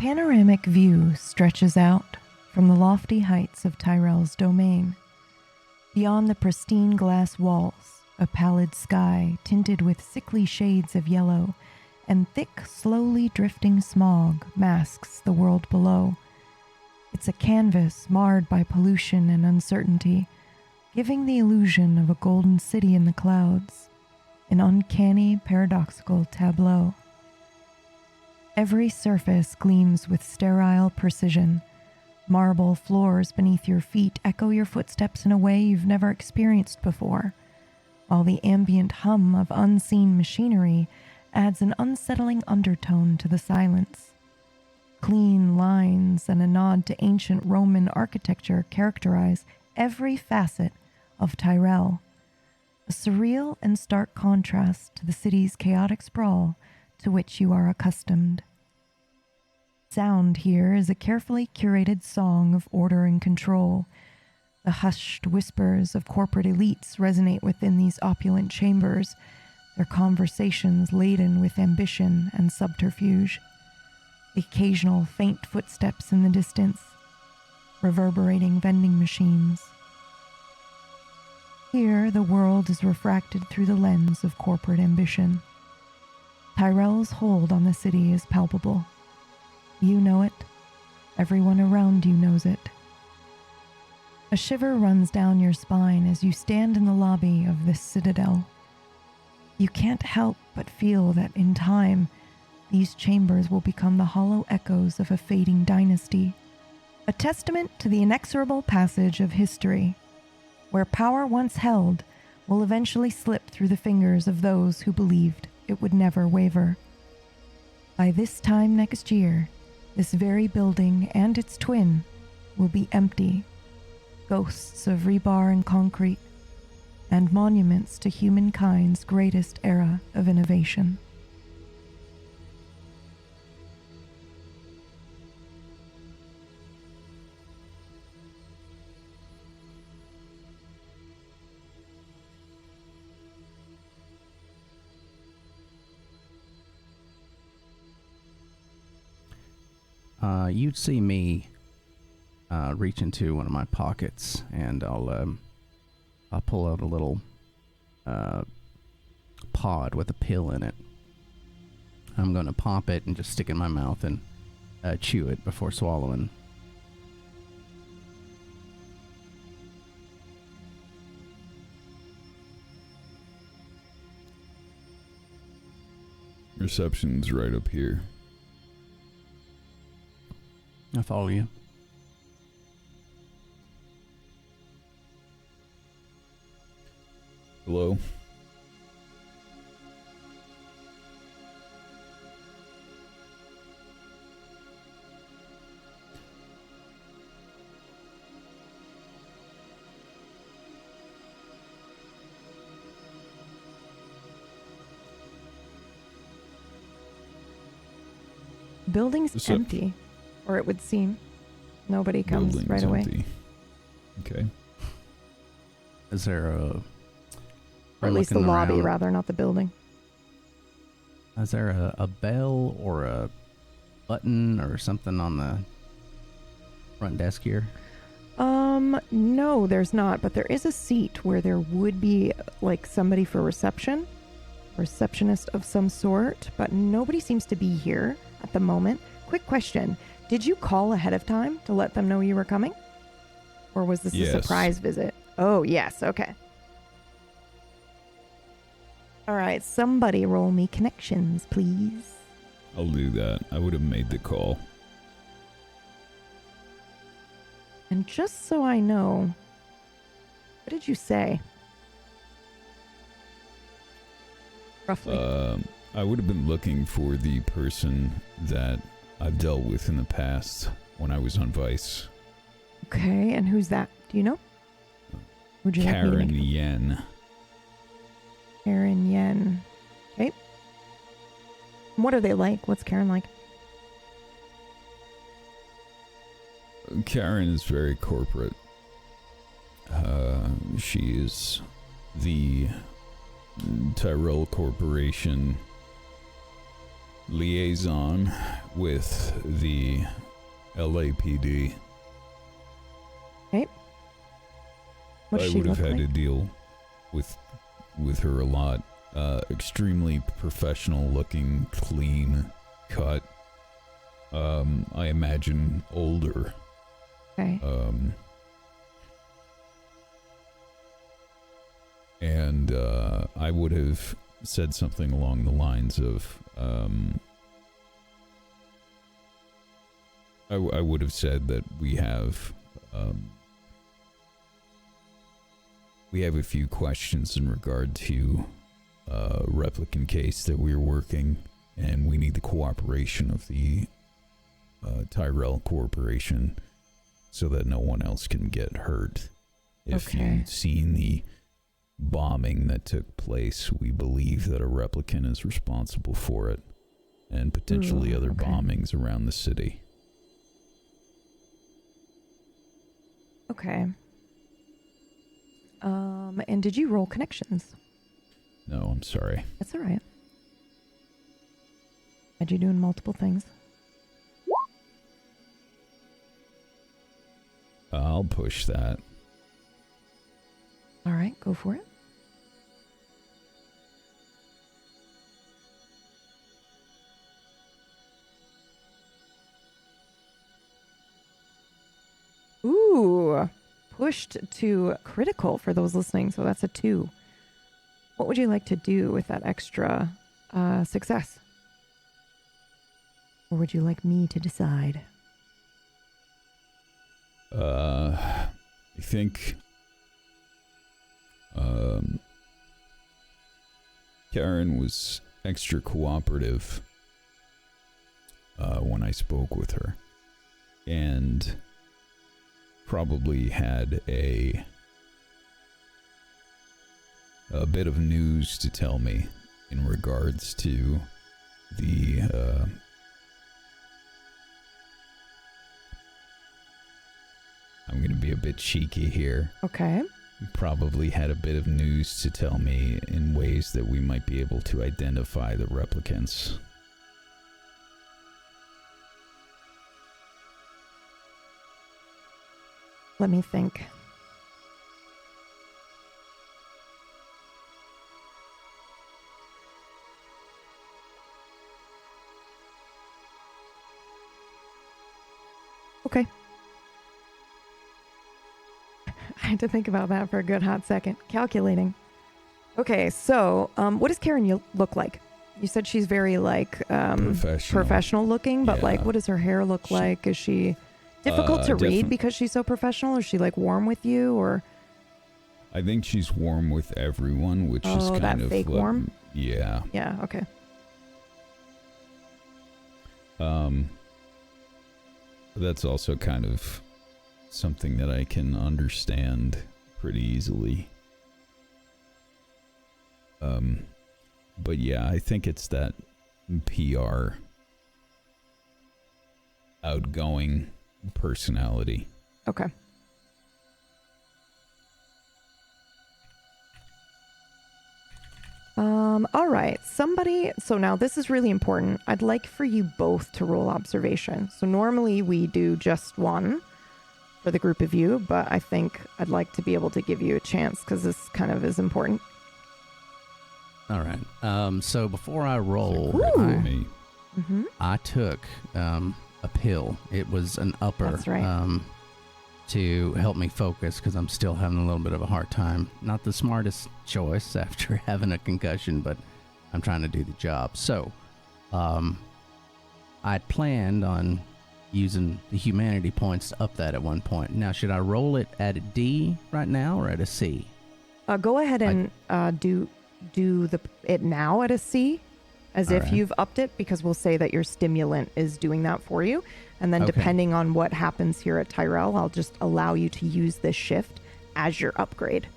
panoramic view stretches out from the lofty heights of Tyrell's domain. Beyond the pristine glass walls, a pallid sky tinted with sickly shades of yellow and thick, slowly drifting smog masks the world below. It's a canvas marred by pollution and uncertainty, giving the illusion of a golden city in the clouds, an uncanny, paradoxical tableau. Every surface gleams with sterile precision. Marble floors beneath your feet echo your footsteps in a way you've never experienced before, while the ambient hum of unseen machinery adds an unsettling undertone to the silence. Clean lines and a nod to ancient Roman architecture characterize every facet of Tyrell, a surreal and stark contrast to the city's chaotic sprawl to which you are accustomed. Sound here is a carefully curated song of order and control. The hushed whispers of corporate elites resonate within these opulent chambers, their conversations laden with ambition and subterfuge. The occasional faint footsteps in the distance, reverberating vending machines. Here, the world is refracted through the lens of corporate ambition. Tyrell's hold on the city is palpable. You know it. Everyone around you knows it. A shiver runs down your spine as you stand in the lobby of this citadel. You can't help but feel that in time, these chambers will become the hollow echoes of a fading dynasty, a testament to the inexorable passage of history, where power once held will eventually slip through the fingers of those who believed it would never waver. By this time next year, this very building and its twin will be empty, ghosts of rebar and concrete, and monuments to humankind's greatest era of innovation. You'd see me reach into one of my pockets, and I'll pull out a little pod with a pill in it. I'm going to pop it and just stick it in my mouth and chew it before swallowing. Reception's right up here. I follow you. Hello? Building's empty, or it would seem. Nobody comes Building's right away. empty. Okay. Is there a... Or at least the lobby, rather, not the building. Is there a bell or a button or something on the front desk here? No, there's not, but there is a seat where there would be, like, somebody for reception, receptionist of some sort, but nobody seems to be here at the moment. Quick question. Did you call ahead of time to let them know you were coming? Or was this a surprise visit? Oh, yes. Okay. All right. Somebody roll me connections, please. I'll do that. I would have made the call. And just so I know, what did you say? Roughly. I would have been looking for the person that I've dealt with in the past when I was on Vice. Okay, and who's that? Do you know? Would you Karen Yen. Karen Yen. Okay. What are they like? What's Karen like? Karen is very corporate. She is the Tyrell Corporation liaison with the LAPD. Okay. What does I she would have look had like? to deal with her a lot. Extremely professional looking, clean cut. I imagine older. Okay. And I would have said something along the lines of, I would have said that we have a few questions in regard to a replicant case that we're working, and we need the cooperation of the Tyrell Corporation so that no one else can get hurt. If Okay. you've seen the bombing that took place, we believe that a replicant is responsible for it, and potentially other okay. bombings around the city. Okay. And did you roll connections? No, I'm sorry. That's all right. Had you doing multiple things? I'll push that. All right, go for it. Ooh, pushed to critical for those listening, so that's a 2. What would you like to do with that extra success? Or would you like me to decide? I think Karen was extra cooperative when I spoke with her, and probably had a bit of news to tell me in regards to the I'm going to be a bit cheeky here. Okay. Probably had a bit of news to tell me in ways that we might be able to identify the replicants. Let me think. Okay. I had to think about that for a good hot second. Calculating. Okay, so what does Karen look like? You said she's very like professional looking, but like Yeah. what does her hair look like? Is she difficult to read because she's so professional? Is she like warm with you, or? I think she's warm with everyone, which is kind that of fake warm? Yeah. Yeah, okay. That's also kind of something that I can understand pretty easily. But yeah, I think it's that PR outgoing personality. Okay. All right. Somebody, so now this is really important. I'd like for you both to roll observation. So normally we do just one for the group of you, but I think I'd like to be able to give you a chance because this kind of is important. All right. So before I roll, Me. I took a pill. It was an upper. That's right. To help me focus because I'm still having a little bit of a hard time. Not the smartest choice after having a concussion, but I'm trying to do the job. So, I planned on using the humanity points to up that at one point. Now, should I roll it at a D right now or at a C? Go ahead and do it now at a C, as All if right. you've upped it, because we'll say that your stimulant is doing that for you. And then Okay. depending on what happens here at Tyrell, I'll just allow you to use this shift as your upgrade.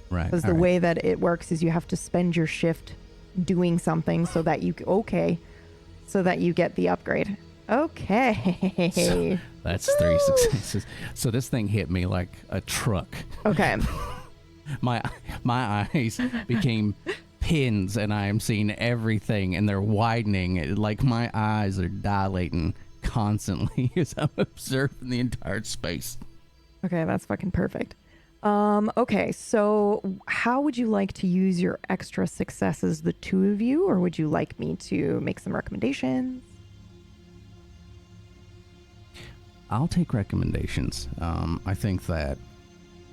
Right. Because all the right. way that it works is you have to spend your shift doing something so that you get the upgrade. Okay. So that's 3 successes. So this thing hit me like a truck. Okay. My eyes became pins and I am seeing everything and they're widening. Like my eyes are dilating constantly as I'm observing the entire space. Okay, that's fucking perfect. Okay, so how would you like to use your extra successes, the two of you, or would you like me to make some recommendations? I'll take recommendations. I think that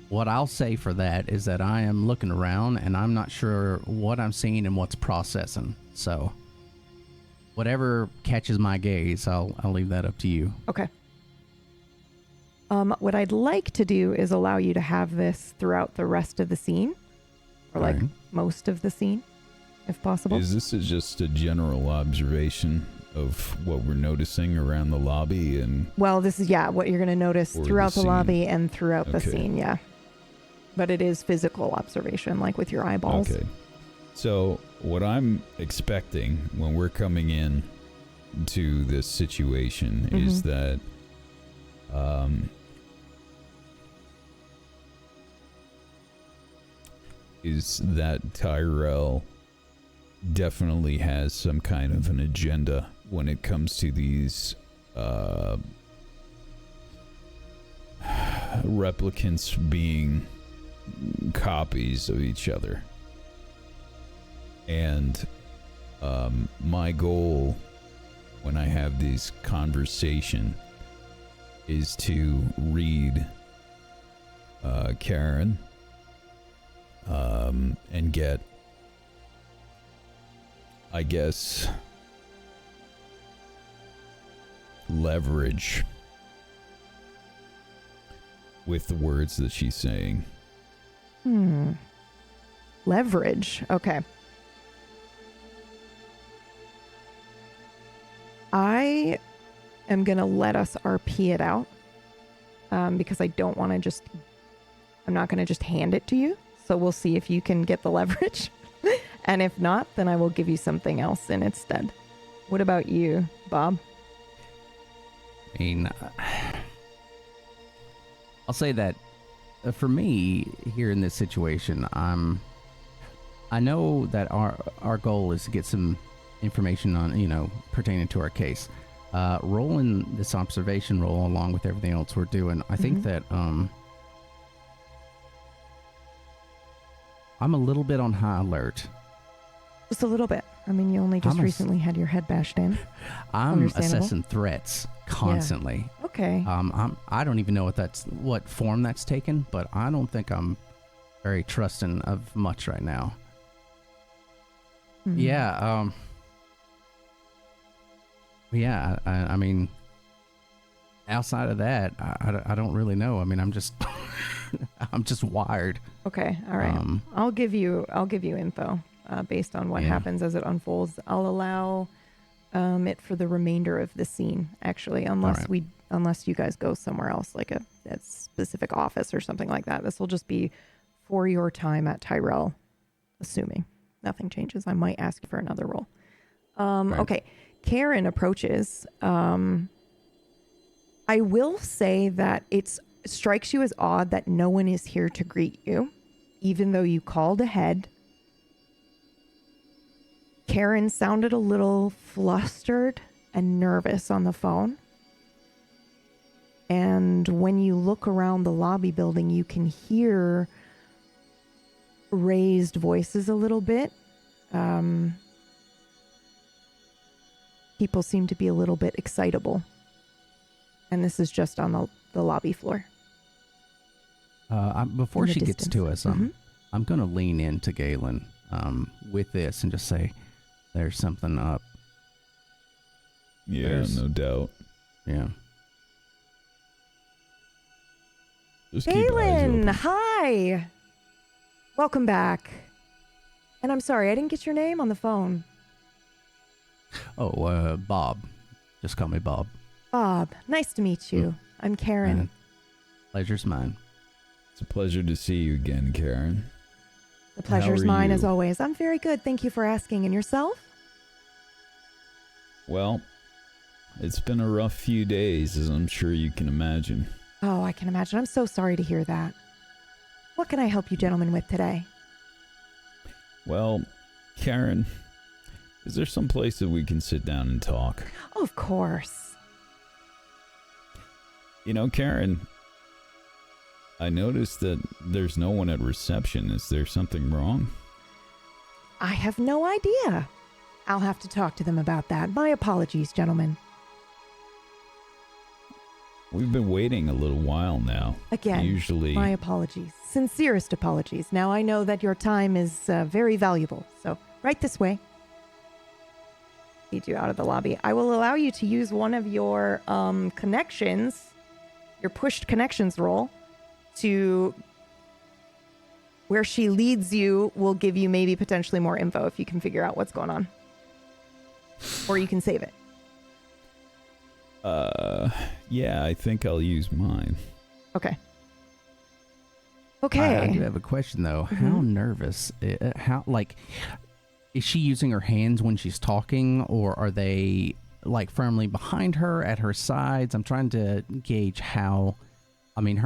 what I'll say for that is that I am looking around and I'm not sure what I'm seeing and what's processing. So whatever catches my gaze, I'll leave that up to you. Okay. What I'd like to do is allow you to have this throughout the rest of the scene, or like most of the scene, if possible. Is this just a general observation of what we're noticing around the lobby? And well, this is, what you're going to notice throughout the lobby and throughout the scene, yeah. But it is physical observation, like with your eyeballs. Okay. So what I'm expecting when we're coming in to this situation is that Tyrell definitely has some kind of an agenda when it comes to these replicants being copies of each other. And my goal when I have this conversation is to read Karen and get, I guess, leverage with the words that she's saying. Leverage. Okay. I am going to let us RP it out because I don't want to just, I'm not going to just hand it to you. So we'll see if you can get the leverage. And if not, then I will give you something else in its stead. What about you, Bob? I mean, I'll say that for me here in this situation, I know that our goal is to get some information on, pertaining to our case. Rolling this observation roll along with everything else we're doing, I think that I'm a little bit on high alert. Just a little bit. I mean, you only just recently had your head bashed in. I'm assessing threats constantly. Yeah. Okay. I don't even know what form that's taken, but I don't think I'm very trusting of much right now. Yeah. Yeah. I mean, outside of that, I don't really know. I mean, I'm just I'm just wired. Okay. All right. I'll give you info based on what happens as it unfolds. I'll allow it for the remainder of the scene, actually, unless you guys go somewhere else, like a specific office or something like that. This will just be for your time at Tyrell, assuming nothing changes. I might ask you for another roll. Okay. Karen approaches. I will say that it strikes you as odd that no one is here to greet you, even though you called ahead. Karen sounded a little flustered and nervous on the phone. And when you look around the lobby building, you can hear raised voices a little bit. People seem to be a little bit excitable. And this is just on the lobby floor. Before she gets to us, I'm going to lean into Galen with this and just say, there's something up. Yeah, no doubt. Yeah. Just keep eyes Galen, open. hi. Welcome back. And I'm sorry, I didn't get your name on the phone. Oh, Bob. Just call me Bob. Bob, nice to meet you. I'm Karen. Pleasure's mine. It's a pleasure to see you again, Karen. The pleasure's mine as always. I'm very good. Thank you for asking. And yourself? Well, it's been a rough few days, as I'm sure you can imagine. Oh, I can imagine. I'm so sorry to hear that. What can I help you gentlemen with today? Well, Karen, is there some place that we can sit down and talk? Of course. You know, Karen, I noticed that there's no one at reception. Is there something wrong? I have no idea. I'll have to talk to them about that. My apologies, gentlemen. We've been waiting a little while now. Again, usually, my apologies. Sincerest apologies. Now I know that your time is very valuable, so right this way. Lead you out of the lobby. I will allow you to use one of your connections, your pushed connections roll, to where she leads you will give you maybe potentially more info if you can figure out what's going on. Or you can save it. Yeah, I think I'll use mine. Okay. Okay. I do have a question though. Mm-hmm. How nervous? Is she using her hands when she's talking, or are they like firmly behind her, at her sides? I'm trying to gauge how. I mean,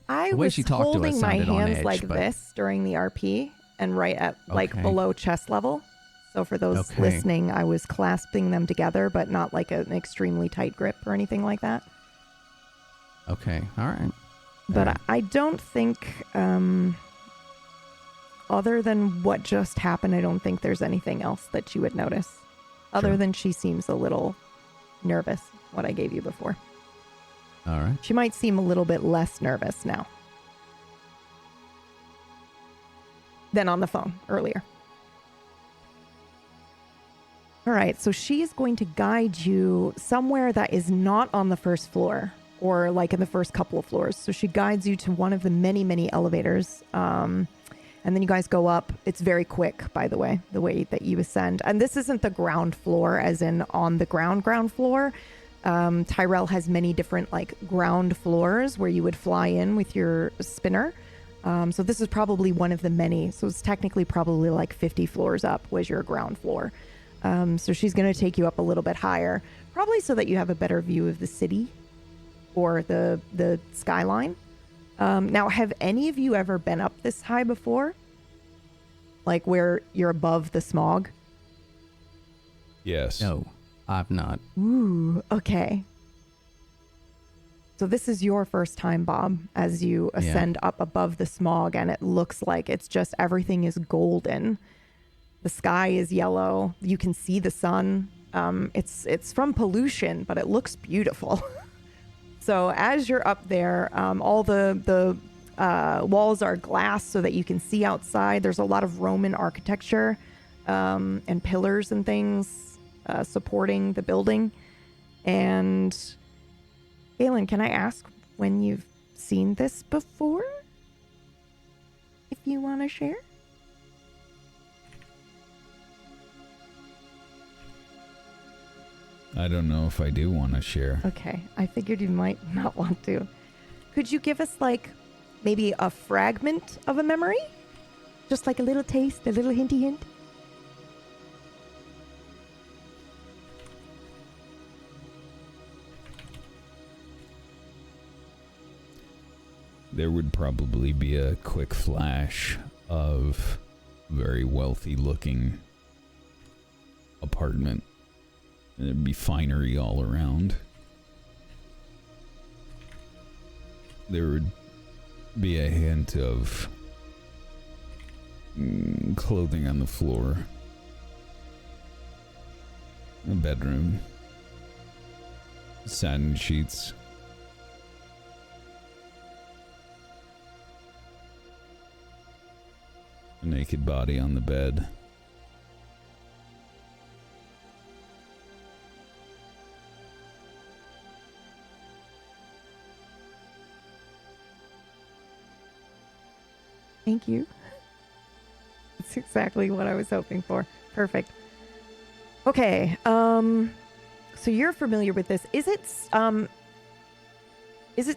I the way was she talked to us holding my sounded on hands edge, like but- this during the RP and right at like Okay. below chest level. So for those Okay. listening, I was clasping them together, but not like an extremely tight grip or anything like that. Okay, all right. But All right. I don't think, other than what just happened, I don't think there's anything else that you would notice. Other Sure. than she seems a little nervous, what I gave you before. All right. She might seem a little bit less nervous now than on the phone earlier. All right, so she is going to guide you somewhere that is not on the first floor or like in the first couple of floors. So she guides you to one of the many, many elevators. And then you guys go up. It's very quick, by the way that you ascend. And this isn't the ground floor as in on the ground floor. Tyrell has many different like ground floors where you would fly in with your spinner. So this is probably one of the many. So it's technically probably like 50 floors up was your ground floor. So she's going to take you up a little bit higher, probably so that you have a better view of the city or the skyline. Now, have any of you ever been up this high before? Like where you're above the smog? Yes. No, I've not. Ooh, okay. So this is your first time, Bob, as you ascend up above the smog, and it looks like it's just everything is golden. The sky is yellow. You can see the sun. It's from pollution, but it looks beautiful. So as you're up there, all the walls are glass so that you can see outside. There's a lot of Roman architecture and pillars and things supporting the building. And Galen, can I ask when you've seen this before? If you want to share? I don't know if I do want to share. Okay, I figured you might not want to. Could you give us like maybe a fragment of a memory? Just like a little taste, a little hinty hint? There would probably be a quick flash of very wealthy looking apartment. And there'd be finery all around. There would be a hint of clothing on the floor. A bedroom. Satin sheets. A naked body on the bed. Thank you. That's exactly what I was hoping for. Perfect. Okay, so you're familiar with this. Is it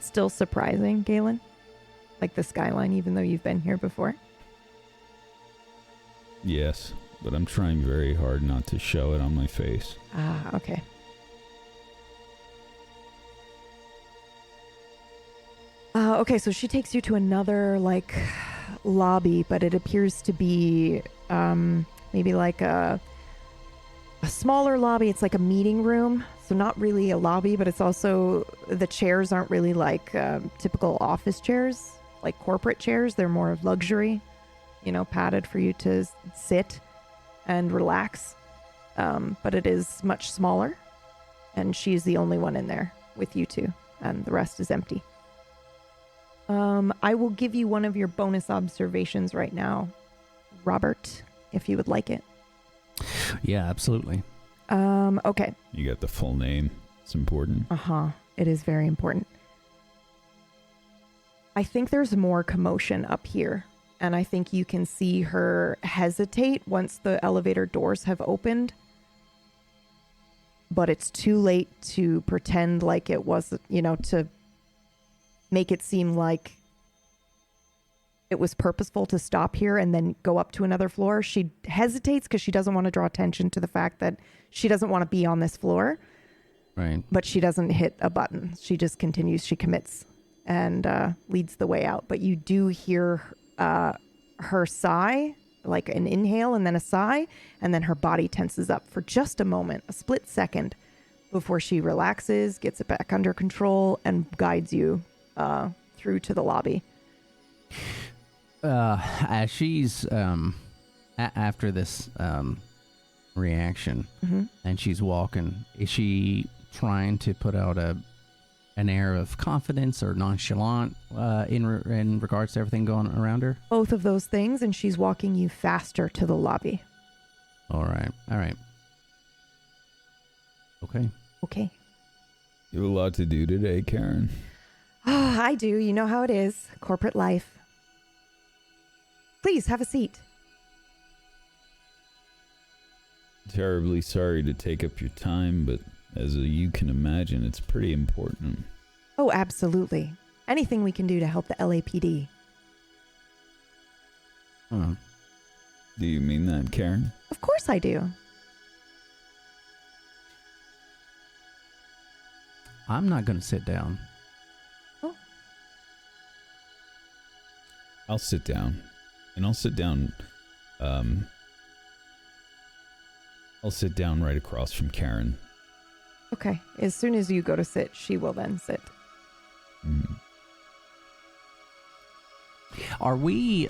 still surprising, Galen? Like the skyline, even though you've been here before? Yes, but I'm trying very hard not to show it on my face. Ah, okay. Okay, so she takes you to another, like, lobby, but it appears to be maybe like a smaller lobby. It's like a meeting room, so not really a lobby, but it's also, the chairs aren't really like typical office chairs, like corporate chairs. They're more luxury, padded for you to sit and relax. But it is much smaller, and she's the only one in there with you two, and the rest is empty. I will give you one of your bonus observations right now, Robert, if you would like it. Yeah, absolutely. Okay. You got the full name. It's important. It is very important. I think there's more commotion up here, and I think you can see her hesitate once the elevator doors have opened. But it's too late to pretend like it was, to make it seem like it was purposeful to stop here and then go up to another floor. She hesitates because she doesn't want to draw attention to the fact that she doesn't want to be on this floor. Right. But she doesn't hit a button. She just continues. She commits and leads the way out. But you do hear her sigh, like an inhale and then a sigh, and then her body tenses up for just a moment, a split second, before she relaxes, gets it back under control, and guides you through to the lobby. As she's after this reaction, and she's walking, is she trying to put out an air of confidence or nonchalant in regards to everything going around her? Both of those things, and she's walking you faster to the lobby. All right. Okay. You have a lot to do today, Karen. I do. You know how it is. Corporate life. Please, have a seat. Terribly sorry to take up your time, but as you can imagine, it's pretty important. Oh, absolutely. Anything we can do to help the LAPD. Do you mean that, Karen? Of course I do. I'm not going to sit down. Oh. I'll sit down. And I'll sit down, right across from Karen. Okay. As soon as you go to sit, she will then sit. Are we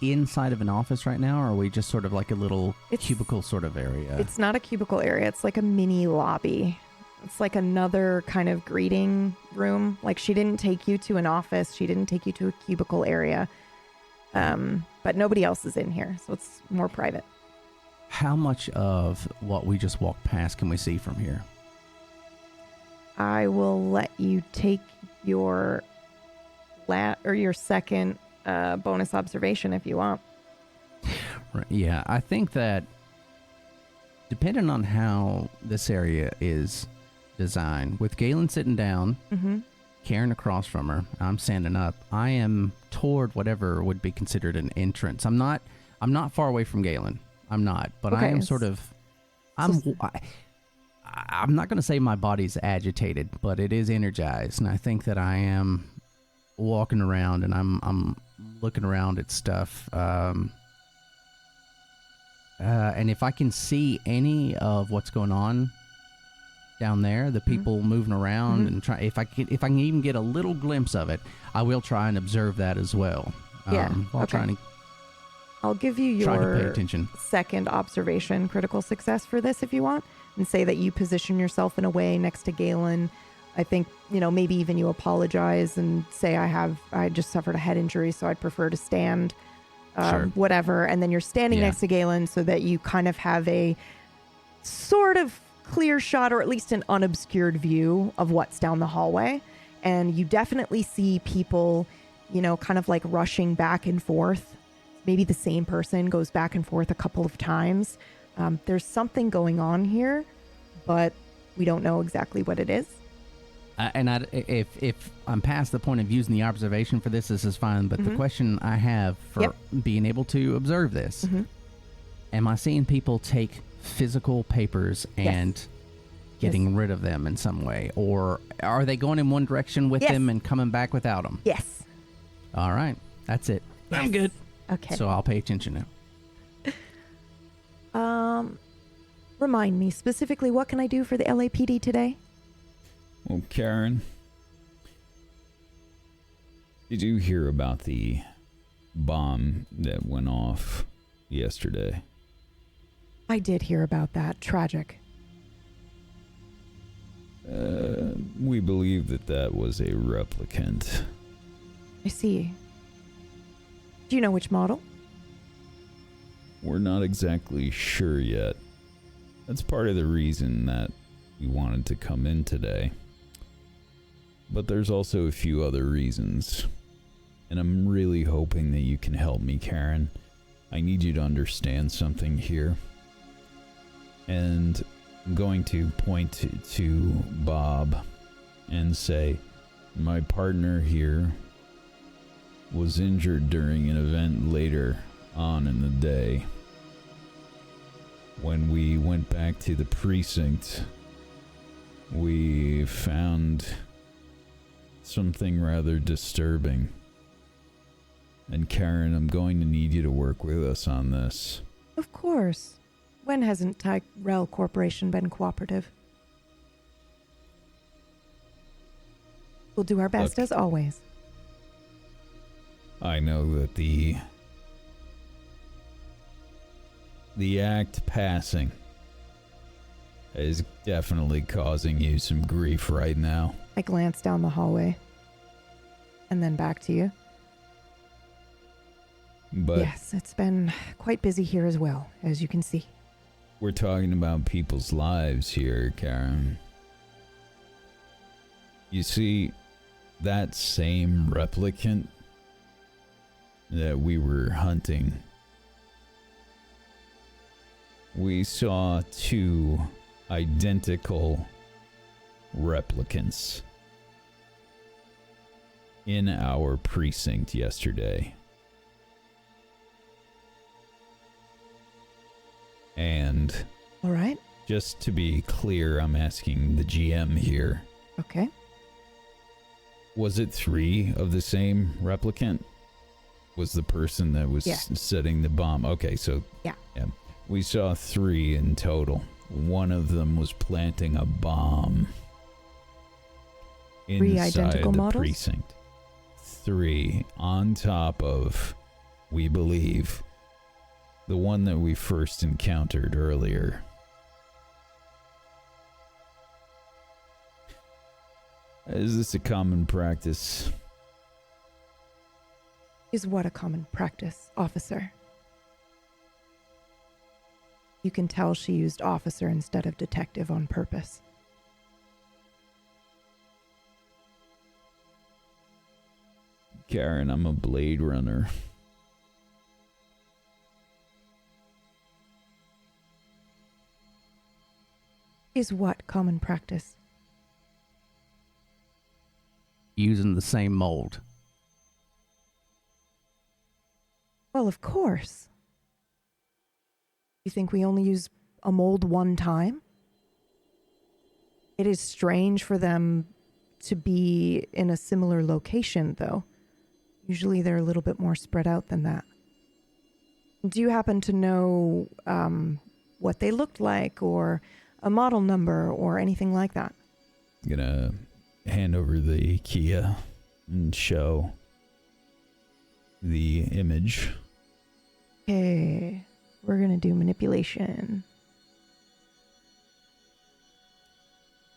inside of an office right now, or are we just sort of like a little cubicle sort of area? It's not a cubicle area. It's like a mini lobby. It's like another kind of greeting room. Like, she didn't take you to an office. She didn't take you to a cubicle area. But nobody else is in here, so it's more private. How much of what we just walked past can we see from here? I will let you take your your second bonus observation if you want. Right, yeah, I think that depending on how this area is designed, with Galen sitting down, Karen across from her, I'm standing up, I am toward whatever would be considered an entrance. I'm not far away from Galen. I'm not, but okay. I am sort of, I'm not going to say my body's agitated, but it is energized, and I think that I am walking around and I'm looking around at stuff. And if I can see any of what's going on down there, the people moving around, and try, if I can even get a little glimpse of it, I will try and observe that as well. While trying to I'll give you try to pay your attention. second observation critical success for this if you want, and say that you position yourself in a way next to Galen. I think, maybe even you apologize and say, I just suffered a head injury, so I'd prefer to stand, Sure. whatever. And then you're standing next to Galen so that you kind of have a sort of clear shot, or at least an unobscured view of what's down the hallway. And you definitely see people, kind of like rushing back and forth. Maybe the same person goes back and forth a couple of times. There's something going on here, but we don't know exactly what it is. And if I'm past the point of using the observation for this is fine. But the question I have for being able to observe this, am I seeing people take physical papers and getting rid of them in some way? Or are they going in one direction with them and coming back without them? Yes. All right. That's it. I'm good. Okay. So I'll pay attention now. Remind me specifically, what can I do for the LAPD today? Well, Karen, did you hear about the bomb that went off yesterday? I did hear about that. Tragic. We believe that was a replicant. I see. Do you know which model? We're not exactly sure yet. That's part of the reason that we wanted to come in today. But there's also a few other reasons. And I'm really hoping that you can help me, Karen. I need you to understand something here. And I'm going to point to Bob and say, my partner here was injured during an event later on in the day. When we went back to the precinct, we found something rather disturbing. And Karen, I'm going to need you to work with us on this. Of course. When hasn't Tyrell Corporation been cooperative? We'll do our best as always. I know that the act passing is definitely causing you some grief right now. I glance down the hallway. And then back to you. But yes, it's been quite busy here as well, as you can see. we're talking about people's lives here, Karen. You see, that same replicant that we were hunting, we saw two identical replicants in our precinct yesterday. And All right. just to be clear, I'm asking the GM here. Okay. Was it 3 of the same replicant? Was the person that was Yeah. setting the bomb? Okay, so Yeah. We saw 3 in total. One of them was planting a bomb 3 inside identical the models? precinct. 3 on top of, we believe, the one that we first encountered earlier. Is this a common practice? Is what a common practice, officer? You can tell she used officer instead of detective on purpose. Karen, I'm a Blade Runner. Is what common practice? Using the same mold. Well, of course. You think we only use a mold one time? It is strange for them to be in a similar location, though. Usually they're a little bit more spread out than that. Do you happen to know what they looked like, or a model number, or anything like that? I'm gonna hand over the Kia and show the image. Okay, we're gonna do manipulation.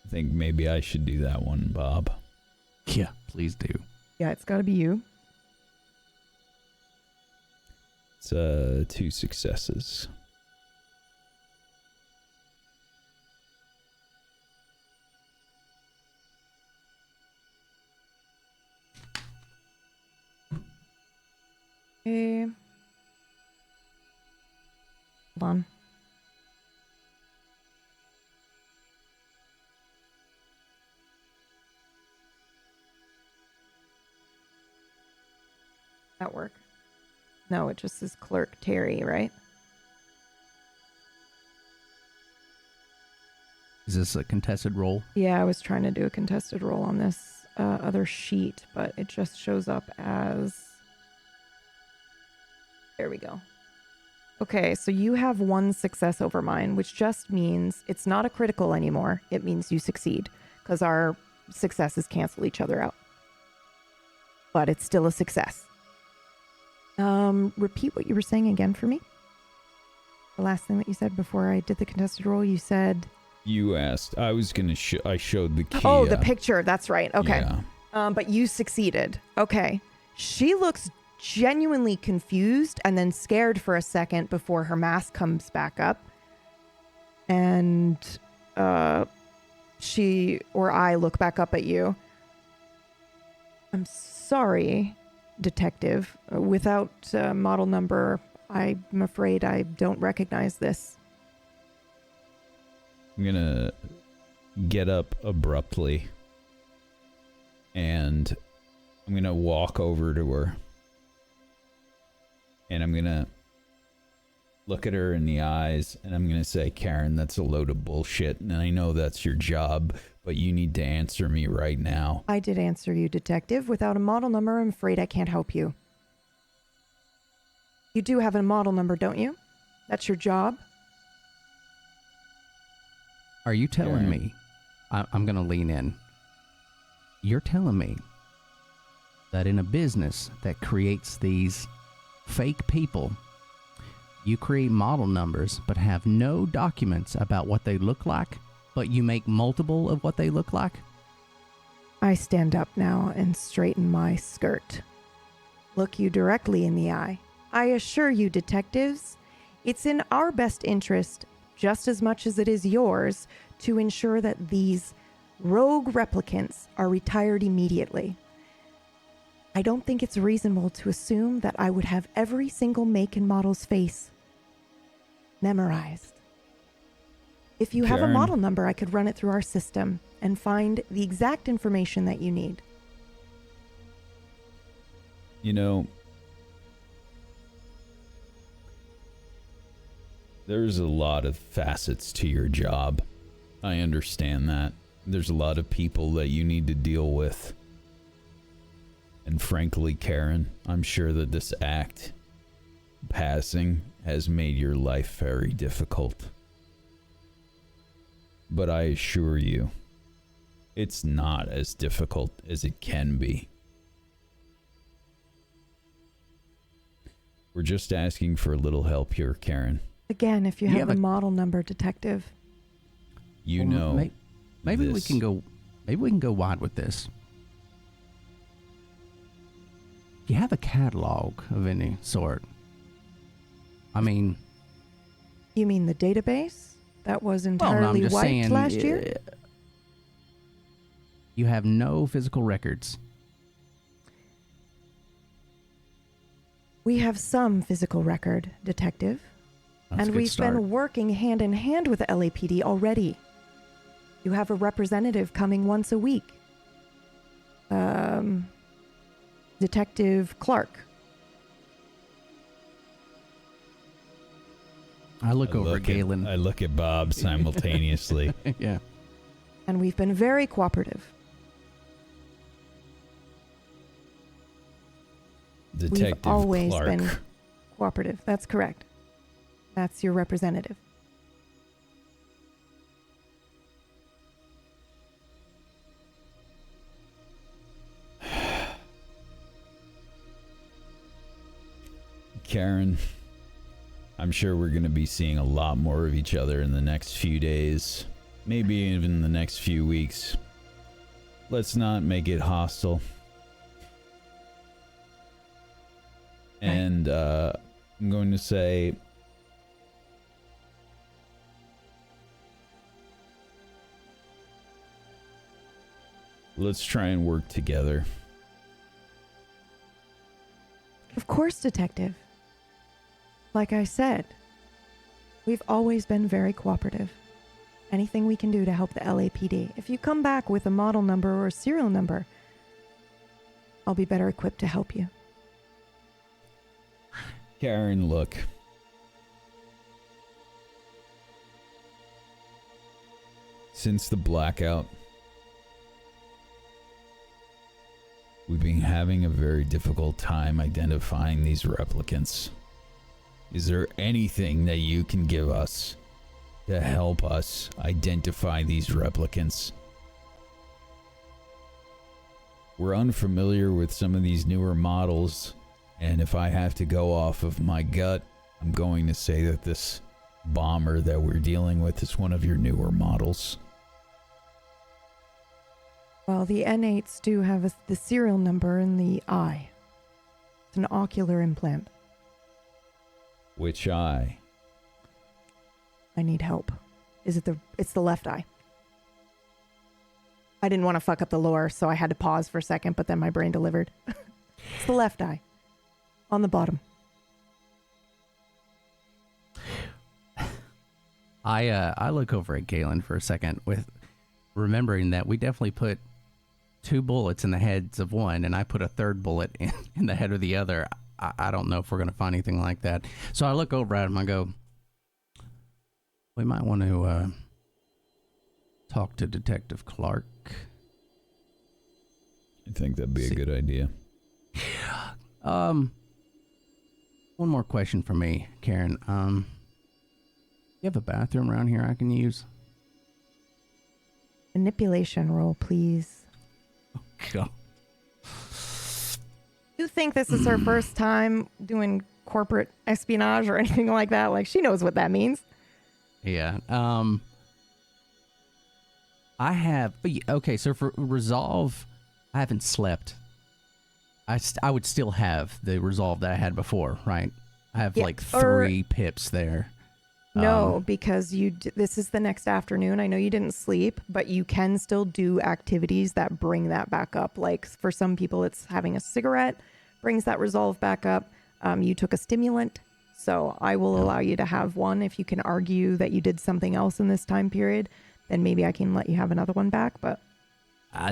I think maybe I should do that one, Bob. Yeah, please do. Yeah, it's gotta be you. It's 2 successes. Okay. Hold on. That work? No, it just says Clerk Terry, right? Is this a contested roll? Yeah, I was trying to do a contested roll on this other sheet, but it just shows up as... There we go. Okay, so you have 1 success over mine, which just means it's not a critical anymore. It means you succeed, because our successes cancel each other out. But it's still a success. Repeat what you were saying again for me. The last thing that you said before I did the contested roll, you said... You asked. I was going to I showed the key. Oh, the picture. That's right. Okay. Yeah. But you succeeded. Okay. She looks genuinely confused and then scared for a second before her mask comes back up. And she or I look back up at you. I'm sorry, detective. Without model number, I'm afraid I don't recognize this. I'm going to get up abruptly and I'm going to walk over to her. And I'm going to look at her in the eyes and I'm going to say, Karen, that's a load of bullshit. And I know that's your job, but you need to answer me right now. I did answer you, detective. Without a model number, I'm afraid I can't help you. You do have a model number, don't you? That's your job? Are you telling me? I'm going to lean in. You're telling me that in a business that creates these fake people, you create model numbers but have no documents about what they look like, but you make multiple of what they look like? I stand up now and straighten my skirt. Look you directly in the eye. I assure you, detectives, it's in our best interest, just as much as it is yours, to ensure that these rogue replicants are retired immediately. I don't think it's reasonable to assume that I would have every single make and model's face memorized. If you have a model number, I could run it through our system and find the exact information that you need. You know, there's a lot of facets to your job. I understand that. There's a lot of people that you need to deal with. And frankly, Karen, I'm sure that this act passing has made your life very difficult. But I assure you, it's not as difficult as it can be. We're just asking for a little help here, Karen. Again, if you have a model number, detective. You know, maybe we can go. Maybe we can go wide with this. Do you have a catalog of any sort? I mean, you mean the database that was entirely wiped last year? You have no physical records. We have some physical record, detective. That's and we've been working hand in hand with the LAPD already. You have a representative coming once a week. Detective Clark. I look over at Galen. I look at Bob simultaneously. Yeah. And we've been very cooperative. Detective We've always Clark. been cooperative. That's correct. That's your representative. Karen, I'm sure we're going to be seeing a lot more of each other in the next few days, maybe even the next few weeks. Let's not make it hostile. Right. And I'm going to say, let's try and work together. Of course, detective. Like I said, we've always been very cooperative. Anything we can do to help the LAPD. If you come back with a model number or a serial number, I'll be better equipped to help you. Karen, look. Since the blackout, we've been having a very difficult time identifying these replicants. Is there anything that you can give us to help us identify these replicants? We're unfamiliar with some of these newer models, and if I have to go off of my gut, I'm going to say that this bomber that we're dealing with is one of your newer models. Well, the N8s do have the serial number in the eye. It's an ocular implant. Which eye? I need help. It's the left eye. I didn't want to fuck up the lore, so I had to pause for a second, but then my brain delivered. It's the left eye. On the bottom. I look over at Galen for a second with remembering that we definitely put 2 bullets in the heads of one, and I put a 3rd bullet in the head of the other. I don't know if we're going to find anything like that. So I look over at him, I go, we might want to talk to Detective Clark. I think that'd be a good idea. One more question for me, Karen. You have a bathroom around here I can use? Manipulation roll, please. Oh, God. You think this is her first time doing corporate espionage or anything like that? Like, she knows what that means. Yeah. I have... Okay, so for Resolve, I haven't slept. I would still have the Resolve that I had before, right? I have like 3 pips there. No, because this is the next afternoon. I know you didn't sleep, but you can still do activities that bring that back up. Like for some people, it's having a cigarette brings that resolve back up. You took a stimulant, so I will allow you to have one. If you can argue that you did something else in this time period, then maybe I can let you have another one back. But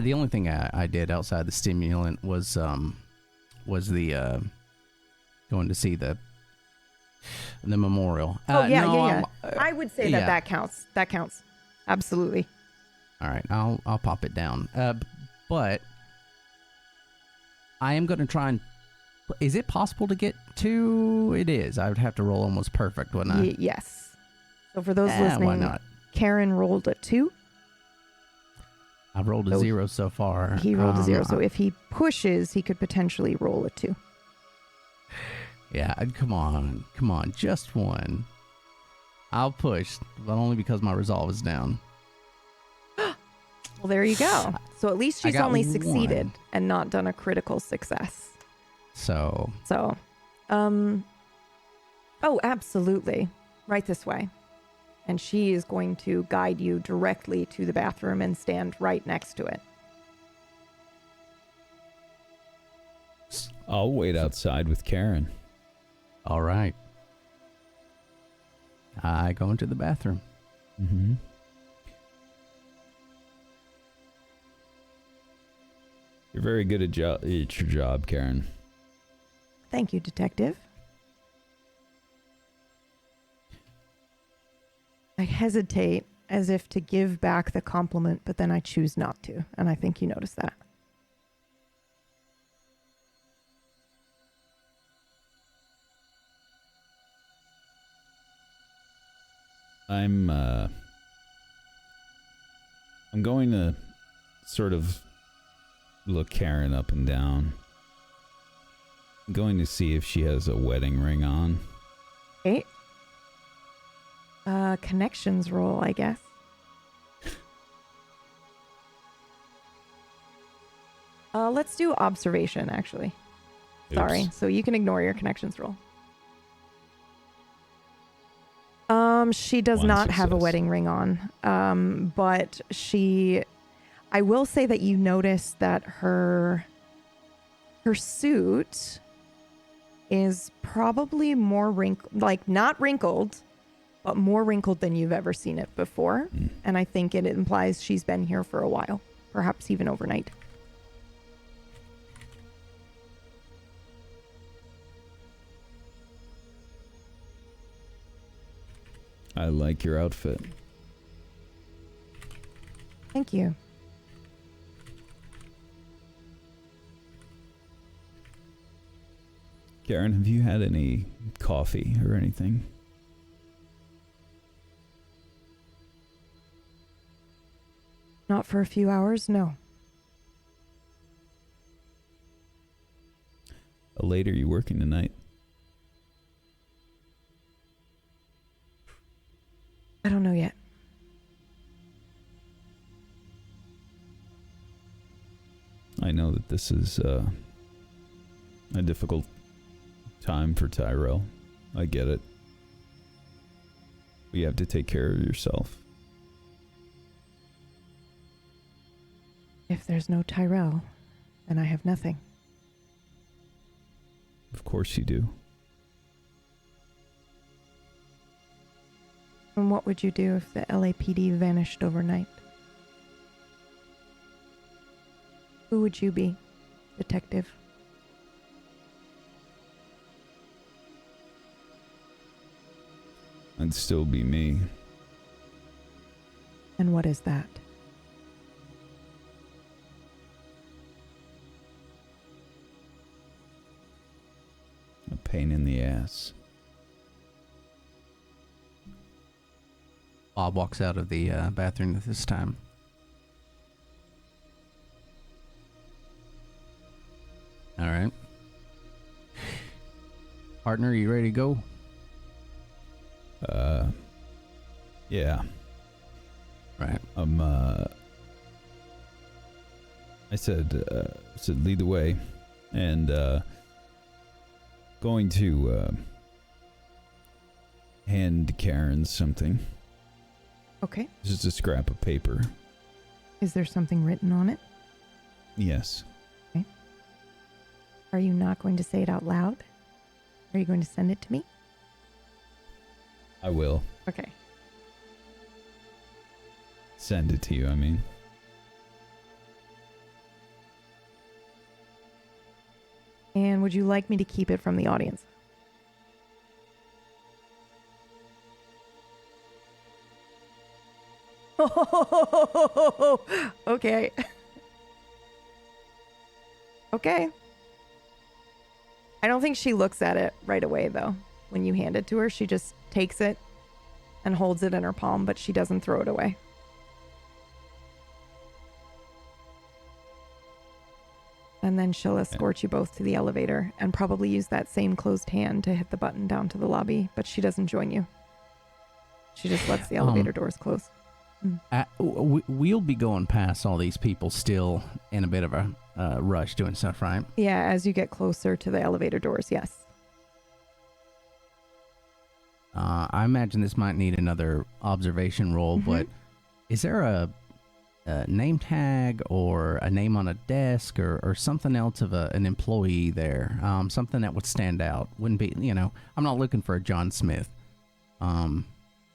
the only thing I did outside the stimulant was the going to see the memorial. Yeah. I would say that counts. That counts. Absolutely. All right, I'll pop it down. But I am going to try and... Is it possible to get 2? It is. I would have to roll almost perfect, wouldn't I? Yes. So for those listening, why not? Karen rolled a 2. I've rolled a 0 so far. He rolled a 0. So if he pushes, he could potentially roll a 2. Yeah, come on, just 1. I'll push, but only because my resolve is down. Well, there you go. So at least she's only succeeded 1. and not done a critical success. So, oh, absolutely. Right this way. And she is going to guide you directly to the bathroom and stand right next to it. I'll wait outside with Karen. All right. I go into the bathroom. Mm-hmm. You're very good at your job, Karen. Thank you, Detective. I hesitate as if to give back the compliment, but then I choose not to. And I think you noticed that. I'm going to sort of look Karen up and down. I'm going to see if she has a wedding ring on. Okay. Connections roll, I guess. Let's do observation, actually. Oops. Sorry. So you can ignore your connections roll. She does not have a wedding ring on. But I will say that you notice that her suit is probably more not wrinkled, but more wrinkled than you've ever seen it before. And I think it implies she's been here for a while, perhaps even overnight. I like your outfit. Thank you. Karen, have you had any coffee or anything? Not for a few hours, no. Late, are you working tonight? I don't know yet. I know that this is a difficult time for Tyrell. I get it. But you have to take care of yourself. If there's no Tyrell, then I have nothing. Of course you do. And what would you do if the LAPD vanished overnight? Who would you be, detective? I'd still be me. And what is that? A pain in the ass. Bob walks out of the bathroom at this time. All right. Partner, you ready to go? Yeah. Right. I said lead the way, and going to hand Karen something. Okay. Just a scrap of paper. Is there something written on it? Yes. Okay. Are you not going to say it out loud? Are you going to send it to me? I will. Okay. Send it to you, I mean. And would you like me to keep it from the audience? Okay. Okay. I don't think she looks at it right away, though. When you hand it to her, she just takes it and holds it in her palm, but she doesn't throw it away. And then she'll escort you both to the elevator and probably use that same closed hand to hit the button down to the lobby, but she doesn't join you. She just lets the elevator doors close. We'll be going past all these people still in a bit of a rush doing stuff, right? Yeah, as you get closer to the elevator doors, yes. I imagine this might need another observation roll, but is there a name tag or a name on a desk or something else of an employee there? Something that would stand out. Wouldn't be, I'm not looking for a John Smith or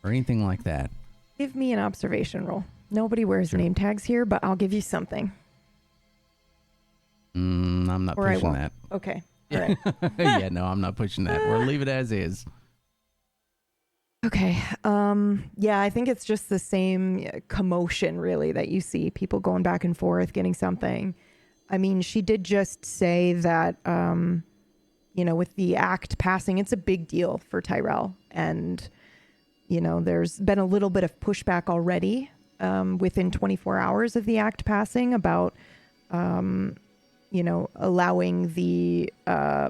anything like that. Give me an observation roll. Nobody wears name tags here, but I'll give you something. I'm not pushing that. Okay. All right. Yeah, no, I'm not pushing that. We'll leave it as is. Okay. Yeah, I think it's just the same commotion, really, that you see. People going back and forth, getting something. I mean, she did just say that, with the act passing, it's a big deal for Tyrell. And, there's been a little bit of pushback already within 24 hours of the act passing about, allowing the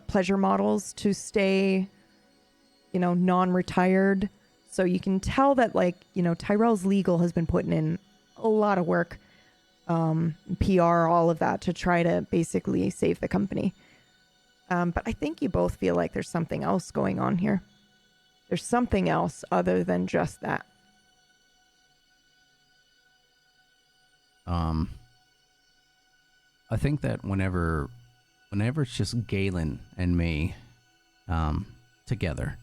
pleasure models to stay, non-retired. So you can tell that, Tyrell's legal has been putting in a lot of work, PR, all of that, to try to basically save the company. But I think you both feel like there's something else going on here. There's something else other than just that. I think that whenever it's just Galen and me together,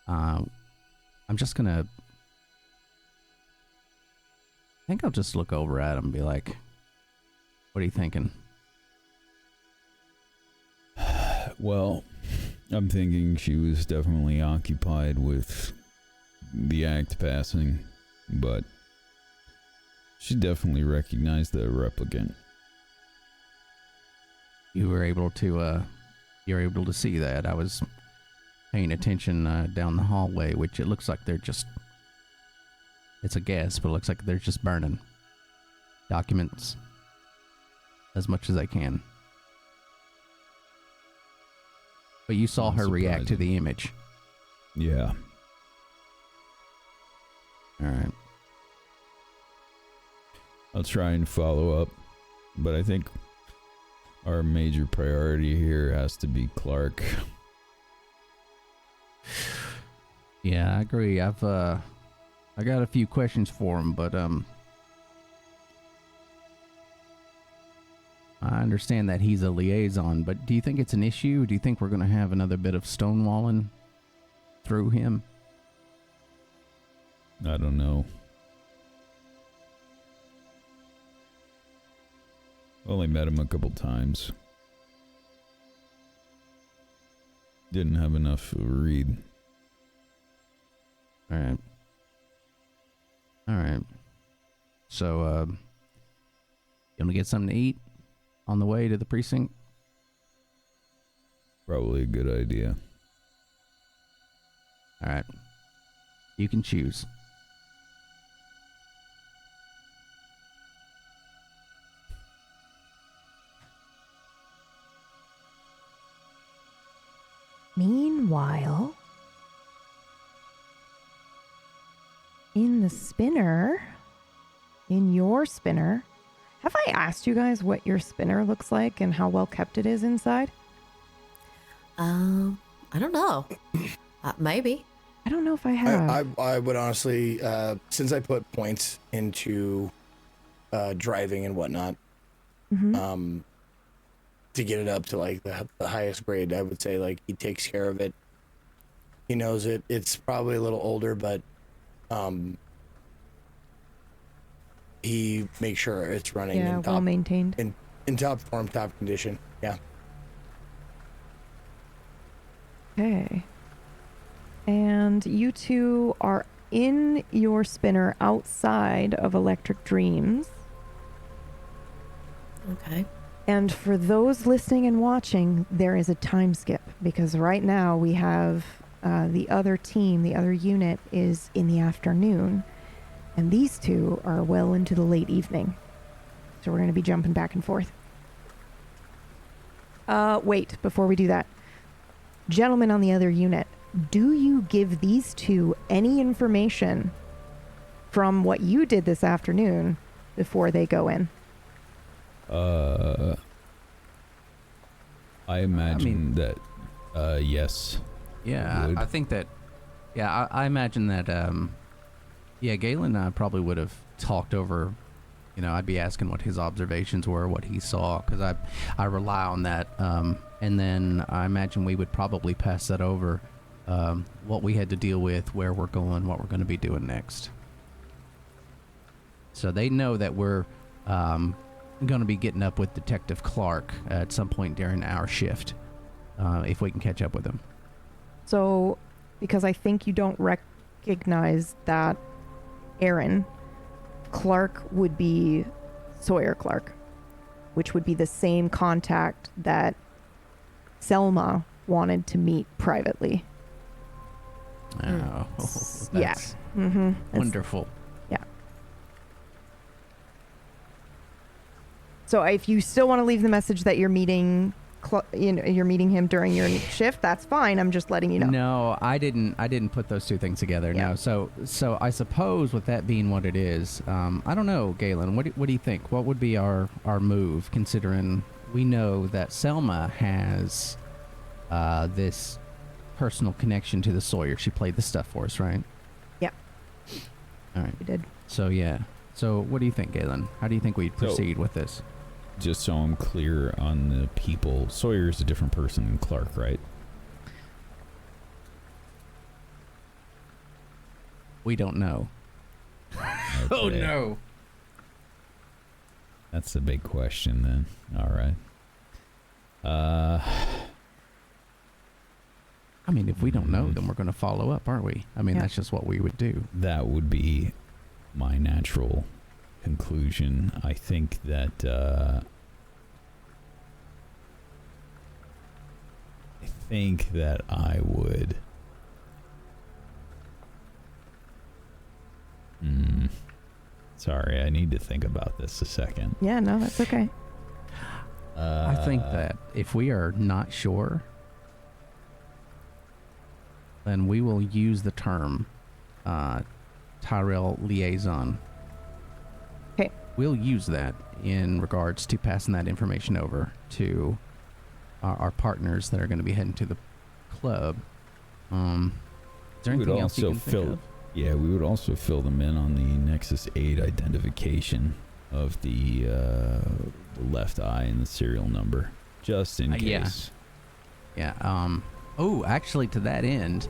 I'm just gonna, I think I'll just look over at him and be like, what are you thinking? Well, I'm thinking she was definitely occupied with the act passing, but she definitely recognized the replicant. You were able to you're able to see that. I was paying attention down the hallway, which it looks like they're just... It's a guess, but it looks like they're just burning documents as much as they can. But you saw her react to the image. Yeah. All right. I'll try and follow up, but I think our major priority here has to be Clark. Yeah, I agree. I got a few questions for him, but I understand that he's a liaison, but do you think it's an issue? Do you think we're going to have another bit of stonewalling through him? I don't know. Only met him a couple times. Didn't have enough read. All right. All right. So, you want to get something to eat on the way to the precinct? Probably a good idea. All right. You can choose. Meanwhile, in the spinner, in your spinner, have I asked you guys what your spinner looks like and how well kept it is inside? I don't know. Maybe. I don't know if I have. I would honestly, since I put points into driving and whatnot, to get it up to like the highest grade, I would say like he takes care of it. He knows it. It's probably a little older, but he makes sure it's running in top, well maintained. In top form, top condition. Yeah. Okay. And you two are in your spinner outside of Electric Dreams. Okay. And for those listening and watching, there is a time skip because right now we have the other team, the other unit is in the afternoon, and these two are well into the late evening. So we're going to be jumping back and forth. Wait, before we do that, gentlemen on the other unit, do you give these two any information from what you did this afternoon before they go in? I imagine that, yes. Yeah, I think that, yeah, I imagine that, yeah, Galen and I probably would have talked over, you know, I'd be asking what his observations were, what he saw, because I rely on that, and then I imagine we would probably pass that over, what we had to deal with, where we're going, what we're going to be doing next. So they know that we're going to be getting up with Detective Clark at some point during our shift, if we can catch up with him. So, because I think you don't recognize that Aaron, Clark would be Sawyer Clark, which would be the same contact that Selma wanted to meet privately. Oh, yeah. that's Mm-hmm. wonderful. Yeah. So if you still want to leave the message that you're meeting, you're meeting him during your shift, that's fine. I'm just letting you know. No, I didn't put those two things together. Yeah. No. So I suppose with that being what it is, I don't know, Galen. What do you think? What would be our move, considering we know that Selma has this personal connection to the Sawyer. She played the stuff for us, right? Yeah. All right. We did. So yeah. So what do you think, Galen? How do you think we'd proceed with this? Just so I'm clear on the people, Sawyer is a different person than Clark, right? We don't know. Okay. Oh no. That's the big question then. All right. I mean, if we don't know, then we're going to follow up, aren't we? I mean, Yeah. that's just what we would do. That would be my natural conclusion. I think that think that I would. Sorry, I need to think about this a second. Yeah, no, that's okay. I think that if we are not sure, then we will use the term Tyrell liaison. Okay. We'll use that in regards to passing that information over to our partners that are going to be heading to the club. Is there anything else you can think of? Yeah, we would also fill them in on the Nexus 8 identification of the left eye and the serial number, just in case. Yeah. Oh, actually, to that end,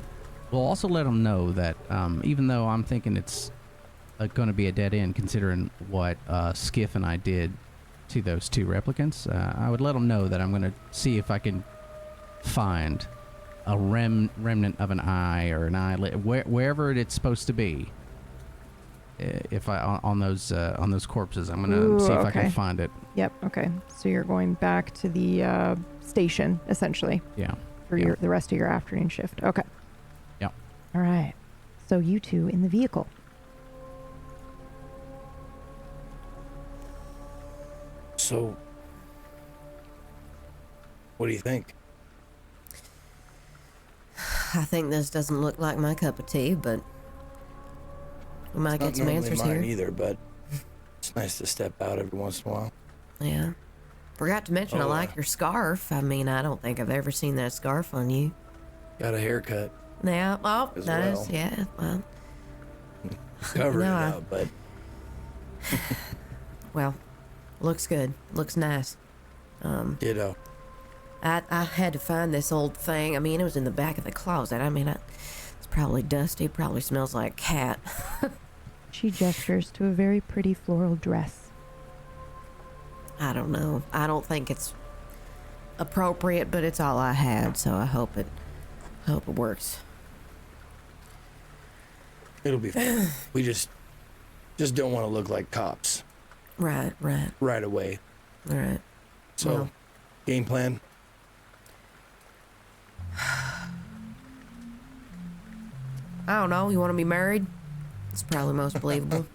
we'll also let them know that even though I'm thinking it's going to be a dead end, considering what Skiff and I did to those two replicants, I would let them know that I'm going to see if I can find a remnant of an eye or an eyelid, wherever it's supposed to be. If I on those corpses, I'm gonna see if I can find it. Yep. Okay. So you're going back to the station essentially. Yeah. For the rest of your afternoon shift. Okay. Yeah. All right. So you two in the vehicle. So, what do you think? I think this doesn't look like my cup of tea, but we might get some answers not normally here. mine either, but it's nice to step out every once in a while. Yeah. Forgot to mention I like your scarf. I mean, I don't think I've ever seen that scarf on you. Got a haircut. Yeah. Oh, As nice. well. Yeah. Well. Covered it up, but Well, looks good. Looks nice. ditto. I had to find this old thing. I mean, it was in the back of the closet. I mean, it's probably dusty. It probably smells like cat. She gestures to a very pretty floral dress. I don't know. I don't think it's appropriate, but it's all I had, so I hope it works. It'll be fine. We just don't want to look like cops. Right. Right away. All right. So, Well. game plan. I don't know. You want to be married? It's probably most believable.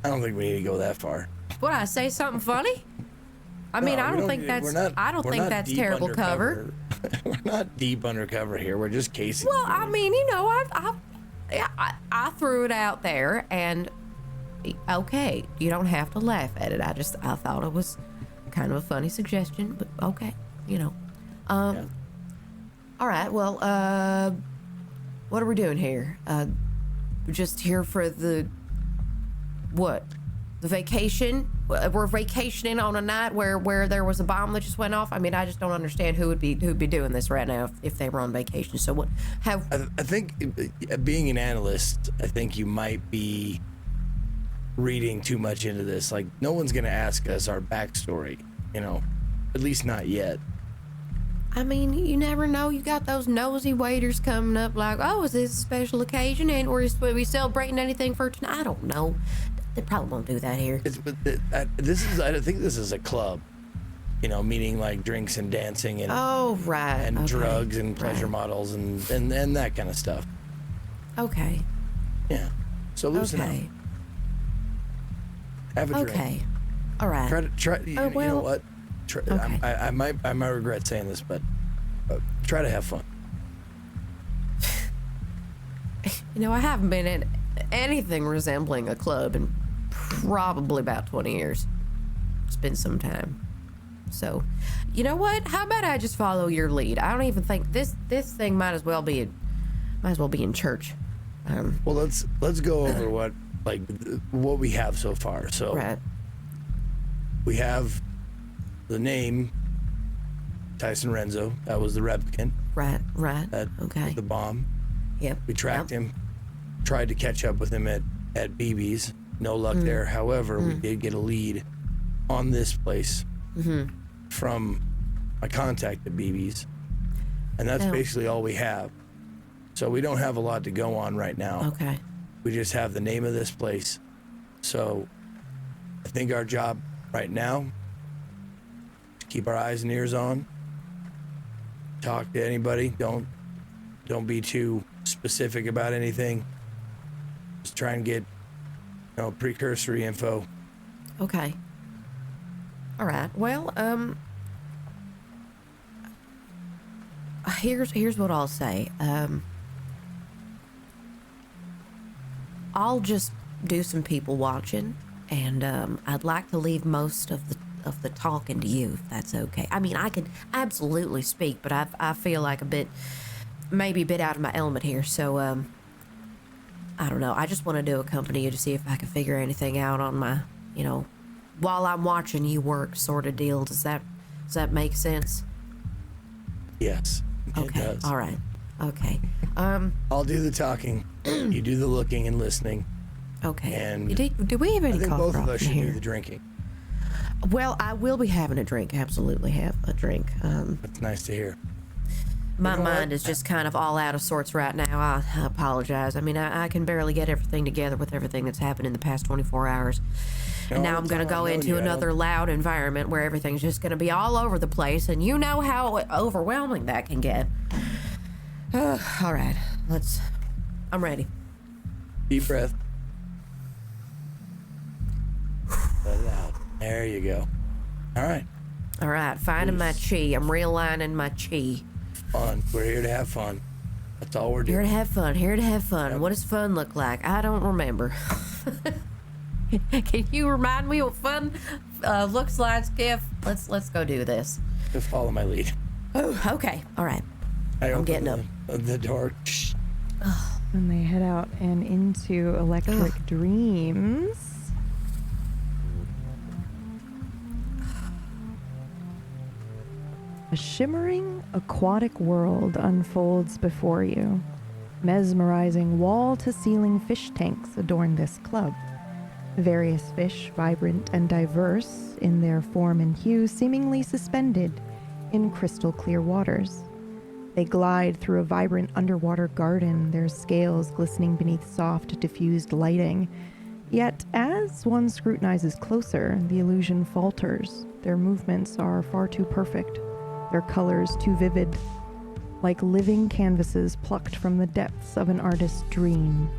I don't think we need to go that far. What, I say something funny? I mean, I don't think that's terrible cover. We're not deep undercover here. We're just casing. Well, I mean, you know, I threw it out there, and okay, you don't have to laugh at it. I thought it was kind of a funny suggestion, but okay, you know. Yeah. All right. Well, what are we doing here? We're just here for the vacation? We're vacationing on a night where there was a bomb that just went off. I mean, I just don't understand who'd be doing this right now if they were on vacation. So what? I think being an analyst, I think you might be reading too much into this. Like, no one's gonna ask us our backstory, you know, at least not yet. I mean, you never know. You got those nosy waiters coming up like, oh, is this a special occasion? And are we celebrating anything for tonight? I don't know. They probably won't do that here. I think this is a club, you know, meaning like drinks and dancing and right. Okay. Drugs and pleasure models and that kind of stuff. Okay. Yeah. So loosen up. Have a drink. Okay. All right. Try. You know what? Okay. I might regret saying this, but try to have fun. You know, I haven't been in anything resembling a club in probably about 20 years. It's been some time. So, you know what? How about I just follow your lead? I don't even think this thing might as well be in church. Well, let's go over what we have so far. So Right. we have the name Tyson Renzo. That was the replicant. Right. That Okay. was the bomb. Yep. We tracked him, tried to catch up with him at BB's. No luck there. However, we did get a lead on this place from a contact at BB's. And that's basically all we have. So we don't have a lot to go on right now. Okay. We just have the name of this place. So I think our job right now is to keep our eyes and ears on talk to anybody. Don't be too specific about anything. Just try and get, precursory info. Okay. All right. Well, here's what I'll say. I'll just do some people watching, and I'd like to leave most of the talking to you, if that's okay. I mean, I can absolutely speak, but I feel like maybe a bit out of my element here. So I don't know. I just wanted to accompany you to see if I can figure anything out on my, while I'm watching you work, sort of deal. Does that make sense? Yes. Okay. It does. All right. Okay. I'll do the talking. You do the looking and listening. Okay. And do we have any I think cough both of drops us in should here? do the drinking. Well, I will be having a drink. Absolutely have a drink. That's nice to hear. My You know mind what? is just kind of all out of sorts right now. I apologize. I mean, I can barely get everything together with everything that's happened in the past 24 hours. And now I'm going to go into another loud environment where everything's just going to be all over the place. And you know how overwhelming that can get. All right. I'm ready. Deep breath. Let it out. There you go. All right. All right. Finding my chi. I'm realigning my chi. Fun. We're here to have fun. That's all we're doing. Here to have fun. Here to have fun. Yep. What does fun look like? I don't remember. Can you remind me what fun looks like, Skiff? Let's go do this. Just follow my lead. Oh, okay. All right. I'm getting up. The door. And they head out and into Electric Dreams. A shimmering aquatic world unfolds before you. Mesmerizing wall-to-ceiling fish tanks adorn this club. Various fish, vibrant and diverse in their form and hue, seemingly suspended in crystal clear waters. They glide through a vibrant underwater garden, their scales glistening beneath soft, diffused lighting. Yet, as one scrutinizes closer, the illusion falters. Their movements are far too perfect, their colors too vivid, like living canvases plucked from the depths of an artist's dream.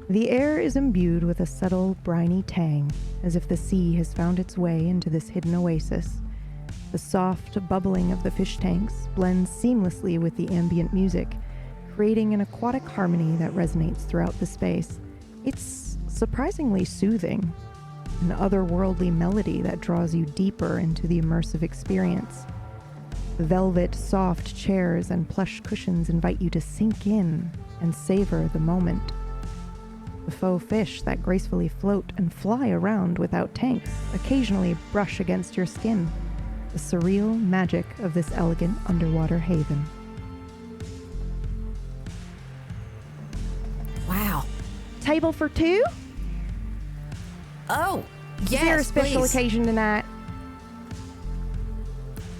The air is imbued with a subtle, briny tang, as if the sea has found its way into this hidden oasis. The soft bubbling of the fish tanks blends seamlessly with the ambient music, creating an aquatic harmony that resonates throughout the space. It's surprisingly soothing, an otherworldly melody that draws you deeper into the immersive experience. Velvet, soft chairs and plush cushions invite you to sink in and savor the moment. The faux fish that gracefully float and fly around without tanks occasionally brush against your skin. The surreal magic of this elegant underwater haven. Wow. Table for two? Oh, yes, Is there a special please. occasion tonight?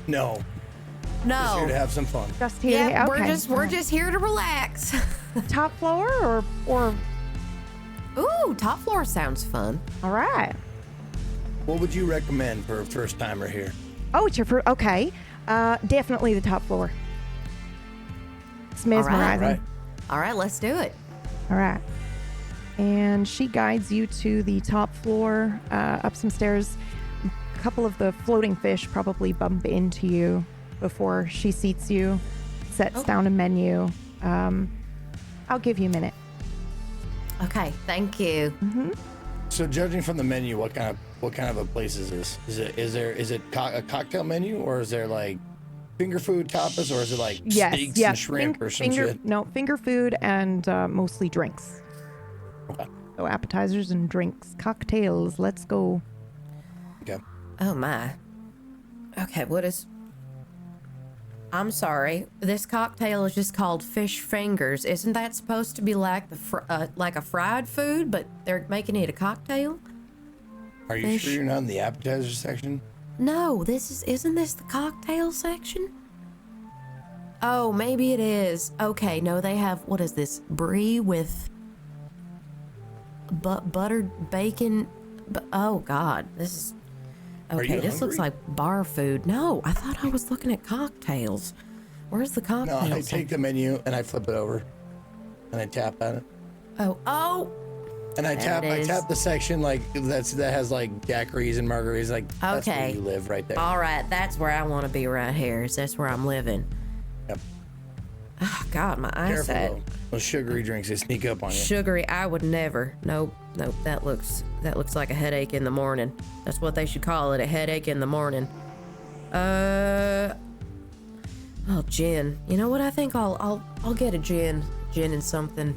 No. Just here to No. have some fun. Just here? Yeah, Okay. we're just here to relax. Top floor or Ooh, top floor sounds fun. all right. What would you recommend for a first timer here? Oh, it's your first. Okay. Definitely the top floor. It's mesmerizing. Right. All right, let's do it. All right. And she guides you to the top floor, up some stairs. A couple of the floating fish probably bump into you before she seats you, sets down a menu. I'll give you a minute. Okay, thank you. So, judging from the menu, what kind of a place is this? Is it a cocktail menu, or is there like finger food tapas, or is it like steaks and shrimp or some shit? No, finger food and mostly drinks. Okay. So appetizers and drinks, cocktails. Let's go. Okay. Oh my. Okay, I'm sorry. This cocktail is just called fish fingers. Isn't that supposed to be like like a fried food, but they're making it a cocktail? Are you Fish. sure you're not in the appetizer section? No, isn't this the cocktail section? Oh, maybe it is. Okay, no, they have, what is this? Brie with buttered bacon. Oh God, this is, Are okay, you this looks hungry? like bar food. No, I thought I was looking at cocktails. Where's the No, cocktail? I take the menu and I flip it over, and I tap at it. Oh. And I There it is. tap the section like that has like daiquiris and margaritas. Like that's where Okay. you live right there. All right, that's where I want to be right here. Is that's where I'm living? Yep. Oh, God, my Careful eyesight. though. Those sugary drinks, they sneak up on you. Sugary, I would never. Nope. That looks like a headache in the morning. That's what they should call it, a headache in the morning. Oh, gin. You know what? I think I'll get a gin and something.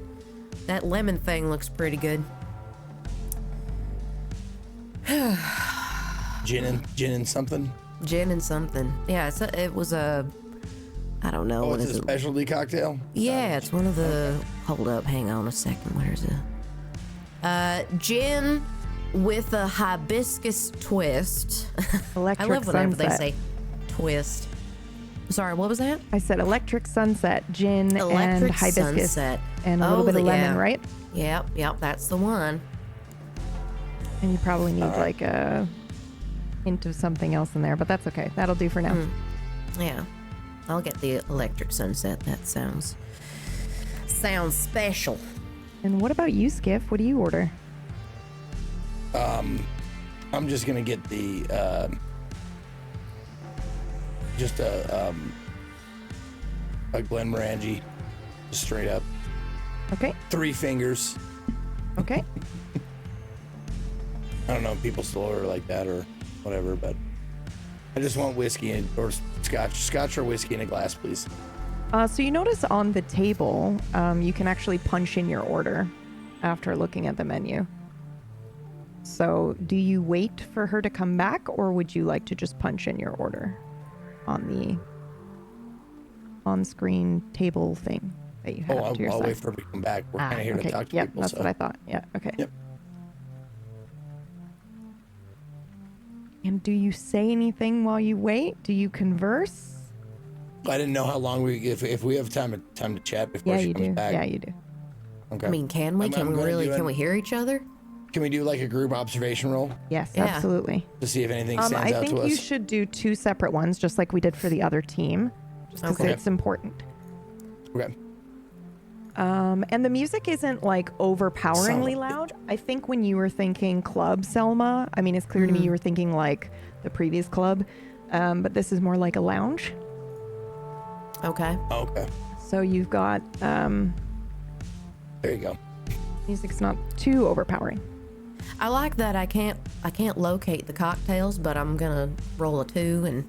That lemon thing looks pretty good. Gin and something. Gin and something. Yeah, it was a. I don't know. Oh, what it's is a it? specialty cocktail. Yeah, it's one of the. Hold up, hang on a second. Where's it? Gin with a hibiscus twist. Electric I love whenever Sunset. they say twist. Sorry, what was that? I said electric sunset, gin, and Electric hibiscus, Sunset. and a little bit of lemon, yeah. right? Yep, that's the one. And you probably need like a hint of something else in there, but that's okay. That'll do for now. Yeah, I'll get the Electric Sunset. That sounds special. And what about you, Skiff? What do you order? I'm just gonna get the just a Glenmorangie, just straight up. Okay. 3 fingers. Okay. I don't know if people still order like that or whatever, but I just want whiskey or scotch or whiskey in a glass, please. So you notice on the table, you can actually punch in your order after looking at the menu. So do you wait for her to come back, or would you like to just punch in your order on the on-screen table thing that you have Oh, to your I'll side? wait for her to come back. We're kind of here Okay. to talk to Yep, people. that's So. what I thought. Yeah. Okay. Yep. And do you say anything while you wait? Do you converse? I didn't know how long if we have time to chat before Yeah, she you comes do. back. Yeah, you do. Okay. I mean, can we? I'm Can we gonna really? do Can we hear each other? Can we do like a group observation roll Yes, Yeah. absolutely. to see if anything stands I out think to you us? should do 2 separate ones, just like we did for the other team, just because Okay. it's important. Okay. And the music isn't like overpoweringly Selma. loud. I think when you were thinking club, Selma, I mean, it's clear to me you were thinking like the previous club, but this is more like a lounge. Okay. Okay. So you've got There you go. music's not too overpowering. I like that I can't locate the cocktails, but I'm gonna roll a 2 and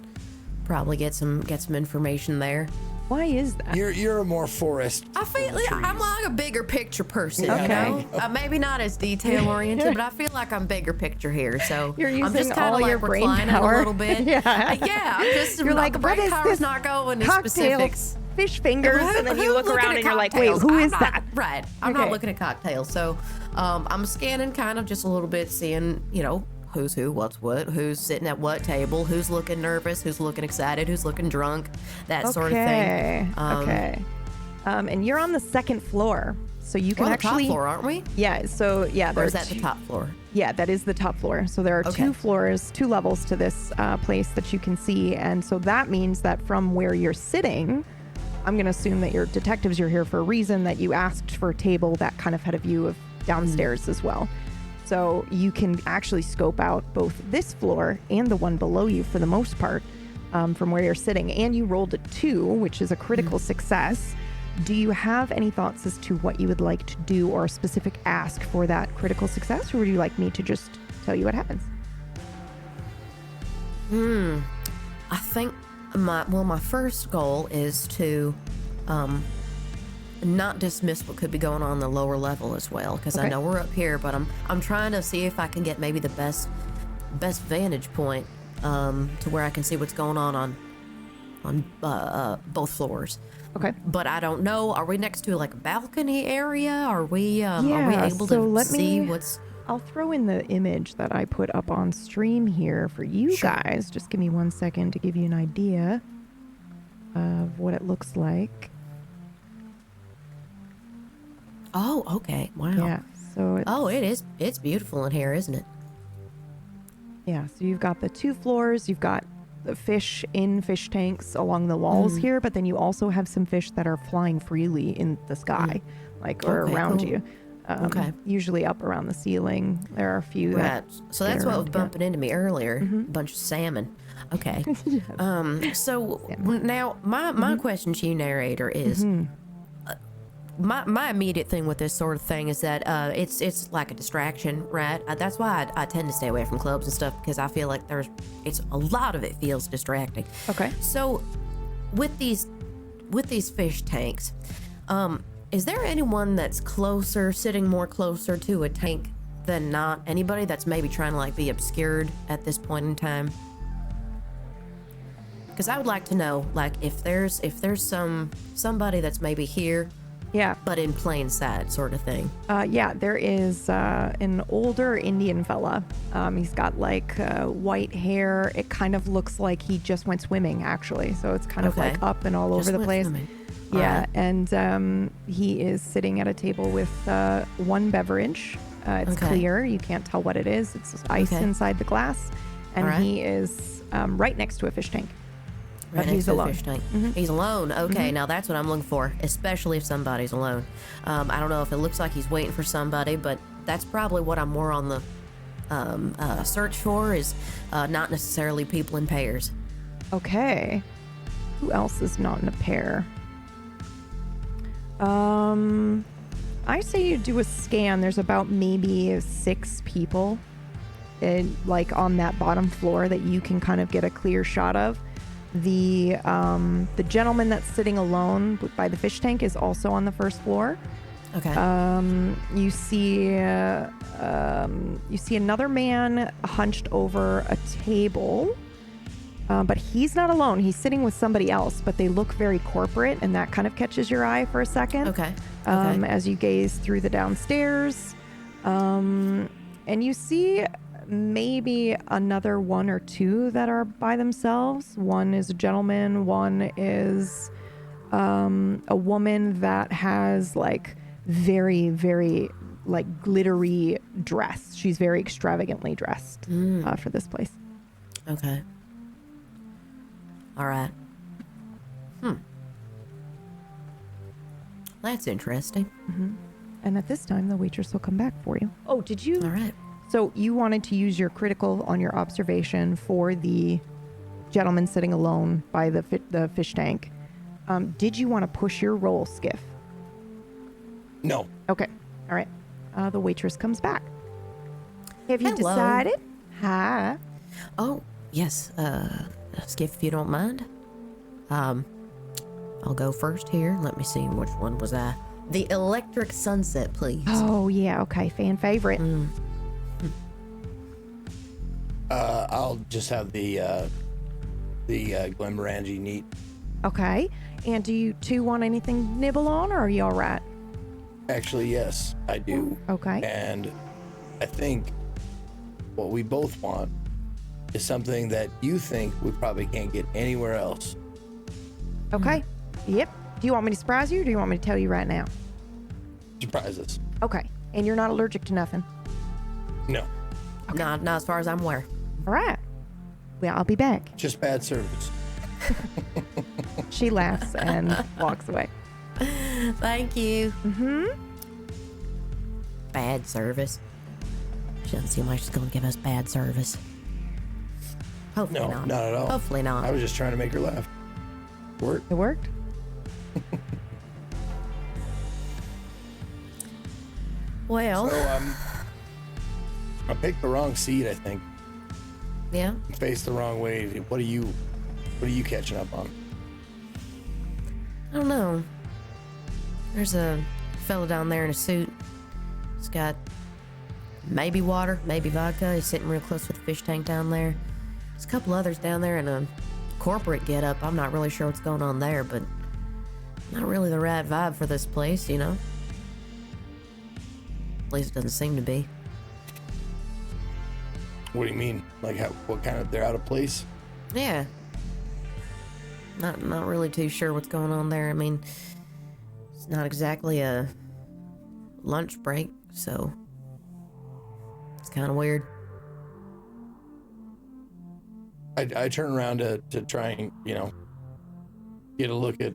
probably get some information there. Why is that? You're a more forest. I feel like I'm like a bigger picture person, you Okay. know? Maybe not as detail oriented, but I feel like I'm bigger picture here. So You're I'm using just kind all of your like brain reclining power. a little bit. Yeah. Yeah. I'm just You're like, the what brain is power's this not going to cocktail? specifics. Fish fingers, and then you look Who's around looking and at you're like, wait, cocktails? who I'm is not- that? Right. I'm Okay. not looking at cocktails. So I'm scanning kind of just a little bit, seeing, you know, who's who, what's what, who's sitting at what table, who's looking nervous, who's looking excited, who's looking drunk, that sort of thing. Okay. And you're on the 2nd floor, so you can We're on the actually. top floor, aren't we? Yeah. So yeah, Or there's is that the top floor? Yeah, that is the top floor. So there are Okay. 2 floors, 2 levels to this place that you can see, and so that means that from where you're sitting, I'm going to assume that you're detectives. You're here for a reason. That you asked for a table that kind of had a view of downstairs as well. So you can actually scope out both this floor and the one below you for the most part from where you're sitting. And you rolled a 2, which is a critical success. Do you have any thoughts as to what you would like to do or a specific ask for that critical success, or would you like me to just tell you what happens? I think my first goal is to not dismiss what could be going on the lower level as well, because I Okay. know we're up here, but I'm trying to see if I can get maybe the best vantage point to where I can see what's going on both floors. Okay. But I don't know. Are we next to like a balcony area? Are we able so to let see me- what's? I'll throw in the image that I put up on stream here for you Sure. guys. Just give me 1 second to give you an idea of what it looks like. Oh, okay. Wow. Yeah. So it's, Oh, it is. It's beautiful in here, isn't it? yeah. So you've got the 2 floors. You've got fish in fish tanks along the walls here, but then you also have some fish that are flying freely in the sky, or Okay, around cool. you. Okay. Usually up around the ceiling. There are a few. Right. So that's what was around here. bumping into me earlier. A bunch of salmon. Okay. So now my question to you, narrator, is my immediate thing with this sort of thing is that it's like a distraction, right? That's why I tend to stay away from clubs and stuff, because I feel like it's a lot of it feels distracting. Okay. So with these fish tanks, is there anyone that's sitting more closer to a tank than not? Anybody that's maybe trying to be obscured at this point in time? Because I would like to know, if there's somebody that's maybe here, Yeah. but in plain sight, sort of thing. Yeah, there is an older Indian fella. He's got white hair. It kind of looks like he just went swimming, actually. So it's kind of up and all over the place. Swimming. Yeah, Alright. and he is sitting at a table with one beverage. It's Okay. clear. You can't tell what it is. It's just ice Okay. inside the glass. And Alright. he is right next to a fish tank. Right But next he's to the alone. fish tank. He's alone. Okay, now that's what I'm looking for, especially if somebody's alone. I don't know if it looks like he's waiting for somebody, but that's probably what I'm more on the search for, is not necessarily people in pairs. Okay. Who else is not in a pair? I say you do a scan. There's about maybe 6 people on that bottom floor that you can kind of get a clear shot of. The gentleman that's sitting alone by the fish tank is also on the first floor. Okay. You see another man hunched over a table, but he's not alone. He's sitting with somebody else, but they look very corporate, and that kind of catches your eye for a second. Okay. As you gaze through the downstairs, and you see maybe another 1 or 2 that are by themselves. One is a gentleman, one is a woman that has very, very glittery dress. She's very extravagantly dressed for this place. Okay. All right. That's interesting. And at this time, the waitress will come back for you. Oh, did you? All right. So you wanted to use your critical on your observation for the gentleman sitting alone by the fish tank. Did you want to push your roll, Skiff? No. Okay. All right. The waitress comes back. Have you Hello. decided? Hi. Oh, yes. Skiff, if you don't mind. I'll go first here. Let me see, which one was I? The Electric Sunset, please. Oh, yeah. Okay. Fan favorite. I'll just have the Glenmorangie neat. Okay. And do you two want anything to nibble on, or are you all right? Actually, yes, I do. Okay. And I think what we both want is something that you think we probably can't get anywhere else. Okay. Yep. Do you want me to surprise you, or do you want me to tell you right now? Surprise us. Okay. And you're not allergic to nothing? No, Not as far as I'm aware. All right. Well, I'll be back. just bad service. She laughs and walks away. Thank you. Mm-hmm. Bad service. She doesn't seem like she's going to give us bad service. Hopefully No, not. not at all. Hopefully not. I was just trying to make her laugh. Work. It worked? Well, So I picked the wrong seat, I think. yeah. Faced the wrong way. What are you catching up on? I don't know. There's a fella down there in a suit. He's got maybe water, maybe vodka. He's sitting real close to the fish tank down there. There's a couple others down there in a corporate getup. I'm not really sure what's going on there, but not really the right vibe for this place, you know? At least it doesn't seem to be. What do you mean? Like what kind of? They're out of place? Yeah. Not really too sure what's going on there. I mean, it's not exactly a lunch break, so it's kind of weird. I turn around to try and, get a look at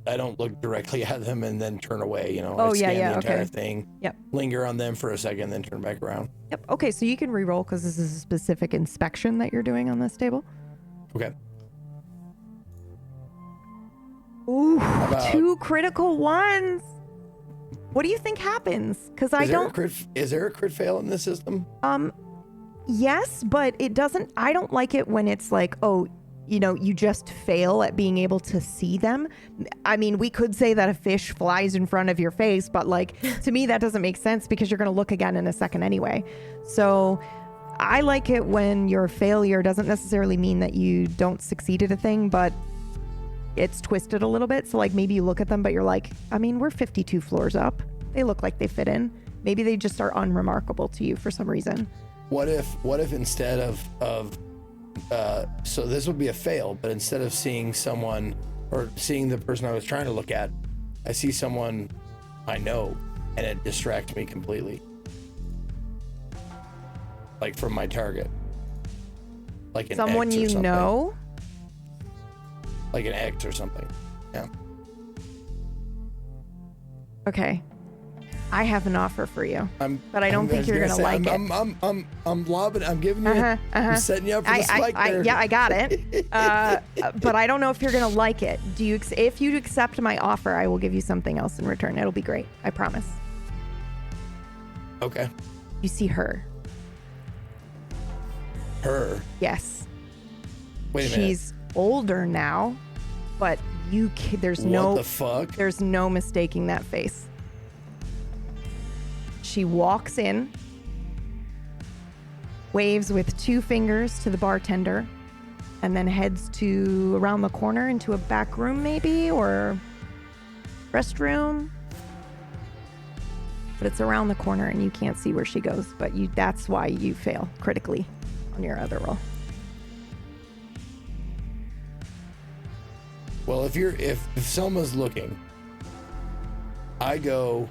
I don't look directly at them and then turn away, Oh, I scan the entire okay. thing. Yep. Linger on them for a second, then turn back around. Yep. Okay, so you can re-roll because this is a specific inspection that you're doing on this table. Okay. Ooh, 2 critical ones. What do you think happens? Because Is there a crit fail in this system? Yes, but it doesn't. I don't like it when it's like, oh, you just fail at being able to see them. I mean, we could say that a fish flies in front of your face, but like, to me, that doesn't make sense because you're going to look again in a second anyway. So I like it when your failure doesn't necessarily mean that you don't succeed at a thing, but it's twisted a little bit. So like maybe you look at them, but you're like, I mean, we're 52 floors up. They look like they fit in. Maybe they just are unremarkable to you for some reason. What if instead of so this would be a fail, but instead of seeing someone or seeing the person I was trying to look at, I see someone I know and it distracts me completely. Like from my target. Like an someone X or you something. know? Like an X or something. Yeah. Okay. I have an offer for you, but I don't think you're gonna say, like it. I'm lobbing. I'm giving you. I'm setting you up for the spike there. Yeah, I got it. But I don't know if you're gonna like it. If you accept my offer, I will give you something else in return. It'll be great. I promise. Okay. You see her. Her. Yes. Wait a minute. She's older now, but there's What the fuck? There's no mistaking that face. She walks in, waves with 2 fingers to the bartender, and then heads around the corner into a back room maybe, or restroom. But it's around the corner and you can't see where she goes, but that's why you fail critically on your other roll. Well, if Selma's looking, I go,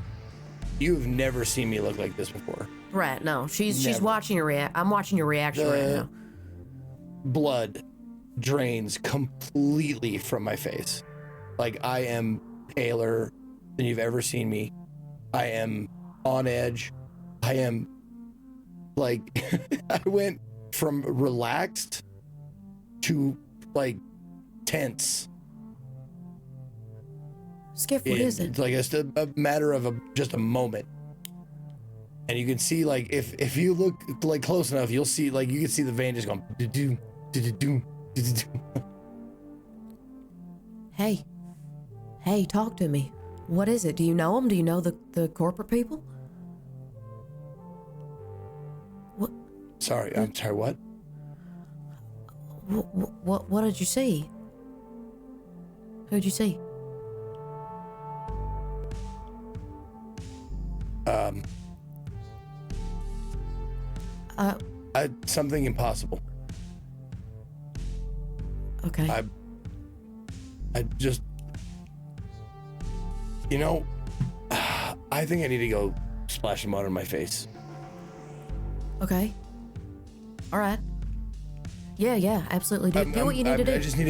you've never seen me look like this before. Right, no. She's watching your I'm watching your reaction right now. Blood drains completely from my face. Like, I am paler than you've ever seen me. I am on edge. I am like I went from relaxed to like tense. Skiff, what is it? Like it's a matter of just a moment. And you can see, like, if you look like close enough, you'll see, like, you can see the vein just going do-do, do-do-do, do-do-do. Hey, talk to me. What is it? Do you know them? Do you know the corporate people? What? Sorry, I'm sorry, what? What did you see? Who'd you see? Something impossible. Okay. I just, I think I need to go splash some water in my face. Okay. All right. Yeah, absolutely. Do what you need to do. I just need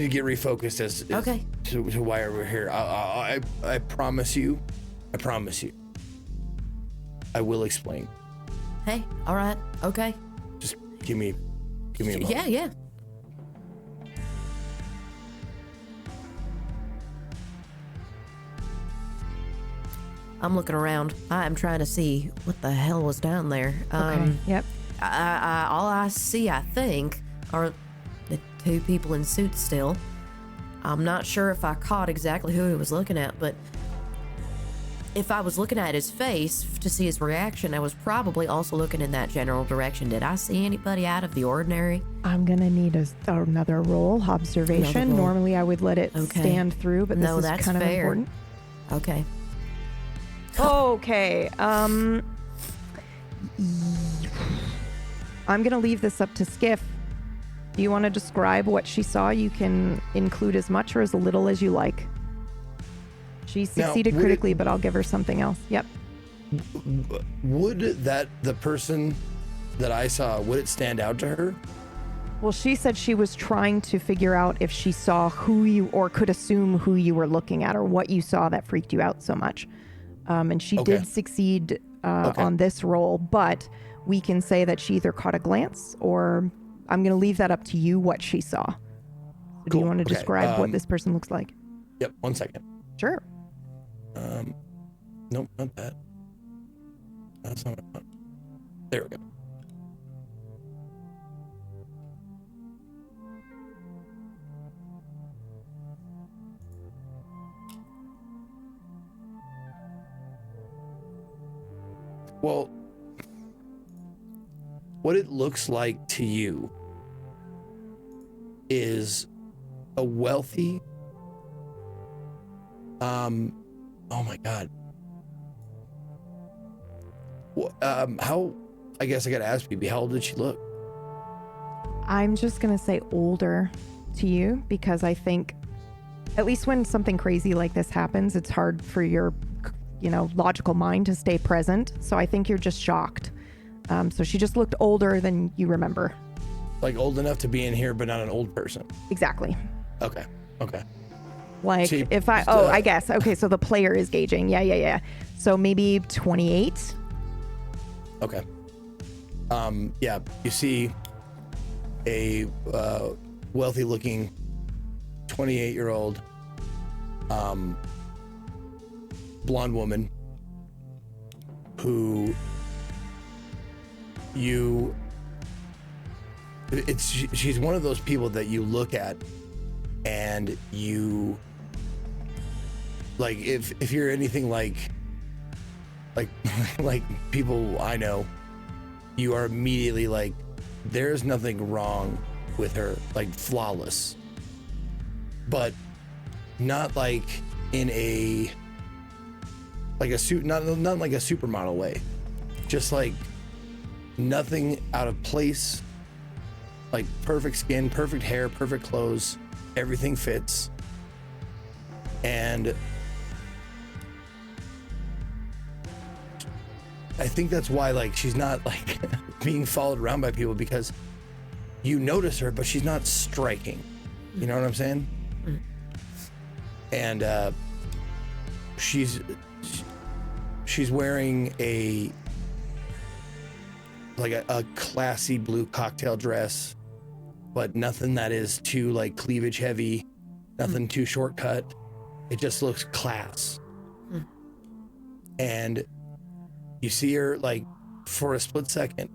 to get refocused as okay. to why we're here. I promise you, I will explain. Hey, all right, okay. Just give me a moment. Yeah. I'm looking around. I am trying to see what the hell was down there. Okay. Yep. All I see, I think, are the 2 people in suits still. I'm not sure if I caught exactly who he was looking at, but if I was looking at his face to see his reaction, I was probably also looking in that general direction. Did I see anybody out of the ordinary? I'm going to need another roll, observation. Another roll. Normally I would let it stand through, but this is that's kind of fair. important. Okay. Okay. I'm going to leave this up to Skiff. Do you want to describe what she saw? You can include as much or as little as you like. She succeeded critically, but I'll give her something else. Yep. Would the person that I saw, would it stand out to her? Well, she said she was trying to figure out if she saw who you, or could assume who you were looking at, or what you saw that freaked you out so much. And she did succeed on this roll, but we can say that she either caught a glance, or I'm going to leave that up to you what she saw. So do you want to describe what this person looks like? Yep, 1 second. Sure. Nope, not that. That's not what I want. There we go. Well, what it looks like to you is a wealthy, oh my God. How, I guess I gotta ask BB, how old did she look? I'm just going to say older to you, because I think at least when something crazy like this happens, it's hard for your, logical mind to stay present. So I think you're just shocked. So she just looked older than you remember. Like old enough to be in here, but not an old person. Exactly. Okay. Like I guess. Okay, so the player is gauging. Yeah. So maybe 28. Okay. Yeah, you see a wealthy looking 28-year-old blonde woman who she's one of those people that you look at and you like, if you're anything like people I know, you are immediately like, there's nothing wrong with her, like flawless, but not like in a suit, not like a supermodel way, just like nothing out of place, like perfect skin, perfect hair, perfect clothes, everything fits. And I think that's why, like, she's not like being followed around by people, because you notice her, but she's not striking. You know what I'm saying? Mm. And she's wearing a classy blue cocktail dress, but nothing that is too like cleavage heavy, nothing too shortcut. It just looks class. Mm. And you see her like for a split second,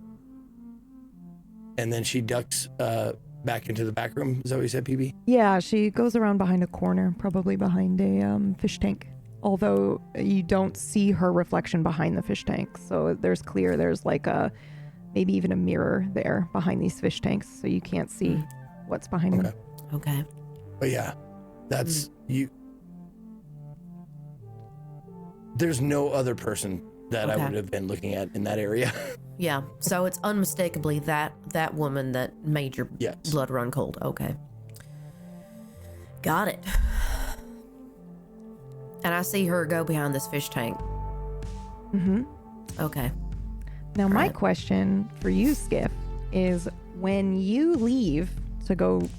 and then she ducks back into the back room. Is that what you said, PB? Yeah, she goes around behind a corner, probably behind a fish tank. Although you don't see her reflection behind the fish tank, so there's like maybe even a mirror there behind these fish tanks, so you can't see what's behind them. Okay. But yeah, that's you. There's no other person that I would have been looking at in that area. Yeah, so it's unmistakably that woman that made your blood run cold. Okay. Got it. And I see her go behind this fish tank. Mm-hmm. Okay. Now, my question for you, Skiff, is when you leave to go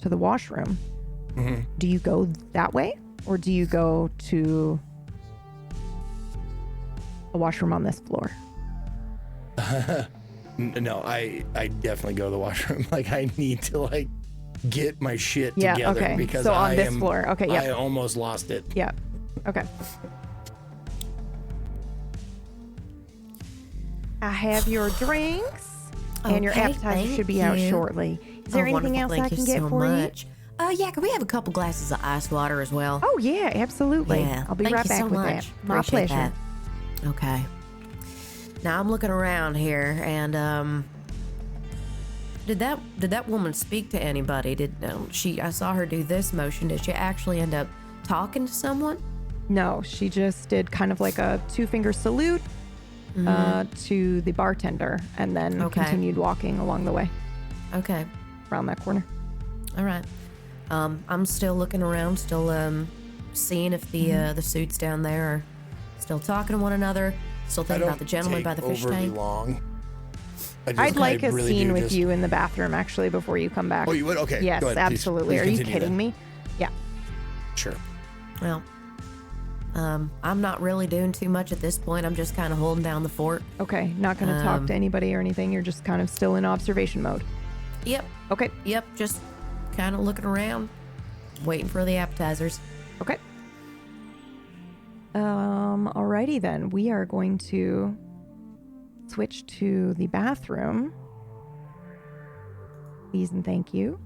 to the washroom, do you go that way, or do you go to a washroom on this floor? No, I definitely go to the washroom. Like, I need to like get my shit together because so on this floor. Okay, yeah. I almost lost it. Yeah. Okay. I have your drinks, and your appetizer should be out shortly. Is there anything else I can get for you? Yeah, can we have a couple glasses of ice water as well? Oh, yeah, absolutely. Yeah. I'll be right back with that. My Appreciate pleasure. that. Okay. Now I'm looking around here, and did that woman speak to anybody? I saw her do this motion. Did she actually end up talking to someone? No, she just did kind of like a 2-finger salute to the bartender, and then continued walking along the way. Okay. Around that corner. All right. I'm still looking around, still seeing if the suits down there are still talking to one another, still thinking about the gentleman by the fish tank. Long. I'd like a really scene do with just- you in the bathroom, actually, before you come back. Oh, you would? Okay. Yes, go ahead, please. absolutely. Please Are you continue kidding then. me? Yeah. Sure. Well, I'm not really doing too much at this point. I'm just kind of holding down the fort. Okay. Not going to talk to anybody or anything. You're just kind of still in observation mode. Yep. Okay. Yep. Just kind of looking around, waiting for the appetizers. Okay. Alrighty then. We are going to switch to the bathroom. Please and thank you.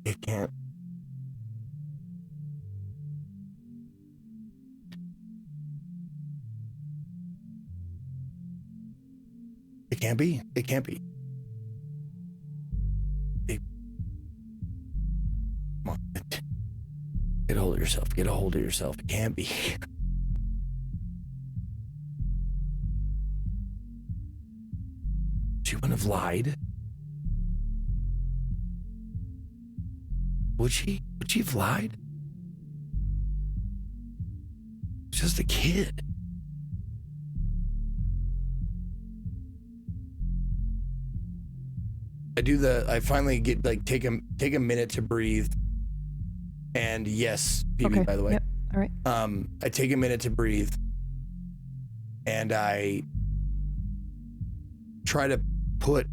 It can't. It can't be. It can't be. Come on. Get a hold of yourself. Get a hold of yourself. It can't be. She wouldn't have lied. Would she? Would she have lied? She's just a kid. I finally get take a minute to breathe. And yes, PB, Okay. by the way. Yep. All right. I take a minute to breathe. And I try to put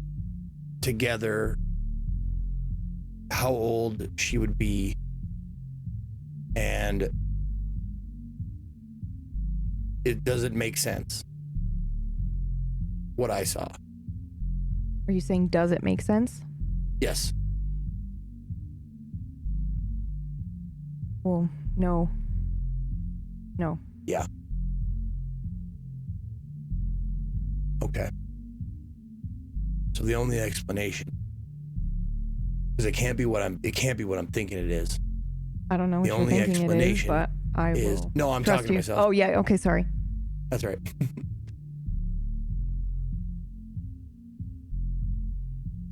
together how old she would be, and it doesn't make sense what I saw. Are you saying, does it make sense? Yes. Well, no. No. Yeah. Okay. So the only explanation, because it can't be what I'm thinking it is. I don't know what The you're only thinking it is, explanation but I is will. no, I'm trust talking to you. myself. Oh, yeah. Okay, sorry. That's right.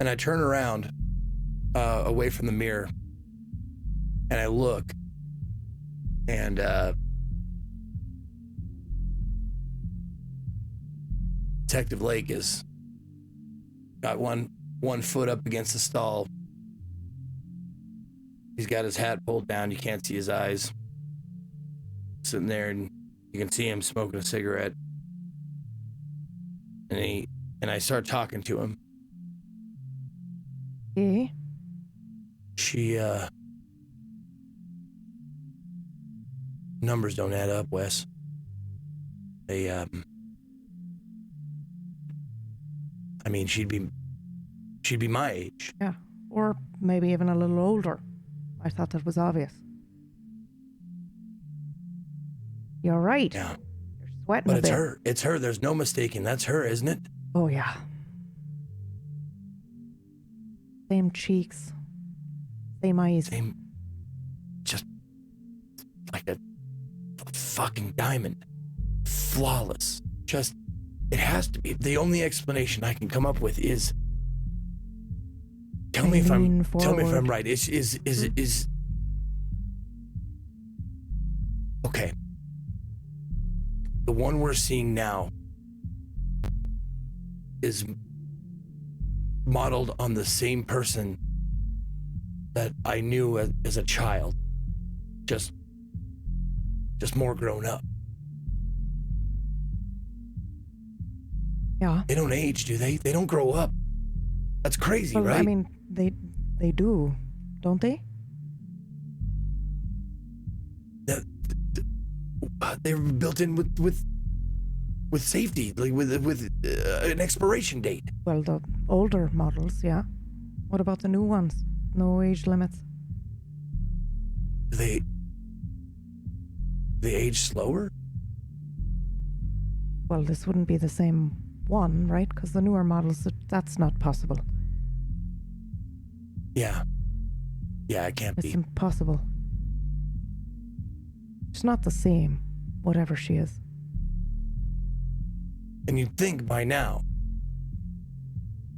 And I turn around away from the mirror, and I look, and Detective Lake is got one foot up against the stall. He's got his hat pulled down. You can't see his eyes. Sitting there, and you can see him smoking a cigarette. And I start talking to him. Okay. She, numbers don't add up, Wes. They, I mean, she'd be my age. Yeah. Or maybe even a little older. I thought that was obvious. You're right. Yeah. You're sweating But a it's bit. her. It's her. There's no mistaking. That's her, isn't it? Oh, yeah. Same cheeks. Same eyes. Same. Just like a fucking diamond. Flawless. Just, it has to be. The only explanation I can come up with is, tell me if I'm forward. right. Is okay. The one we're seeing now is modeled on the same person that I knew as a child, just more grown up. Yeah. They don't age, do they? They don't grow up. That's crazy, Well, right? I mean, they do, don't they? They're built in with safety, like with an expiration date. Well, the older models, yeah. What about the new ones? No age limits. They age slower? Well, this wouldn't be the same one, right? Because the newer models, that's not possible. Yeah, it can't It's be. impossible. It's not the same, whatever she is. And you'd think by now,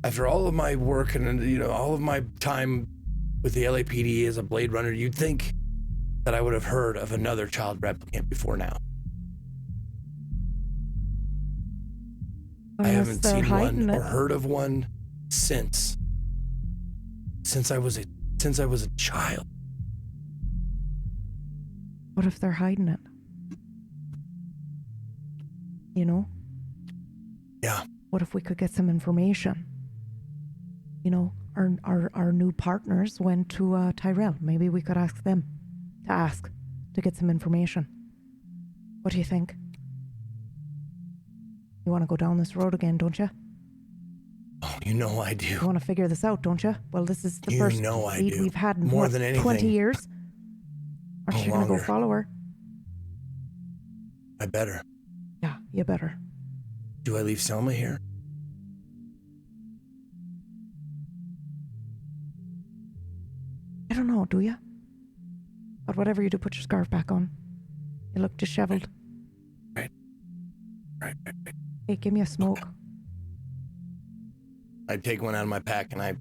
after all of my work and, you know, all of my time with the LAPD as a Blade Runner, you'd think that I would have heard of another child replicant before now. I haven't seen one or heard of one since I was a child. What if they're hiding it? You know? Yeah. What if we could get some information? You know, our new partners went to Tyrell. Maybe we could ask them to get some information. What do you think? You want to go down this road again, don't you? Oh, you know I do. You want to figure this out, don't you? Well, this is the first lead we've had in more than anything. 20 years. Aren't you going to go Longer. follow her? I better. Yeah, you better. Do I leave Selma here? I don't know, do you? But whatever you do, put your scarf back on. You look disheveled. Right. Hey, give me a smoke. I take one out of my pack and I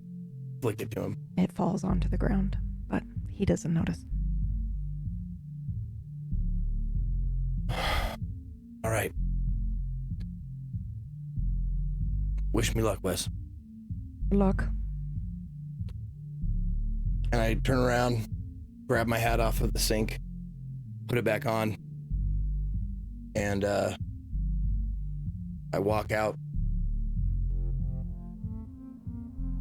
flick it to him. It falls onto the ground, but he doesn't notice. All right. Wish me luck, Wes. Good luck. And I turn around, grab my hat off of the sink, put it back on, and I walk out.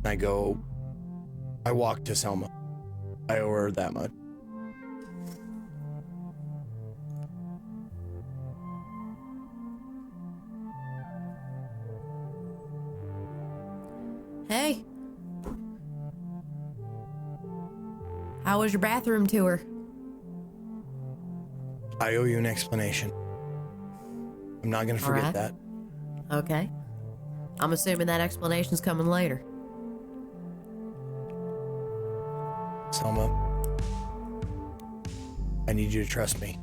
I walk to Selma. I owe her that much. Hey. How was your bathroom tour? I owe you an explanation. I'm not gonna forget Alright. that. Okay. I'm assuming that explanation's coming later. Selma, I need you to trust me.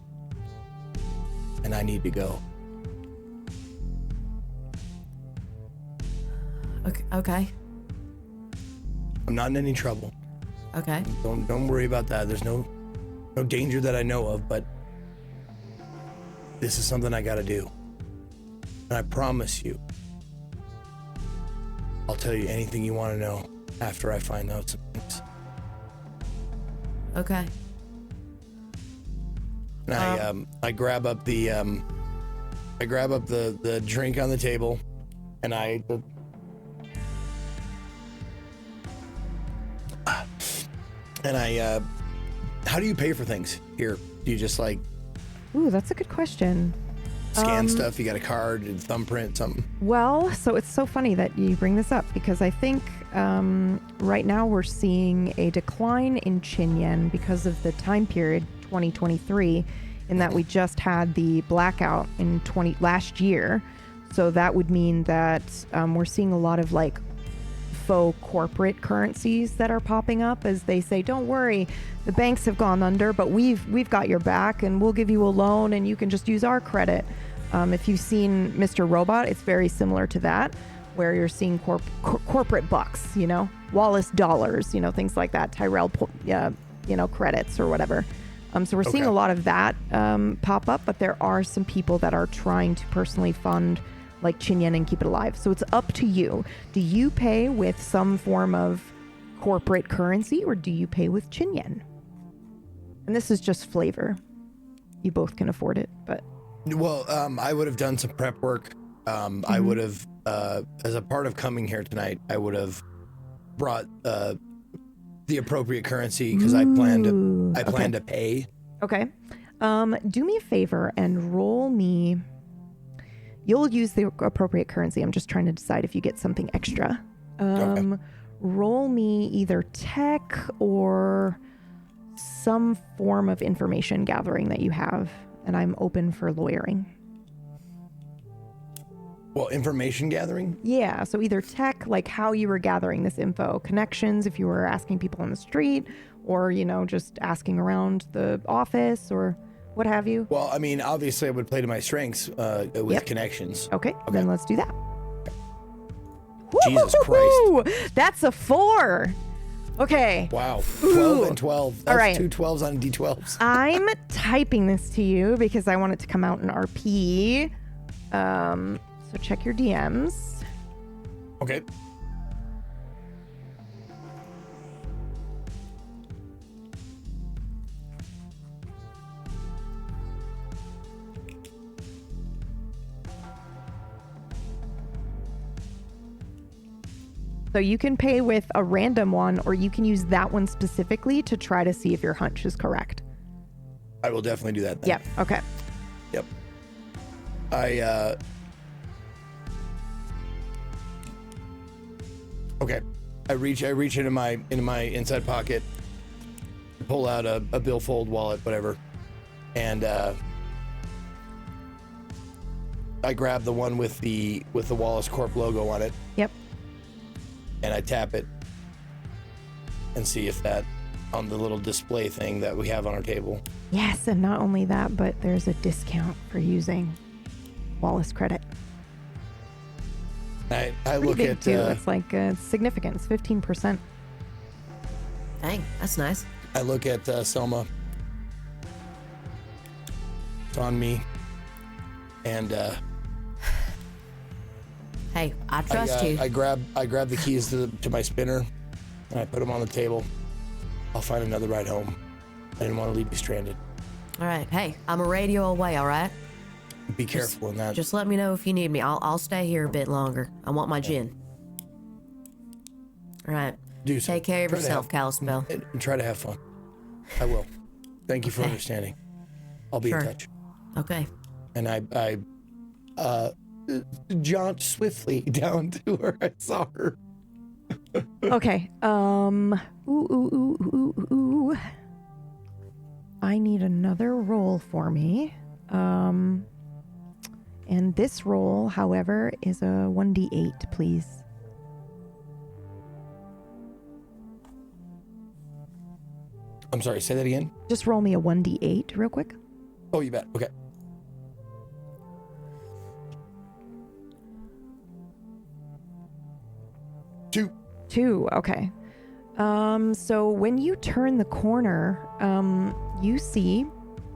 And I need to go. Okay. I'm not in any trouble. Okay. Don't worry about that. There's no danger that I know of, but this is something I gotta do. And I promise you, I'll tell you anything you want to know after I find out some things. Okay. And I grab up the drink on the table, and how do you pay for things here? Do you just like Ooh, that's a good question. scan stuff? You got a card, a thumbprint, something? Well, so it's so funny that you bring this up because I think right now we're seeing a decline in Chin Yen because of the time period 2023, in that we just had the blackout in last year. So that would mean that we're seeing a lot of like faux corporate currencies that are popping up as they say, don't worry, the banks have gone under, but we've got your back and we'll give you a loan and you can just use our credit. If you've seen Mr. Robot, it's very similar to that, where you're seeing corporate bucks, you know, Wallace dollars, you know, things like that, Tyrell, credits or whatever. So we're seeing a lot of that pop up, but there are some people that are trying to personally fund like Chin Yen and keep it alive. So it's up to you. Do you pay with some form of corporate currency or do you pay with Chin Yen? And this is just flavor. You both can afford it, but. Well, I would have done some prep work. I would have, as a part of coming here tonight, I would have brought the appropriate currency because I plan to pay. Okay. Do me a favor and roll me. You'll use the appropriate currency. I'm just trying to decide if you get something extra. Okay. Roll me either tech or some form of information gathering that you have, and I'm open for lawyering. Well, information gathering? Yeah, so either tech, like how you were gathering this info, connections, if you were asking people on the street, or, you know, just asking around the office, or what have you? Well, I mean, obviously, I would play to my strengths with connections. Okay, then let's do that. Jesus Christ. Woo-hoo-hoo-hoo! That's a 4. Okay. Wow. 12 and 12. That's All right. 2 12s on D12s. I'm typing this to you because I want it to come out in RP. So check your DMs. Okay. So you can pay with a random one, or you can use that one specifically to try to see if your hunch is correct. I will definitely do that then. Yep. Okay. Yep. Okay. I reach into my inside pocket, pull out a billfold wallet, whatever, and I grab the one with the Wallace Corp logo on it. Yep. And I tap it and see if that on the little display thing that we have on our table. Yes, and not only that, but there's a discount for using Wallace credit. I Pretty look big at too. It's like significant. It's 15%. Dang, that's nice. I look at Selma. It's on me, and Hey, I trust you. I grab the keys to my spinner, and I put them on the table. I'll find another ride home. I didn't want to leave you stranded. All right. Hey, I'm a radio away, all right? Be careful in that. Just let me know if you need me. I'll stay here a bit longer. I want my gin. All right. Do so. Take care of Try to yourself, have- Kalispell. and try to have fun. I will. Thank you for Okay. understanding. I'll be Sure. in touch. Okay. And I jaunt swiftly down to where I saw her. Okay. Ooh. I need another roll for me. And this roll, however, is a 1d8, please. I'm sorry, say that again? Just roll me a 1d8 real quick. Oh, you bet. Okay. Two. Okay. So when you turn the corner, you see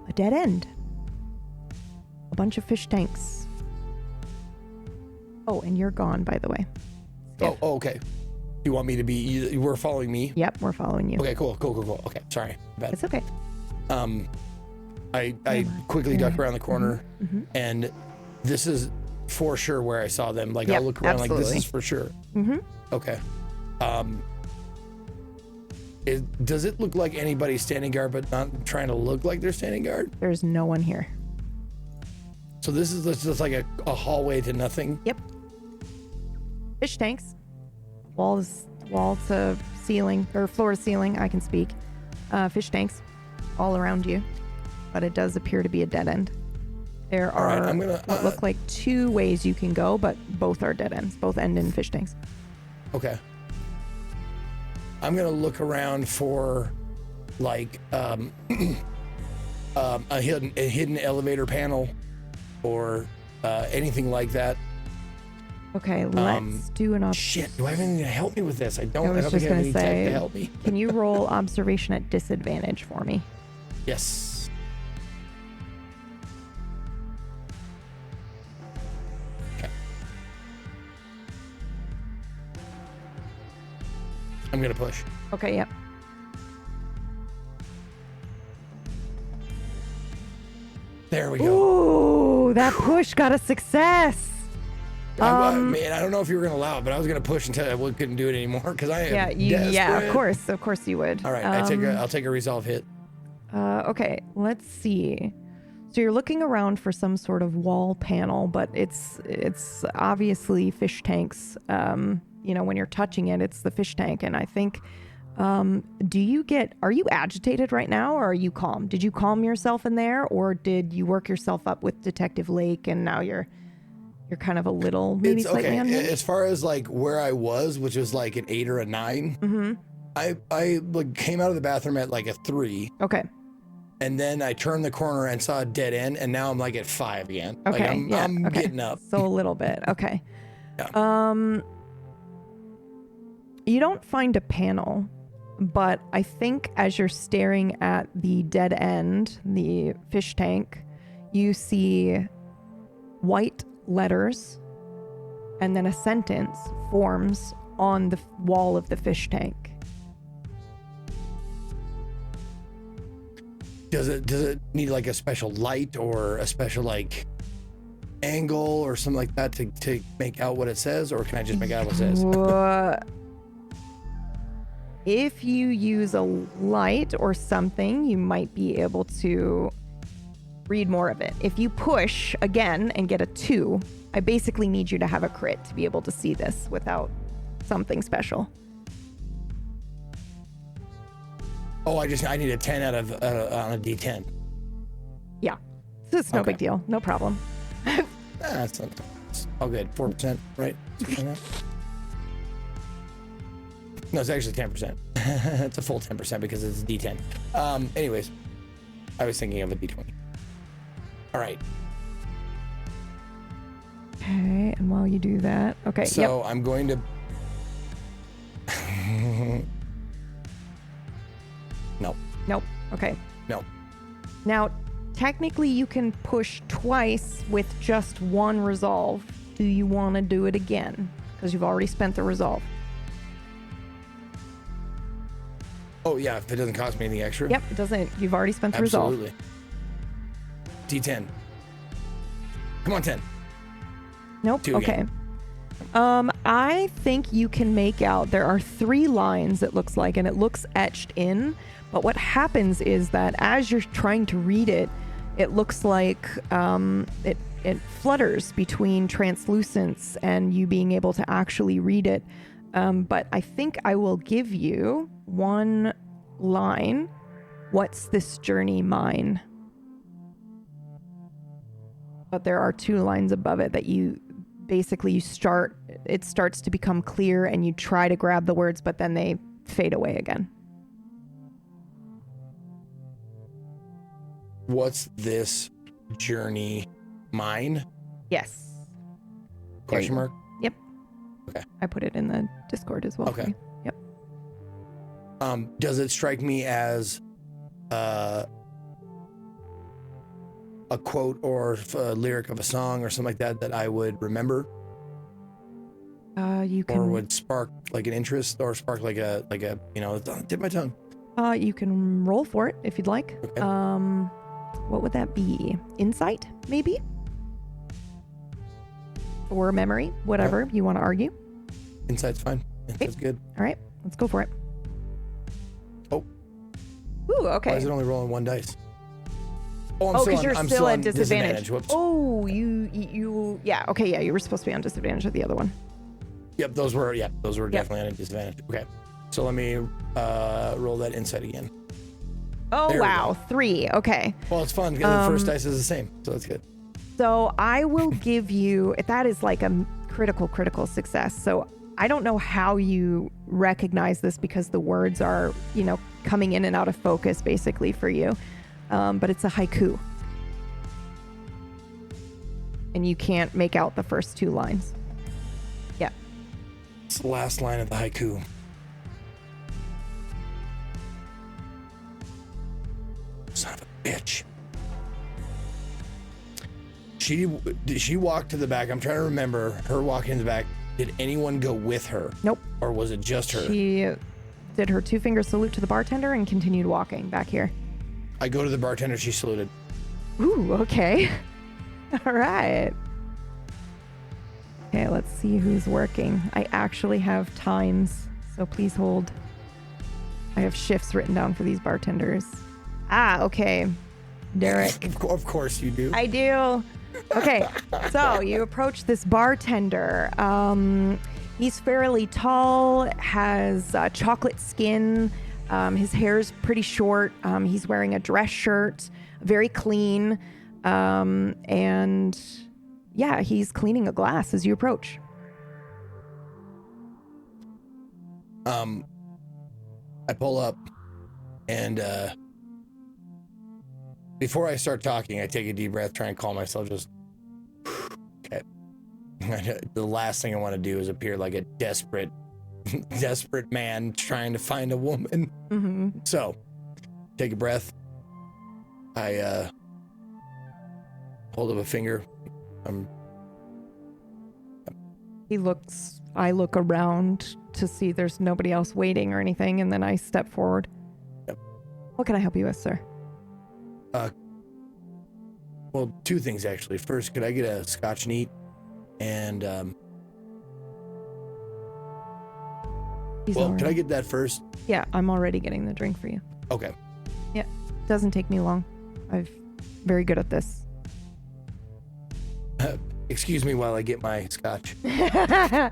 a dead end. A bunch of fish tanks. Oh, and you're gone, by the way. Oh, okay. You want me to be, you were following me? Yep, we're following you. Okay, cool. Okay, sorry. Bad. It's okay. I quickly duck around the corner, Mm-hmm. and this is for sure where I saw them. Like, Yep, I'll look around like, this absolutely. is for sure. Mm-hmm. Okay. Does it look like anybody's standing guard, but not trying to look like they're standing guard? There's no one here. So this is just like a hallway to nothing? Yep. Fish tanks. Walls to ceiling, or floor to ceiling, I can speak. Fish tanks all around you. But it does appear to be a dead end. There All right, are I'm gonna, what look like 2 ways you can go, but both are dead ends. Both end in fish tanks. Okay. I'm gonna look around for like a hidden elevator panel or anything like that. Okay, let's do an Shit, do I have anything to help me with this? I I don't was think just I have gonna any tech say, to help me. can you roll observation at disadvantage for me? Yes. Okay. I'm gonna push. Okay, yep. There we go. Ooh, that push got a success. Man, I don't know if you were gonna allow it, but I was gonna push until I couldn't do it anymore because I am Yeah, desperate. of course you would. All right, I'll take a resolve hit. Okay, let's see. So you're looking around for some sort of wall panel, but it's obviously fish tanks. When you're touching it, it's the fish tank, and I think. Are you agitated right now, or are you calm? Did you calm yourself in there, or did you work yourself up with Detective Lake, and now you're kind of a little maybe It's slightly okay. unhinged? As far as like where I was, which was like an 8 or a 9, Mm-hmm. I like came out of the bathroom at like a 3, Okay. And then I turned the corner and saw a dead end, and now I'm like at 5 again. Okay, Like I'm getting up. So a little bit. Okay. Yeah. You don't find a panel, but I think as you're staring at the dead end, the fish tank, you see white letters, and then a sentence forms on the wall of the fish tank. Does it need like a special light or a special like angle or something like that to make out what it says, or can I just make out what it says? If you use a light or something, you might be able to read more of it. If you push again and get a 2, I basically need you to have a crit to be able to see this without something special. Oh, I need a 10 out of on a D10. Yeah, it's no big deal. No problem. That's all good. 4%, right? No, it's actually 10%. It's a full 10% because it's a D10. Anyways, I was thinking of a D20. All right. Okay, and while you do that, okay. So I'm going to. No. Nope. Okay. No. Now, technically, you can push twice with just 1 resolve. Do you want to do it again? Because you've already spent the resolve. Oh yeah, if it doesn't cost me anything extra. Yep, it doesn't. You've already spent the Absolutely. resolve. D10. Come on, 10. Nope. 2 okay. again. I think you can make out there are 3 lines, it looks like, and it looks etched in. But what happens is that as you're trying to read it, it looks like it flutters between translucence and you being able to actually read it. But I think I will give you 1 line. What's this journey mine? But there are 2 lines above it that you basically it starts to become clear and you try to grab the words, but then they fade away again. What's this journey mine? Yes. Question mark? Yep. Okay. I put it in the Discord as well. Okay. For you. Yep. Does it strike me as a quote or a lyric of a song or something like that I would remember? You can. Or would spark like an interest or spark like a it's on the tip of my tongue. You can roll for it if you'd like. Okay. What would that be? Insight, maybe? Or memory, whatever you want to argue. Insight's fine. Yeah, that's good. All right, let's go for it. Oh. Ooh, okay. Why is it only rolling 1 dice? Oh, because you're still at disadvantage. Whoops. Oh, yeah, okay, yeah, you were supposed to be on disadvantage with the other one. Yep, those were definitely on a disadvantage. Okay, so let me roll that insight again. Oh, there wow, 3, okay. Well, it's fun because the first dice is the same, so that's good. So I will give you, that is like a critical success. So I don't know how you recognize this because the words are, coming in and out of focus basically for you. But it's a haiku. And you can't make out the first 2 lines. Yeah. It's the last line of the haiku. Son of a bitch. She walked to the back. I'm trying to remember her walking in the back. Did anyone go with her? Nope. Or was it just her? She did her 2-finger salute to the bartender and continued walking back here. I go to the bartender. She saluted. Ooh, okay. All right. Okay, let's see who's working. I actually have times, so please hold. I have shifts written down for these bartenders. Okay. Derek. Of course you do. I do. Okay, so you approach this bartender. He's fairly tall, has chocolate skin. His hair's pretty short. He's wearing a dress shirt, very clean. And yeah, he's cleaning a glass as you approach. I pull up and Before I start talking, I take a deep breath, try and calm myself. Just okay. The last thing I want to do is appear like a desperate man trying to find a woman. Mm-hmm. So, take a breath. I hold up a finger. I look around to see there's nobody else waiting or anything, and then I step forward. Yep. What can I help you with, sir? Well, two things actually. First, could I get a Scotch neat? And could I get that first? Yeah, I'm already getting the drink for you. Okay. Yeah, doesn't take me long. I'm very good at this. Excuse me while I get my Scotch. And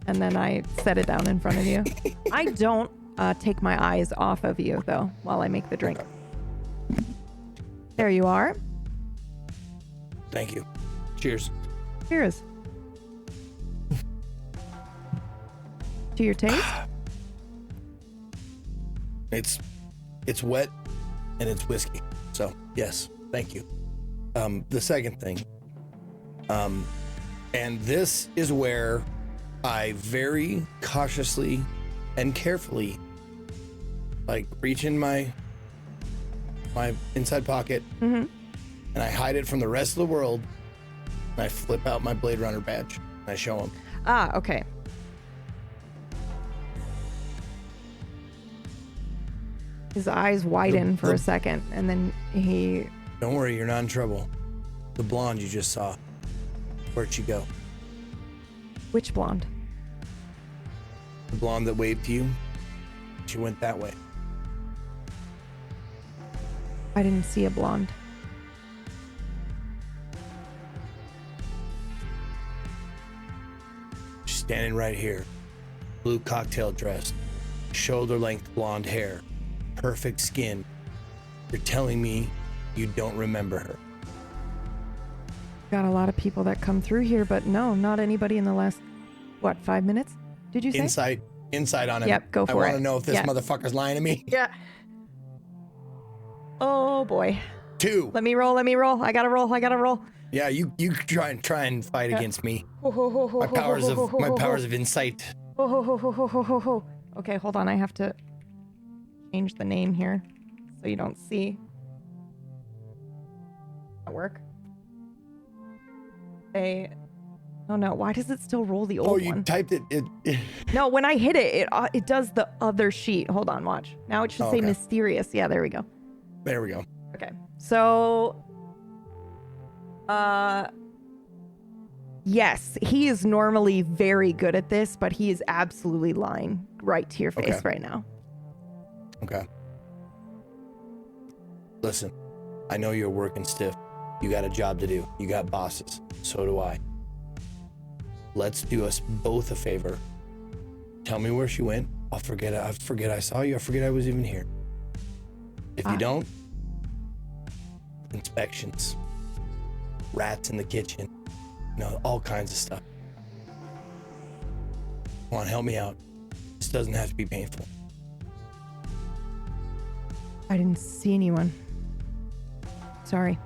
then I set it down in front of you. I don't take my eyes off of you, though, while I make the drink. Okay. There you are. Thank you. Cheers. Cheers. To your taste? It's wet and it's whiskey. So, yes, thank you. The second thing, and this is where I very cautiously and carefully, like, reach in my inside pocket, Mm-hmm. and I hide it from the rest of the world, and I flip out my Blade Runner badge, and I show him. Ah, okay. His eyes widen for a second, and then he... Don't worry, you're not in trouble. The blonde you just saw, where'd she go? Which blonde? The blonde that waved to you, she went that way. I didn't see a blonde. She's standing right here. Blue cocktail dress, shoulder-length blonde hair, perfect skin. You're telling me you don't remember her? Got a lot of people that come through here, but no, not anybody in the last, 5 minutes? Did you say? Insight on him. Yep, go for it. I want to know if this motherfucker's lying to me. Yeah. Oh boy. 2. Let me roll. I gotta roll. Yeah, you try and fight against me. My powers of insight. Okay, hold on. I have to change the name here so you don't see. That work? Oh no, why does it still roll the old one? Oh, you typed it. No, when I hit it, it does the other sheet. Hold on, watch. Now it should say okay. mysterious. Yeah, there we go. There we go. Okay. So, yes, he is normally very good at this, but he is absolutely lying right to your face right now. Okay. Listen, I know you're working stiff. You got a job to do. You got bosses. So do I. Let's do us both a favor. Tell me where she went. I forget I saw you. I forget I was even here. If you don't, inspections, rats in the kitchen, all kinds of stuff. Come on, help me out. This doesn't have to be painful. I didn't see anyone. Sorry.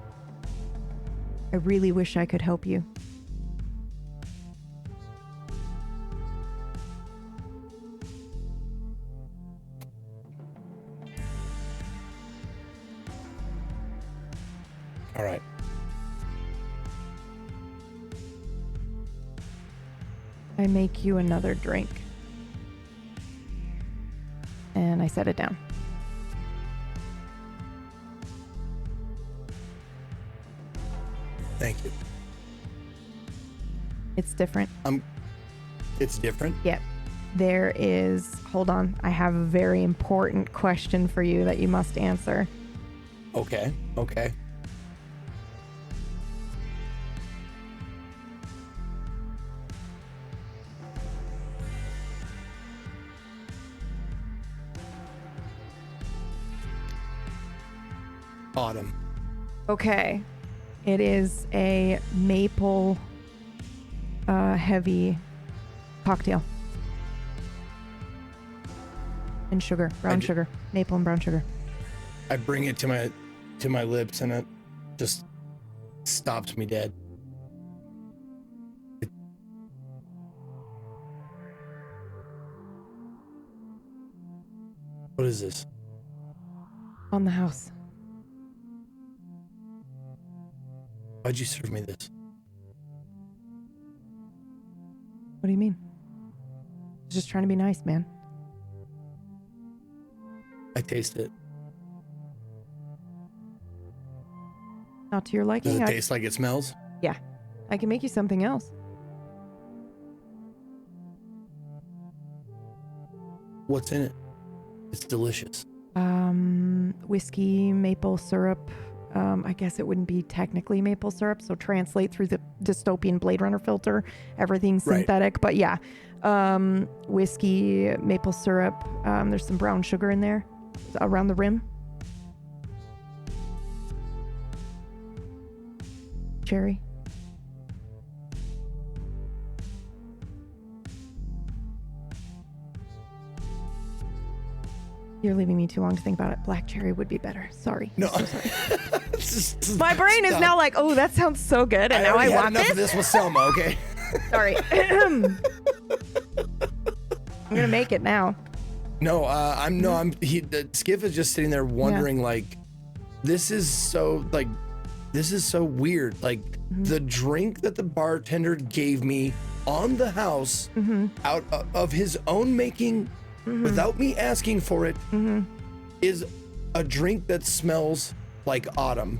I really wish I could help you. All right. I make you another drink. And I set it down. Thank you. It's different. It's different? Yep. There is... Hold on. I have a very important question for you that you must answer. Okay. Autumn. Okay. It is a maple heavy cocktail. And sugar. Brown sugar. Maple and brown sugar. I bring it to to my lips, and it just stopped me dead. What is this? On the house. Why'd you serve me this? What do you mean? Just trying to be nice, man. I taste it. Not to your liking? Does it taste like it smells? Yeah. I can make you something else. What's in it? It's delicious. Whiskey, maple syrup. I guess it wouldn't be technically maple syrup, so translate through the dystopian Blade Runner filter. Everything's synthetic, but yeah. Whiskey, maple syrup. There's some brown sugar in there around the rim. Cherry. You're leaving me too long to think about it. Black cherry would be better. Sorry. No. So sorry. My brain is now like, oh, that sounds so good, and now I want enough this. of this with Selma, okay? Sorry. I'm gonna make it now. No, Skiff is just sitting there wondering, like, this is so weird. Like, the drink that the bartender gave me on the house out of his own making, without me asking for it, is a drink that smells like autumn.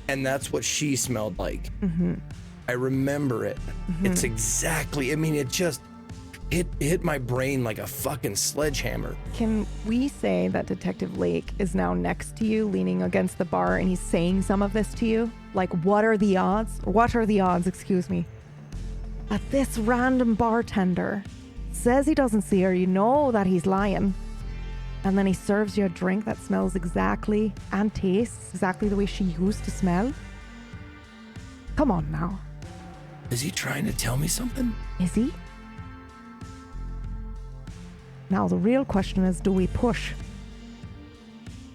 And that's what she smelled like. I remember it. It's exactly, I mean, it just hit my brain like a fucking sledgehammer. Can we say that Detective Lake is now next to you, leaning against the bar, and he's saying some of this to you? Like, what are the odds, excuse me, that this random bartender says he doesn't see her, you know that he's lying, and then he serves you a drink that smells exactly and tastes exactly the way she used to smell? Come on now. Is he trying to tell me something? Is he? Now the real question is, do we push?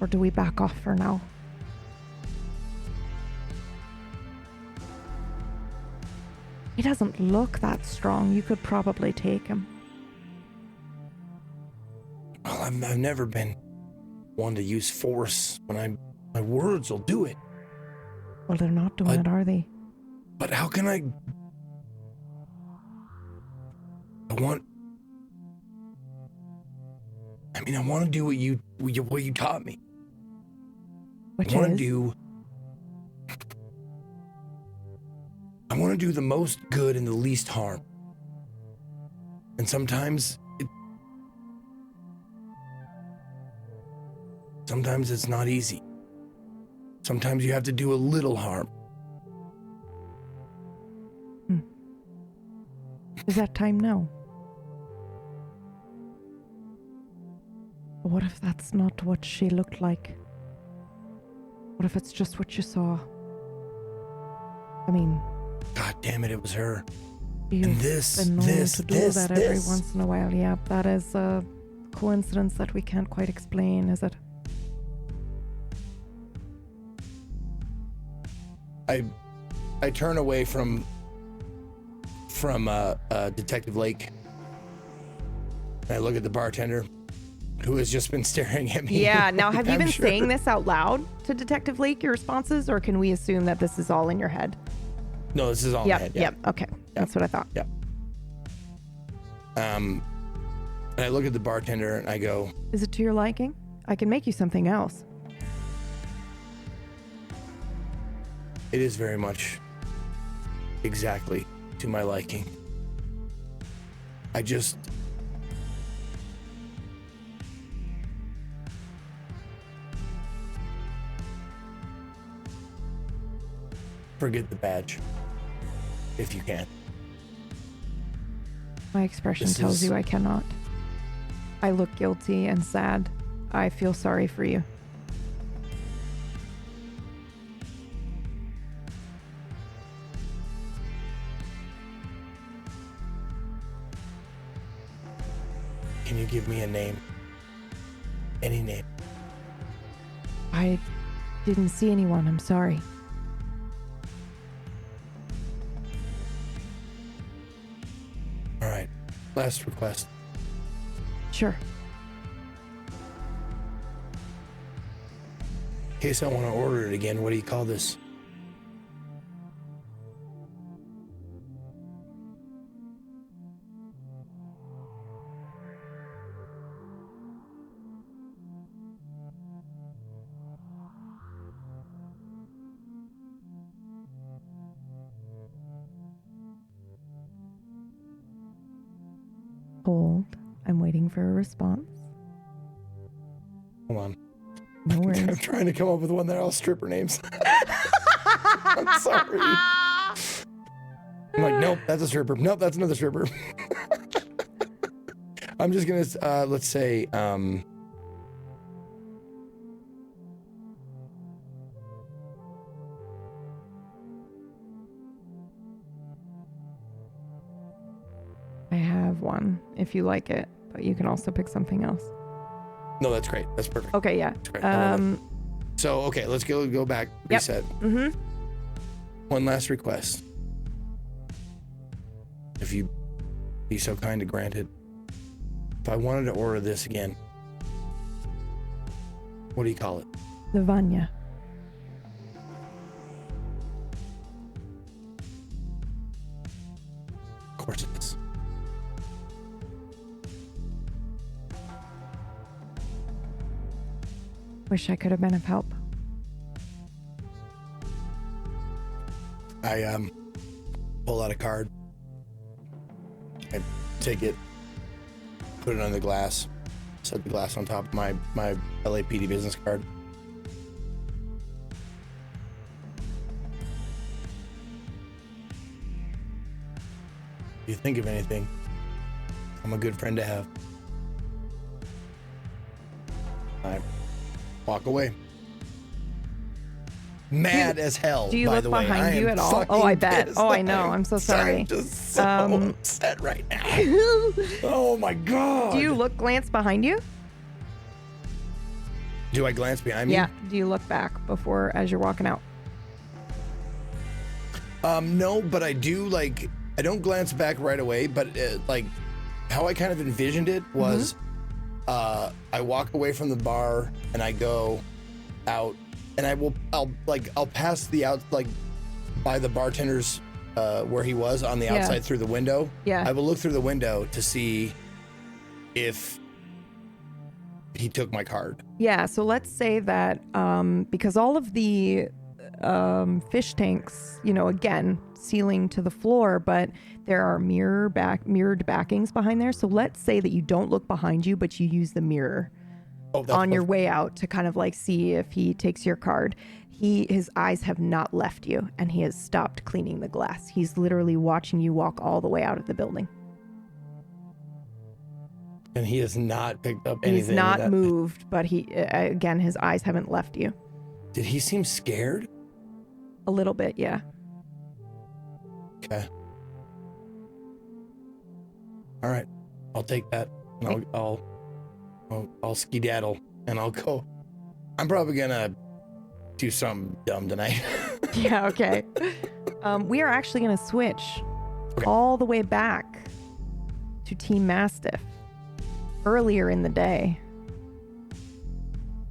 Or do we back off for now? He doesn't look that strong. You could probably take him. Well, I've never been one to use force when my words will do it. Well, they're not doing it, are they? But how can I want to do what you taught me. Which I want to do the most good and the least harm. And sometimes it's not easy. Sometimes you have to do a little harm. Is that time now? What if that's not what she looked like? What if it's just what you saw? I mean, God damn it was her. You've And this, been known this, to do this, that every this. once in a while. Yeah, that is a coincidence that we can't quite explain, is it? I turn away from Detective Lake. And I look at the bartender, who has just been staring at me. Yeah, now have you I'm been sure. saying this out loud to Detective Lake, your responses, or can we assume that this is all in your head? No, this is all in my head. Yeah. Yep, okay. That's what I thought. Yeah. And I look at the bartender and I go, Is it to your liking? I can make you something else. it is very much exactly to my liking. I just... forget the badge, if you can. My expression This tells is- you I cannot. I look guilty and sad. I feel sorry for you. Can you give me a name? Any name? I Didn't see anyone, I'm sorry. All right. Last request. Sure. In case I want to order it again, what do you call this? Hold. I'm waiting for a response. Hold on. No I'm worries. trying to come up with one that are all stripper names. I'm sorry. I'm like, nope, that's a stripper. Nope, that's another stripper. I'm just gonna let's say I have one, if you like it, but you can also pick something else. no, that's great. That's perfect. Okay, yeah. That's great. I love it. So okay, let's go back, Yep. reset. Mm-hmm. One last request. If you be so kind to grant it. If I wanted to order this again, what do you call it? The Vanya. Of course it is. Wish I could have been of help. I pull out a card. I take it, put it on the glass, set the glass on top of my LAPD business card. If you think of anything, I'm a good friend to have. I walk away. Mad as hell. Do you by look the way. behind I you am at all? fucking Oh, I bet. pissed. Oh, I know. I'm so sorry. I'm just so upset right now. Oh my god. Do you glance behind you? Do I glance behind me? Yeah. Do you look back before as you're walking out? No, but I do like. I don't glance back right away, but like how I kind of envisioned it was, I walk away from the bar and I go out, and I'll pass the out like by the bartender's where he was on the Yeah. outside through the window. Yeah. I will look through the window to see if he took my card. Yeah, so let's say that because all of the fish tanks, again, ceiling to the floor, but there are mirrored backings behind there. So let's say that you don't look behind you, but you use the mirror on your way out to kind of like see if he takes your card. His eyes have not left you, and he has stopped cleaning the glass. He's literally watching you walk all the way out of the building. And he has not picked up anything. He's not moved, but again, his eyes haven't left you. Did he seem scared? A little bit, yeah. Okay. All right, I'll take that, and I'll skedaddle, and I'll go. I'm probably gonna do something dumb tonight. Yeah, okay. We are actually going to switch all the way back to Team Mastiff earlier in the day.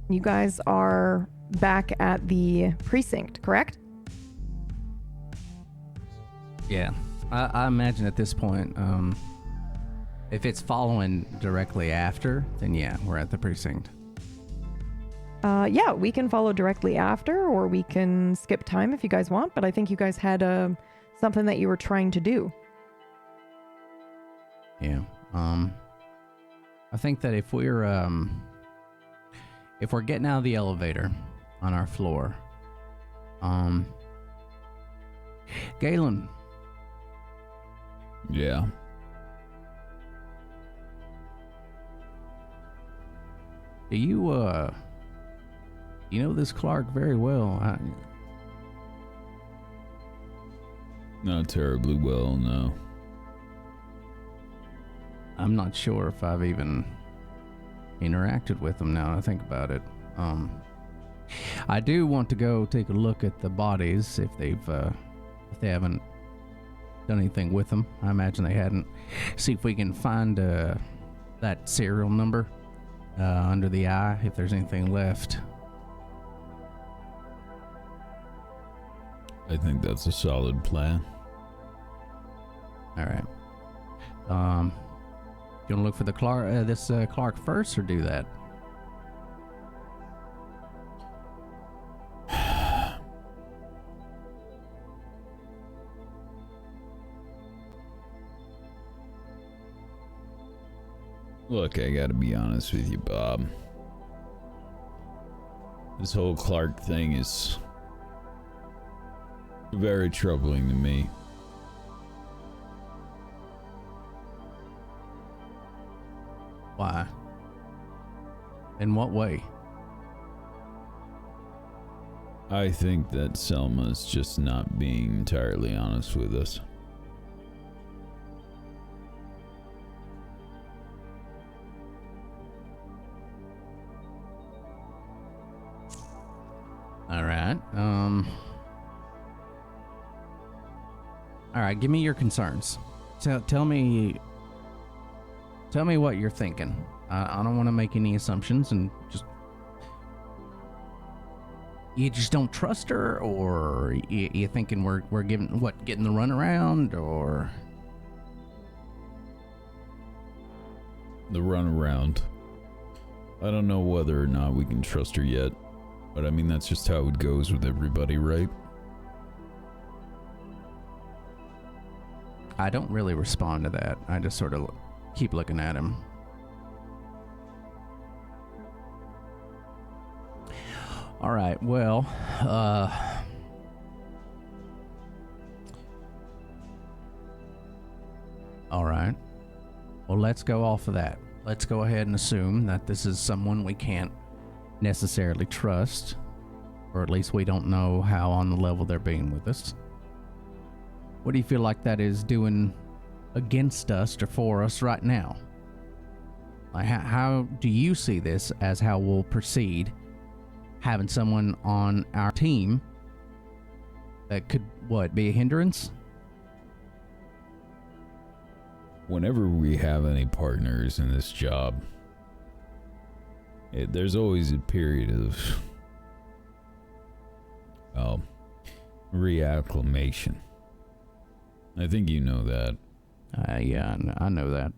You guys are back at the precinct, correct? Yeah, I imagine at this point, if it's following directly after, then yeah, we're at the precinct. Yeah, we can follow directly after, or we can skip time if you guys want, but I think you guys had something that you were trying to do. Yeah. I think that if we're getting out of the elevator on our floor, Galen. Yeah. Do you know this Clark very well? Not terribly well, no. I'm not sure if I've even interacted with him now that I think about it. I do want to go take a look at the bodies if they haven't done anything with them. I imagine they hadn't. See if we can find that serial number under the eye, if there's anything left. I think that's a solid plan. All right. You want to look for the Clark first, or do that? Look, I gotta be honest with you, Bob. This whole Clark thing is very troubling to me. Why? In what way? I think that Selma's just not being entirely honest with us. All right. All right, give me your concerns. Tell me what you're thinking. I don't want to make any assumptions, and you just don't trust her, or you thinking we're getting the runaround, or the runaround. I don't know whether or not we can trust her yet, but I mean that's just how it goes with everybody, right? I don't really respond to that. I just sort of keep looking at him. All right, well, all right. Well, let's go off of that. Let's go ahead and assume that this is someone we can't necessarily trust, or at least we don't know how on the level they're being with us. What do you feel like that is doing against us or for us right now? Like, how do you see this as how we'll proceed having someone on our team that could, be a hindrance? Whenever we have any partners in this job, there's always a period of reacclimation. I think you know that. Yeah, I know that.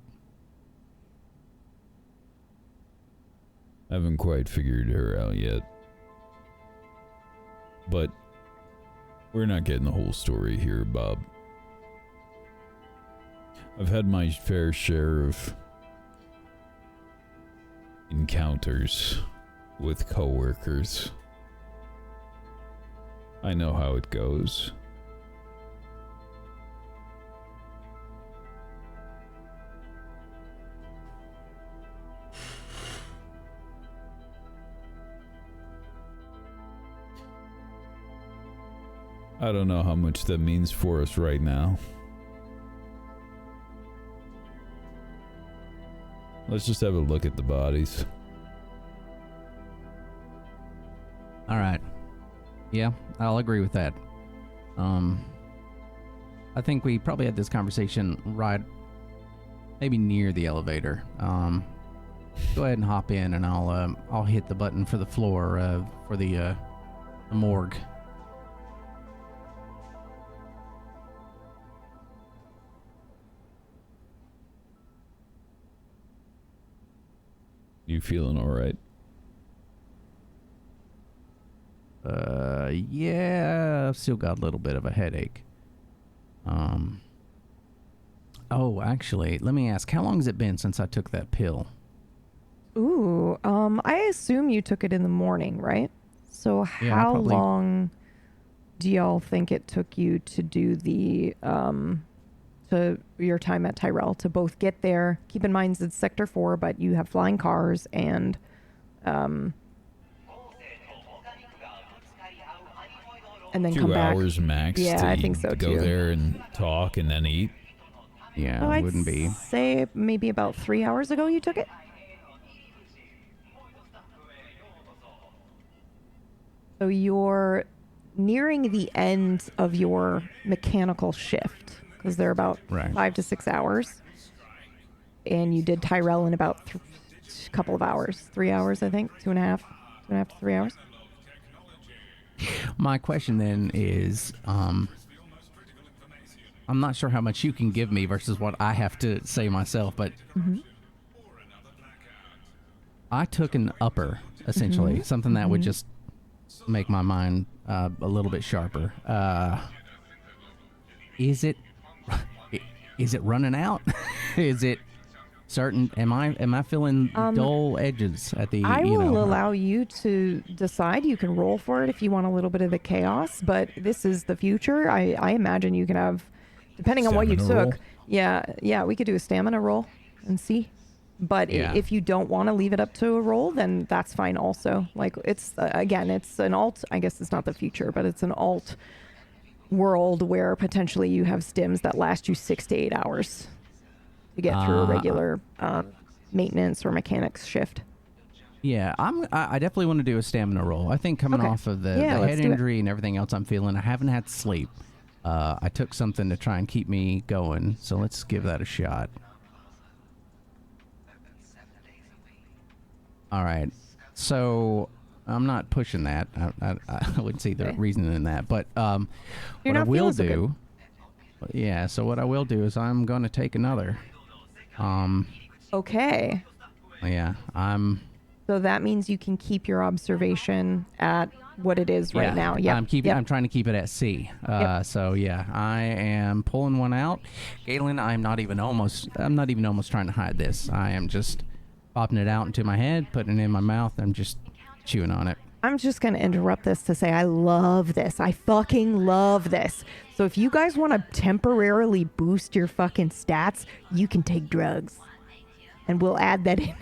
I haven't quite figured her out yet. But we're not getting the whole story here, Bob. I've had my fair share of encounters with coworkers. I know how it goes. I don't know how much that means for us right now. Let's just have a look at the bodies. All right. Yeah, I'll agree with that. I think we probably had this conversation right, maybe near the elevator. Go ahead and hop in, and I'll hit the button for the floor for the morgue. You feeling all right? Yeah, I've still got a little bit of a headache. Oh, actually, let me ask, how long has it been since I took that pill? Ooh, I assume you took it in the morning, right? So Yeah, how probably. long do y'all think it took you to do the, to your time at Tyrell to both get there? Keep in mind it's Sector 4, but you have flying cars and, and then come 2 back. hours max. Yeah, I think so to go too. there and talk and then eat. Yeah, Oh, it I'd wouldn't be. say maybe about 3 hours ago you took it. So you're nearing the end of your mechanical shift because they're about Right. 5 to 6 hours. And you did Tyrell in about a couple of hours. 3 hours, I think. 2.5 to 3 hours. My question then is, I'm not sure how much you can give me versus what I have to say myself, but I took an upper, essentially, something that would just make my mind a little bit sharper. Is it running out? Is it certain? Am I feeling dull edges at the? I will allow you to decide. You can roll for it if you want a little bit of the chaos, but this is the future. I imagine you can have, depending on what you Stamina roll? took. Yeah, we could do a stamina roll and see. But Yeah. if you don't want to leave it up to a roll, then that's fine also. Like, it's, again, it's an alt. I guess it's not the future, but it's an alt world where potentially you have stims that last you 6 to 8 hours to get through a regular maintenance or mechanics shift. Yeah, I definitely want to do a stamina roll. I think coming Okay. off of the Yeah, let's head do it. injury and everything else I'm feeling, I haven't had sleep. I took something to try and keep me going, so let's give that a shot. All right, so I'm not pushing that. I wouldn't see the Okay. reason in that, but You're what I not will feeling so good. do, yeah. So what I will do is I'm going to take another. Okay. Yeah, I'm. So that means you can keep your observation at what it is right now. Yeah. I'm trying to keep it at C. So yeah, I am pulling one out. Galen, I'm not even almost trying to hide this. I am just popping it out into my head, putting it in my mouth. I'm just chewing on it. I'm just going to interrupt this to say I love this. I fucking love this. So if you guys want to temporarily boost your fucking stats, you can take drugs. And we'll add that in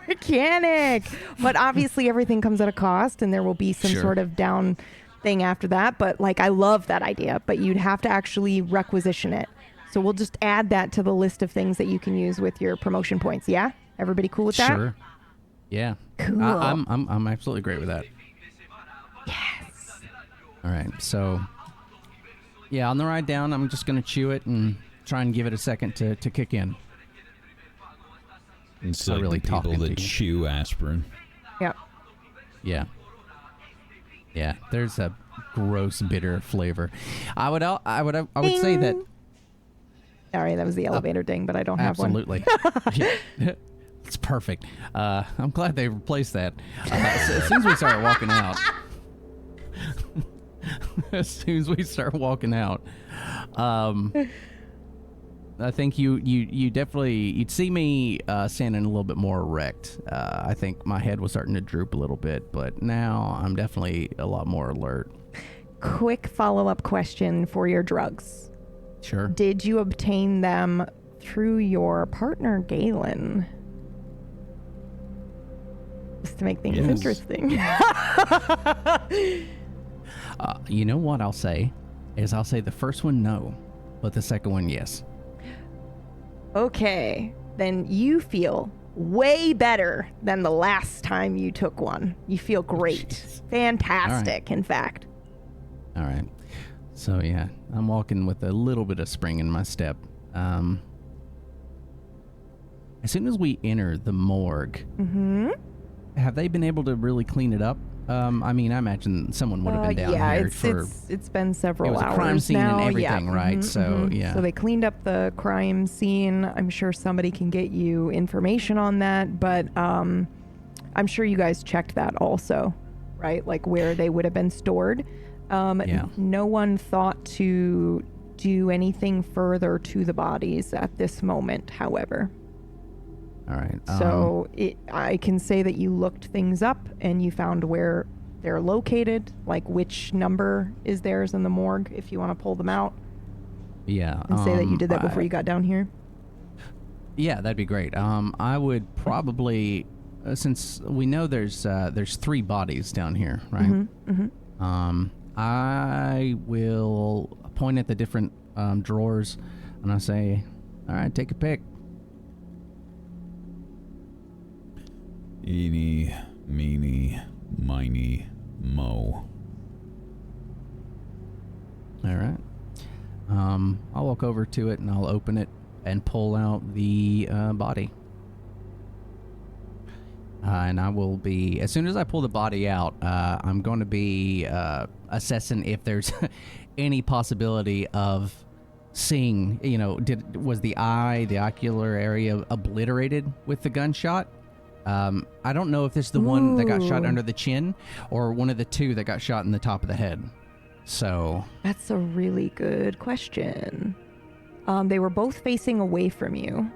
mechanic. But obviously everything comes at a cost and there will be some Sure. sort of down thing after that. But like, I love that idea, but you'd have to actually requisition it. So we'll just add that to the list of things that you can use with your promotion points. Yeah? Everybody cool with that? Sure. Yeah. Cool. I'm absolutely great with that. Yes. All right. So yeah, on the ride down, I'm just gonna chew it and try and give it a second to kick in. It's Not like really the people talking to that you. chew aspirin. Yep. Yeah. Yeah. There's a gross bitter flavor. I would say that. Ding. Sorry, that was the elevator ding, but I don't have one. Absolutely. Yeah. It's perfect. I'm glad they replaced that. As soon as we start walking out. I think you definitely, you'd see me standing a little bit more erect. I think my head was starting to droop a little bit, but now I'm definitely a lot more alert. Quick follow-up question for your drugs. Sure. Did you obtain them through your partner, Galen? Just to make things Yes. interesting. You know what I'll say the first one no, but the second one yes. Okay, then you feel way better than the last time you took one. You feel great. Jeez. Fantastic, in fact. All right. So yeah, I'm walking with a little bit of spring in my step. As soon as we enter the morgue, have they been able to really clean it up? I mean, I imagine someone would have been down here for. It's been several It was a hours crime scene now. and everything, yeah. right? So, yeah. So they cleaned up the crime scene. I'm sure somebody can get you information on that, but I'm sure you guys checked that also, right? Like where they would have been stored. Yeah. No one thought to do anything further to the bodies at this moment, however. All right. So I can say that you looked things up and you found where they're located, like which number is theirs in the morgue, if you want to pull them out yeah. and say that you did that before you got down here. Yeah, that'd be great. I would probably, since we know there's 3 bodies down here, right? I will point at the different drawers and I say, all right, take a pick. Eeny, meeny, miny, mo. All right. I'll walk over to it and I'll open it and pull out the body. And I will be, as soon as I pull the body out, I'm going to be assessing if there's any possibility of seeing, was the ocular area obliterated with the gunshot? I don't know if this is the one that got shot under the chin or one of the two that got shot in the top of the head. So that's a really good question. They were both facing away from you.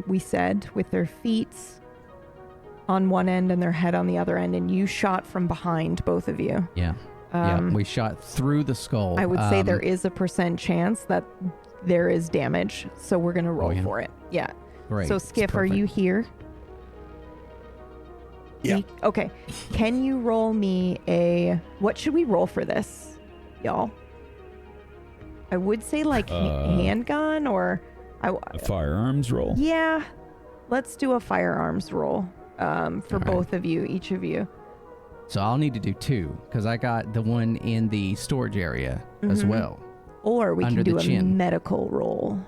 We said with their feet on one end and their head on the other end, and you shot from behind, both of you. Yeah. We shot through the skull. I would say there is a % chance that there is damage, so we're going to roll for it. Yeah. Great. So, Skiff, are you here? Yeah. Okay. Can you roll me what should we roll for this, y'all? I would say like handgun or... a firearms roll? Yeah. Let's do a firearms roll for both of you, each of you. So I'll need to do 2 because I got the one in the storage area as well. Or we under can do the a chin. medical roll.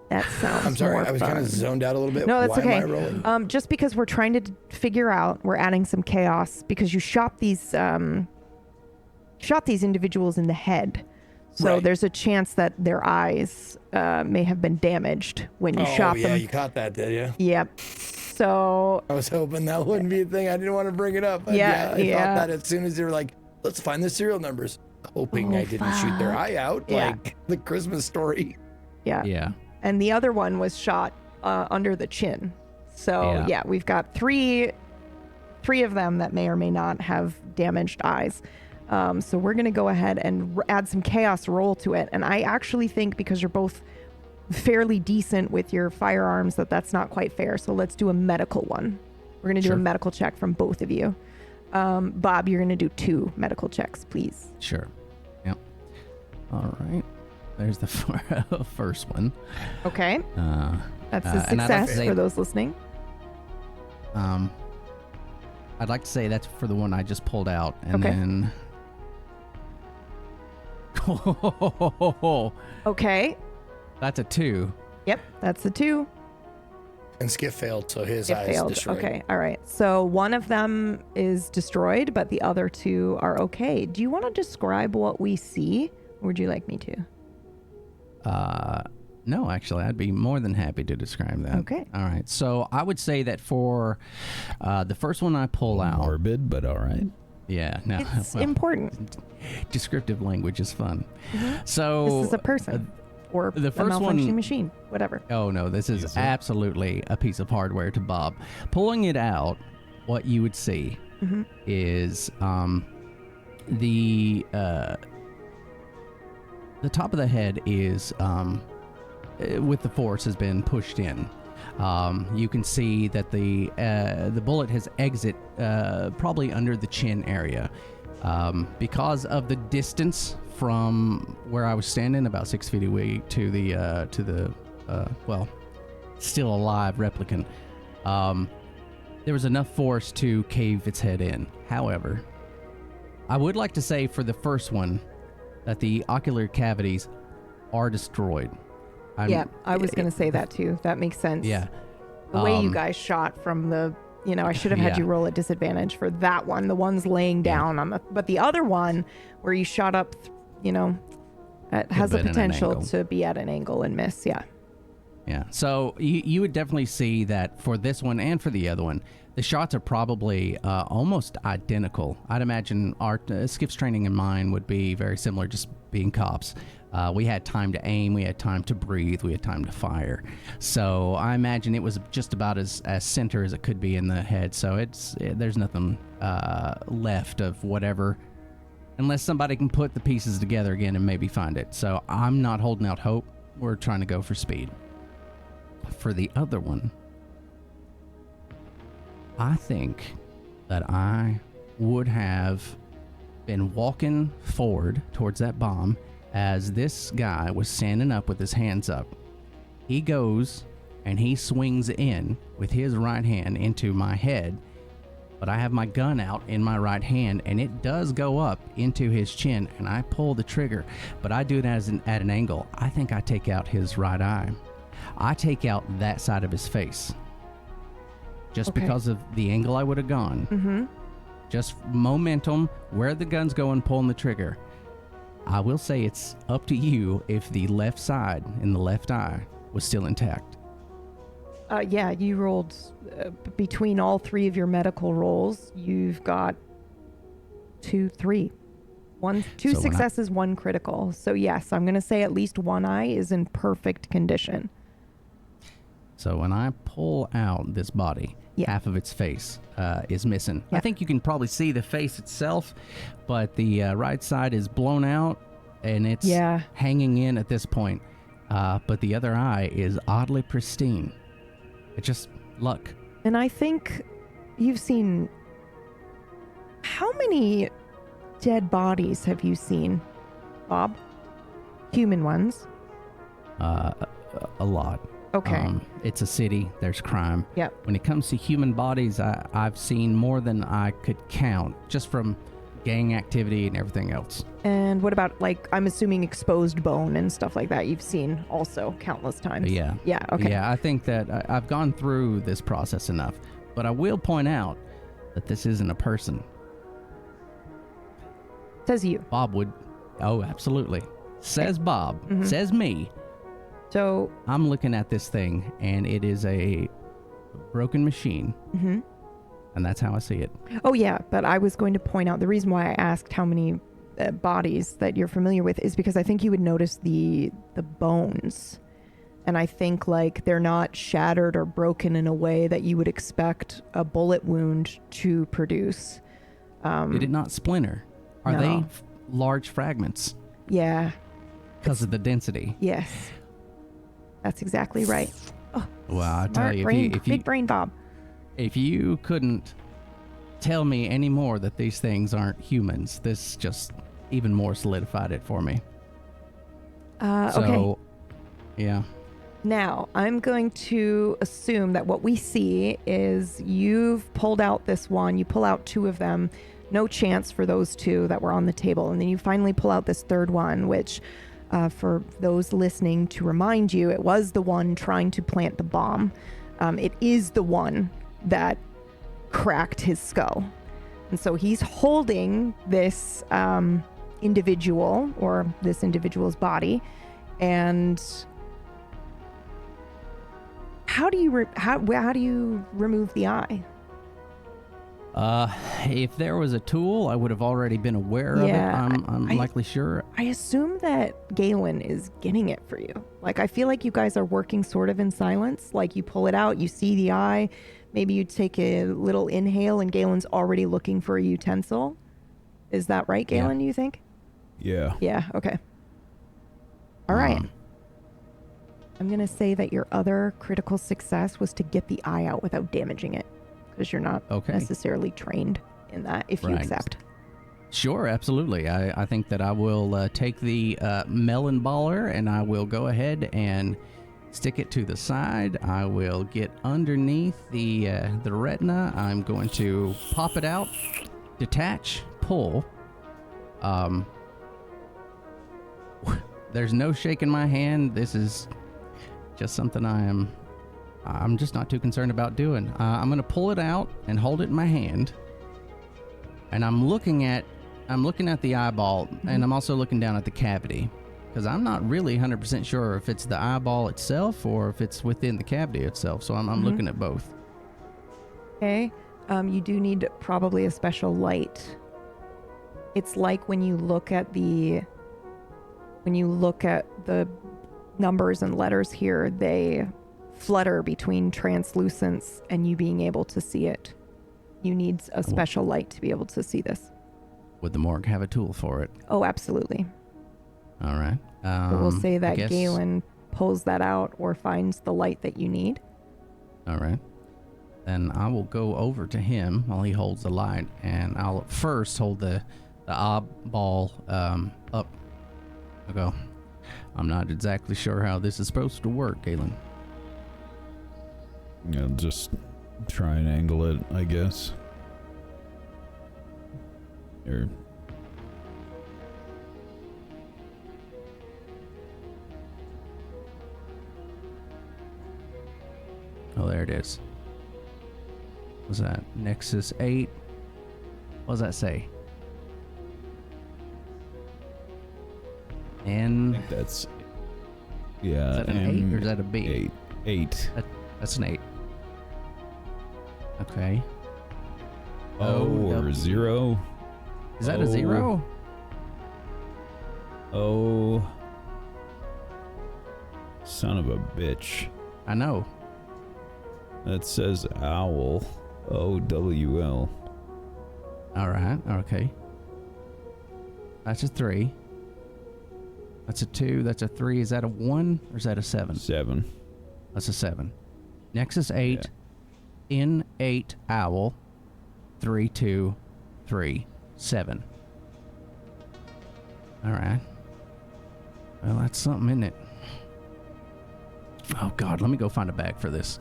That sounds I'm sorry, more I was fun. kind of zoned out a little bit. No, that's Why okay. am I rolling? Just because we're trying to figure out, we're adding some chaos because you shot these individuals in the head. So Right. there's a chance that their eyes may have been damaged when you shot yeah, them. you caught that, did you? Yep. So I was hoping that wouldn't be a thing. I didn't want to bring it up. But Yeah, I thought that as soon as they were like, let's find the serial numbers. Hoping I didn't shoot their eye out like the Christmas Story. yeah. Yeah. And the other one was shot under the chin. So yeah, we've got three of them that may or may not have damaged eyes. So we're going to go ahead and add some chaos roll to it. And I actually think because you're both fairly decent with your firearms that's not quite fair. So let's do a medical one. We're going to do a medical check from both of you. Bob, you're going to do 2 medical checks, please. Sure. Yep. All right. There's the first one. Okay. That's a and I'd like to success say- for those listening. I'd like to say that's for the one I just pulled out. And Okay. then... Okay. That's a 2. Yep. That's a 2. And Skiff failed, so his It eyes failed. destroyed. Okay. All right. So one of them is destroyed, but the other 2 are okay. Do you want to describe what we see? Or would you like me to? No, actually, I'd be more than happy to describe that. Okay. All right. So I would say that for the first one I pull out... Morbid, but all right. Yeah. No, It's important. descriptive language is fun. So... This is a person or the a first malfunctioning one- machine, whatever. Oh, no, this is absolutely a piece of hardware to Bob. Pulling it out, what you would see is the top of the head is, with the force, has been pushed in. You can see that the bullet has exit probably under the chin area. Because of the distance from where I was standing, about 6 feet away to the still alive replicant, there was enough force to cave its head in. However, I would like to say for the first one that the ocular cavities are destroyed. Yeah, I was going to say that too. That makes sense. Yeah. The way you guys shot from the, I should have had you roll a disadvantage for that one. The one's laying down on but the other one where you shot up, it has the been at an potential angle. to be at an angle and miss. Yeah. Yeah. So you would definitely see that for this one and for the other one, the shots are probably almost identical. I'd imagine our Skiff's training and mine would be very similar, just being cops. We had time to aim, we had time to breathe, we had time to fire. So I imagine it was just about as center as it could be in the head. So there's nothing left of whatever, unless somebody can put the pieces together again and maybe find it. So I'm not holding out hope. We're trying to go for speed. For the other one, I think that I would have been walking forward towards that bomb as this guy was standing up with his hands up. He goes and he swings in with his right hand into my head, but I have my gun out in my right hand, and it does go up into his chin, and I pull the trigger, but I do it at an angle. I think I take out his right eye. I take out that side of his face. Just because of the angle I would have gone. Mm-hmm. Just momentum, where the gun's going, pulling the trigger. I will say it's up to you if the left side in the left eye was still intact. Yeah, you rolled between all 3 of your medical rolls. You've got 2 successes, 1 critical. So yes, I'm going to say at least one eye is in perfect condition. So when I pull out this body, half of its face is missing. I think you can probably see the face itself, but the right side is blown out and it's hanging in at this point. But the other eye is oddly pristine. It's just luck. And I think you've seen... How many dead bodies have you seen, Bob? Human ones? A lot. Okay. It's a city. There's crime. Yep. When it comes to human bodies, I've seen more than I could count, just from gang activity and everything else. And what about, like, I'm assuming exposed bone and stuff like that you've seen also countless times? Yeah. Yeah, okay. Yeah, I think that I've gone through this process enough. But I will point out that this isn't a person. Says you. Bob would... Oh, absolutely. Says Bob. Mm-hmm. Says me. So... I'm looking at this thing, and it is a broken machine. Mm-hmm. And that's how I see it. Oh, yeah, but I was going to point out, the reason why I asked how many bodies that you're familiar with is because I think you would notice the bones. And I think, like, they're not shattered or broken in a way that you would expect a bullet wound to produce. Did it not splinter? Are they large fragments? Yeah. Because of the density? Yes. That's exactly right. Oh, well, I tell you, if you big brain Bob. If you couldn't tell me any more that these things aren't humans, this just even more solidified it for me. Okay. Yeah. Now, I'm going to assume that what we see is you've pulled out this one, you pull out 2 of them, no chance for those 2 that were on the table, and then you finally pull out this 3rd one, which, for those listening, to remind you, it was the one trying to plant the bomb. It is the one that cracked his skull. And so he's holding this individual, or this individual's body, and how do you remove the eye? If there was a tool, I would have already been aware of it. I'm likely sure. I assume that Galen is getting it for you. Like, I feel like you guys are working sort of in silence. Like, you pull it out, you see the eye, maybe you take a little inhale, and Galen's already looking for a utensil. Is that right, Galen, you think? Yeah. Yeah, okay. All right. I'm going to say that your other critical success was to get the eye out without damaging it, because you're not necessarily trained in that, if you accept. Sure, absolutely. I think that I will take the melon baller, and I will go ahead and stick it to the side. I will get underneath the retina. I'm going to pop it out, detach, pull. There's no shaking my hand. This is just something I'm just not too concerned about doing. I'm going to pull it out and hold it in my hand. And I'm looking at the eyeball, and I'm also looking down at the cavity, because I'm not really 100% sure if it's the eyeball itself or if it's within the cavity itself. So I'm looking at both. Okay. You do need probably a special light. It's like when you look at the numbers and letters here, they flutter between translucence and you being able to see it. You need a special light to be able to see this. Would the morgue have a tool for it? Oh, absolutely. All right. So we'll say that Galen pulls that out or finds the light that you need. All right. Then I will go over to him while he holds the light, and I'll first hold the eyeball up. I'll go, I'm not exactly sure how this is supposed to work, Galen. I'll just try and angle it, I guess. Or Oh, there it is. What was that Nexus 8? What does that say? I N. think that's Is that an 8 or is that a B? 8. That's an 8. Okay. O or 0. Is that a 0? Oh, son of a bitch. I know. That says owl. OWL. All right. Okay. That's a 3. That's a 2. That's a 3. Is that a 1 or is that a 7? 7. That's a 7. Nexus 8. N8 owl. 3237. All right. Well, that's something, isn't it? Oh God, let me go find a bag for this.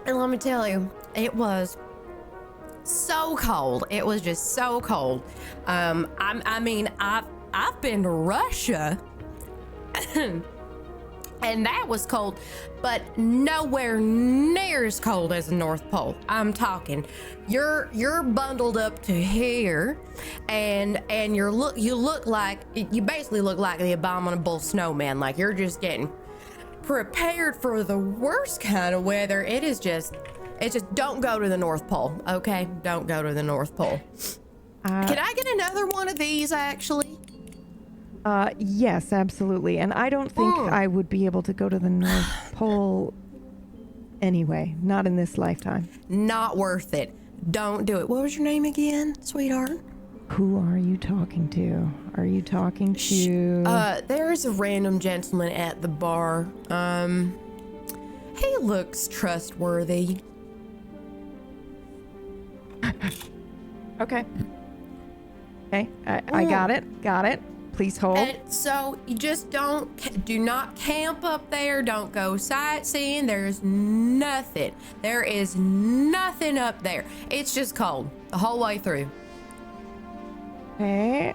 And let me tell you, it was so cold. It was just so cold. I mean, I've been to Russia, and that was cold, but nowhere near as cold as the North Pole. I'm talking, you're bundled up to here, and you basically look like the abominable snowman. Like you're just getting prepared for the worst kind of weather. It's just don't go to the North Pole, okay? Don't go to the North Pole. Can I get another one of these, actually? Yes, absolutely. And I don't think I would be able to go to the North Pole anyway. Not in this lifetime. Not worth it. Don't do it. What was your name again, sweetheart? Who are you talking to? Are you talking to... There's a random gentleman at the bar. He looks trustworthy. Okay. Okay, I got it. Please hold. And so you just do not camp up there. Don't go sightseeing. There is nothing up there. It's just cold the whole way through. Okay,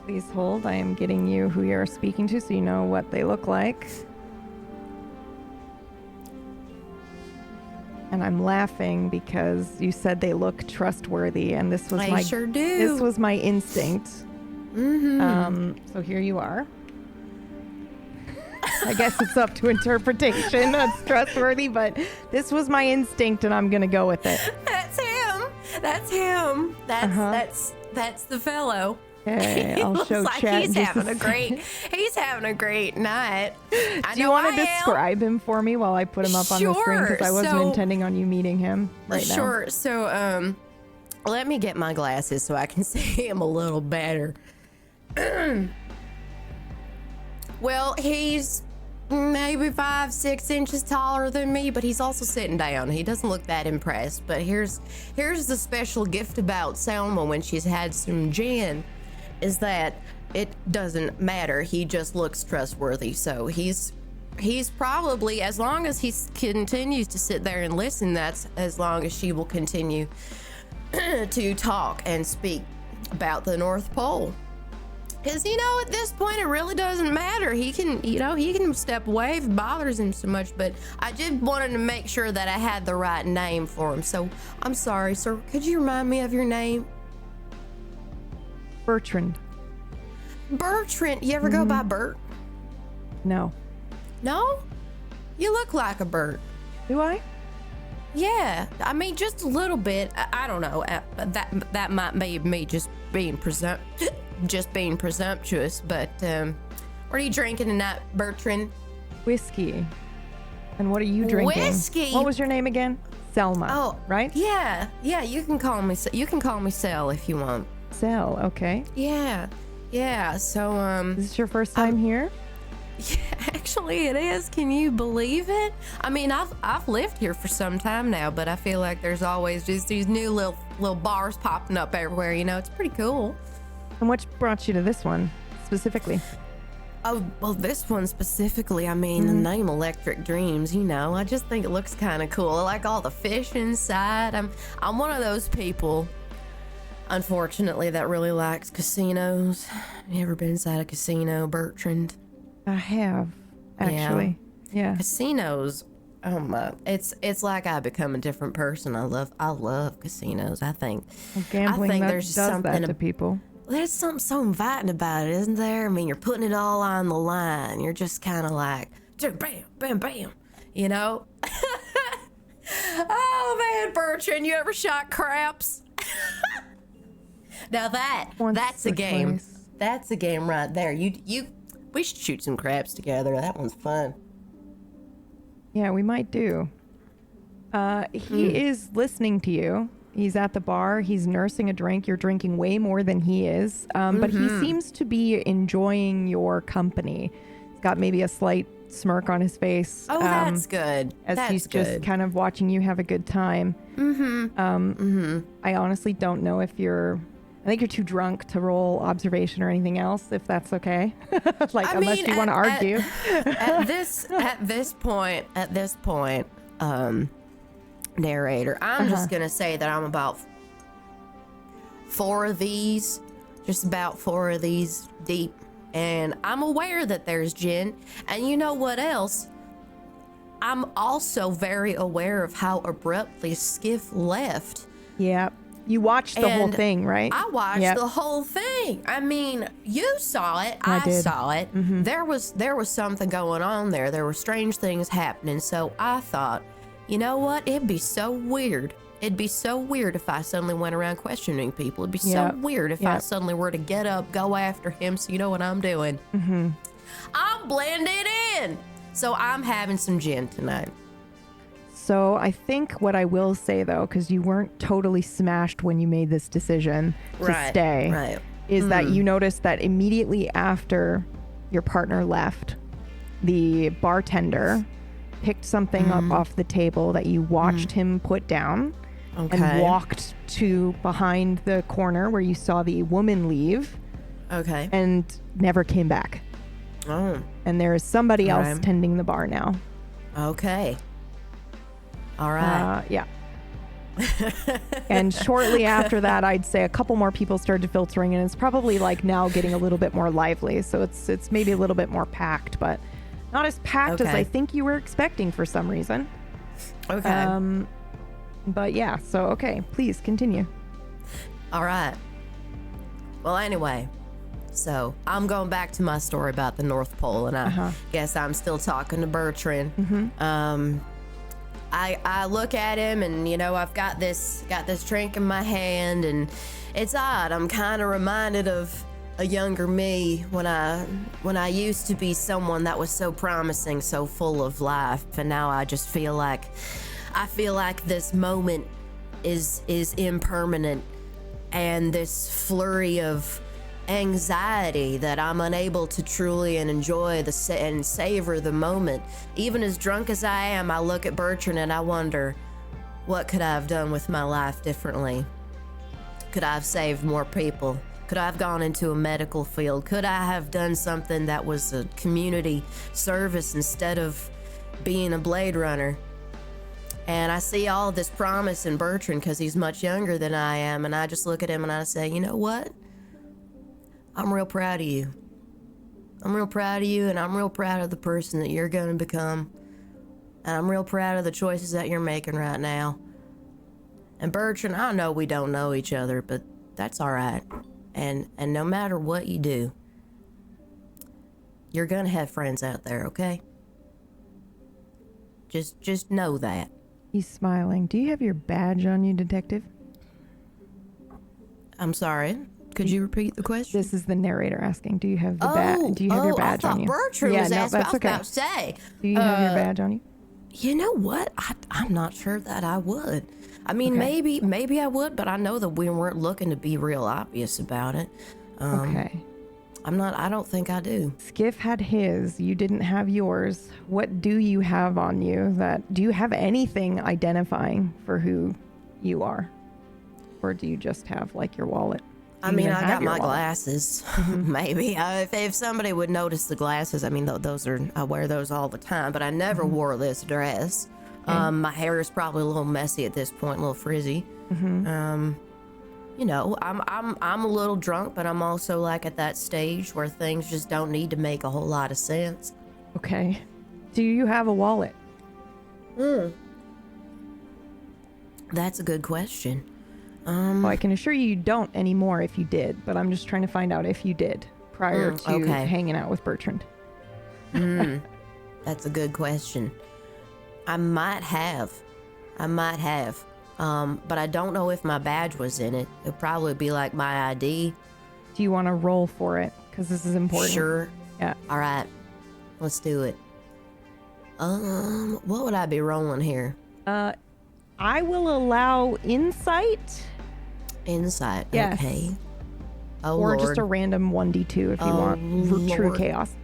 please hold. I am getting you who you're speaking to so you know what they look like. And I'm laughing because you said they look trustworthy, and this was They sure do. This was my instinct. Mm-hmm. So here you are. I guess it's up to interpretation. That's trustworthy, but this was my instinct, and I'm gonna go with it. That's him. That's the fellow. Okay, I'll looks show like chat. he's having a great night. Do you want to describe him for me while I put him up on the screen? Because I wasn't intending on you meeting him right now. Sure. So, let me get my glasses so I can see him a little better. Well, he's maybe 5-6 inches taller than me, but he's also sitting down. He doesn't look that impressed. But here's the special gift about Selma when she's had some gin, is that it doesn't matter. He just looks trustworthy. So he's probably, as long as he continues to sit there and listen, that's as long as she will continue to talk and speak about the North Pole. Because, at this point, it really doesn't matter. He can step away if it bothers him so much. But I just wanted to make sure that I had the right name for him. So, I'm sorry, sir. Could you remind me of your name? Bertrand. Bertrand. You ever go by Bert? No. No? You look like a Bert. Do I? Yeah. I mean, just a little bit. I don't know. That might be me just being presumptuous, but what are you drinking tonight, Bertrand? Whiskey. And what are you drinking? Whiskey. What was your name again? Selma. Oh, right? Yeah. You can call me Sel if you want. Sel, okay. Yeah. So Is this your first time here? Yeah, actually it is. Can you believe it? I mean, I've lived here for some time now, but I feel like there's always just these new little bars popping up everywhere, you know. It's pretty cool. And what brought you to this one specifically? Oh, well, this one specifically, I mean, the name Electric Dreams, you know, I just think it looks kind of cool. I like all the fish inside. I'm one of those people, unfortunately, that really likes casinos. Have you ever been inside a casino, Bertrand? I have, actually. Yeah. Casinos, oh my, it's like I become a different person. I love casinos. I think Gambling there's does something that to people. There's something so inviting about it, isn't there? I mean, you're putting it all on the line. You're just kind of like, bam, bam, bam, you know? Oh, man, Bertrand, you ever shot craps? Now that's a game. Twice. That's a game right there. We should shoot some craps together. That one's fun. Yeah, we might do. He is listening to you. He's at the bar. He's nursing a drink. You're drinking way more than he is. But he seems to be enjoying your company. He's got maybe a slight smirk on his face. Oh, that's good. As that's he's good. just kind of watching you have a good time. I honestly don't know if I think you're too drunk to roll observation or anything else, if that's okay. Unless you want to argue. At this point, narrator, I'm just gonna say that I'm about just about four of these deep, and I'm aware that there's gin. And you know what else? I'm also very aware of how abruptly Skiff left. Yeah. You watched the whole And thing, right? I watched the whole thing. I mean, you saw it. I did. saw it. There was something going on there. There were strange things happening. So I thought, you know what? It'd be so weird. It'd be so weird if I suddenly went around questioning people. It'd be so weird if I suddenly were to get up, go after him. So you know what I'm doing? I'm blended in. So I'm having some gin tonight. So I think what I will say, though, because you weren't totally smashed when you made this decision to stay, is that you noticed that immediately after your partner left, the bartender picked something up off the table that you watched him put down and walked to behind the corner where you saw the woman leave and never came back. Oh. And there is somebody else tending the bar now. Okay. All right. Yeah. And shortly after that, I'd say a couple more people started filtering, and it's probably like now getting a little bit more lively. So it's maybe a little bit more packed, but not as packed as I think you were expecting for some reason. Okay. But yeah, so okay, please continue. All right. Well, anyway, so I'm going back to my story about the North Pole, and I guess I'm still talking to Bertrand. I look at him, and you know, I've got this drink in my hand, and it's odd. I'm kind of reminded of a younger me when I used to be someone that was so promising, so full of life, and now I just feel like this moment is impermanent, and this flurry of anxiety that I'm unable to truly and enjoy and savor the moment. Even as drunk as I am, I look at Bertrand and I wonder, what could I have done with my life differently? Could I have saved more people? Could I have gone into a medical field? Could I have done something that was a community service instead of being a Blade Runner? And I see all this promise in Bertrand because he's much younger than I am, and I just look at him and I say, you know what? I'm real proud of you. I'm real proud of you, and I'm real proud of the person that you're going to become. And I'm real proud of the choices that you're making right now. And Bertrand, I know we don't know each other, but that's all right. And no matter what you do, you're going to have friends out there, okay? Just know that. He's smiling. Do you have your badge on you, detective? I'm sorry. Could you repeat the question? This is the narrator asking. Do you have the badge? Do you have your badge on you? I thought Bertrand was asking. I was about to say. Do you have your badge on you? You know what? I'm not sure that I would. I mean, maybe I would, but I know that we weren't looking to be real obvious about it. Okay. I don't think I do. Skiff had his. You didn't have yours. What do you have on you? Do you have anything identifying for who you are? Or do you just have like your wallet? I mean, I got my glasses. Maybe if somebody would notice the glasses, I mean, I wear those all the time, but I never wore this dress. My hair is probably a little messy at this point, a little frizzy. You know, I'm a little drunk, but I'm also like at that stage where things just don't need to make a whole lot of sense. Okay. Do you have a wallet? That's a good question. Well, I can assure you don't anymore if you did, but I'm just trying to find out if you did prior to hanging out with Bertrand. That's a good question. I might have. But I don't know if my badge was in it. It'd probably be like my ID. Do you want to roll for it? Because this is important. Sure. Yeah. All right. Let's do it. What would I be rolling here? I will allow insight. Insight. Yes. Okay. Oh, or Lord. just a random 1d2 if you want for true chaos.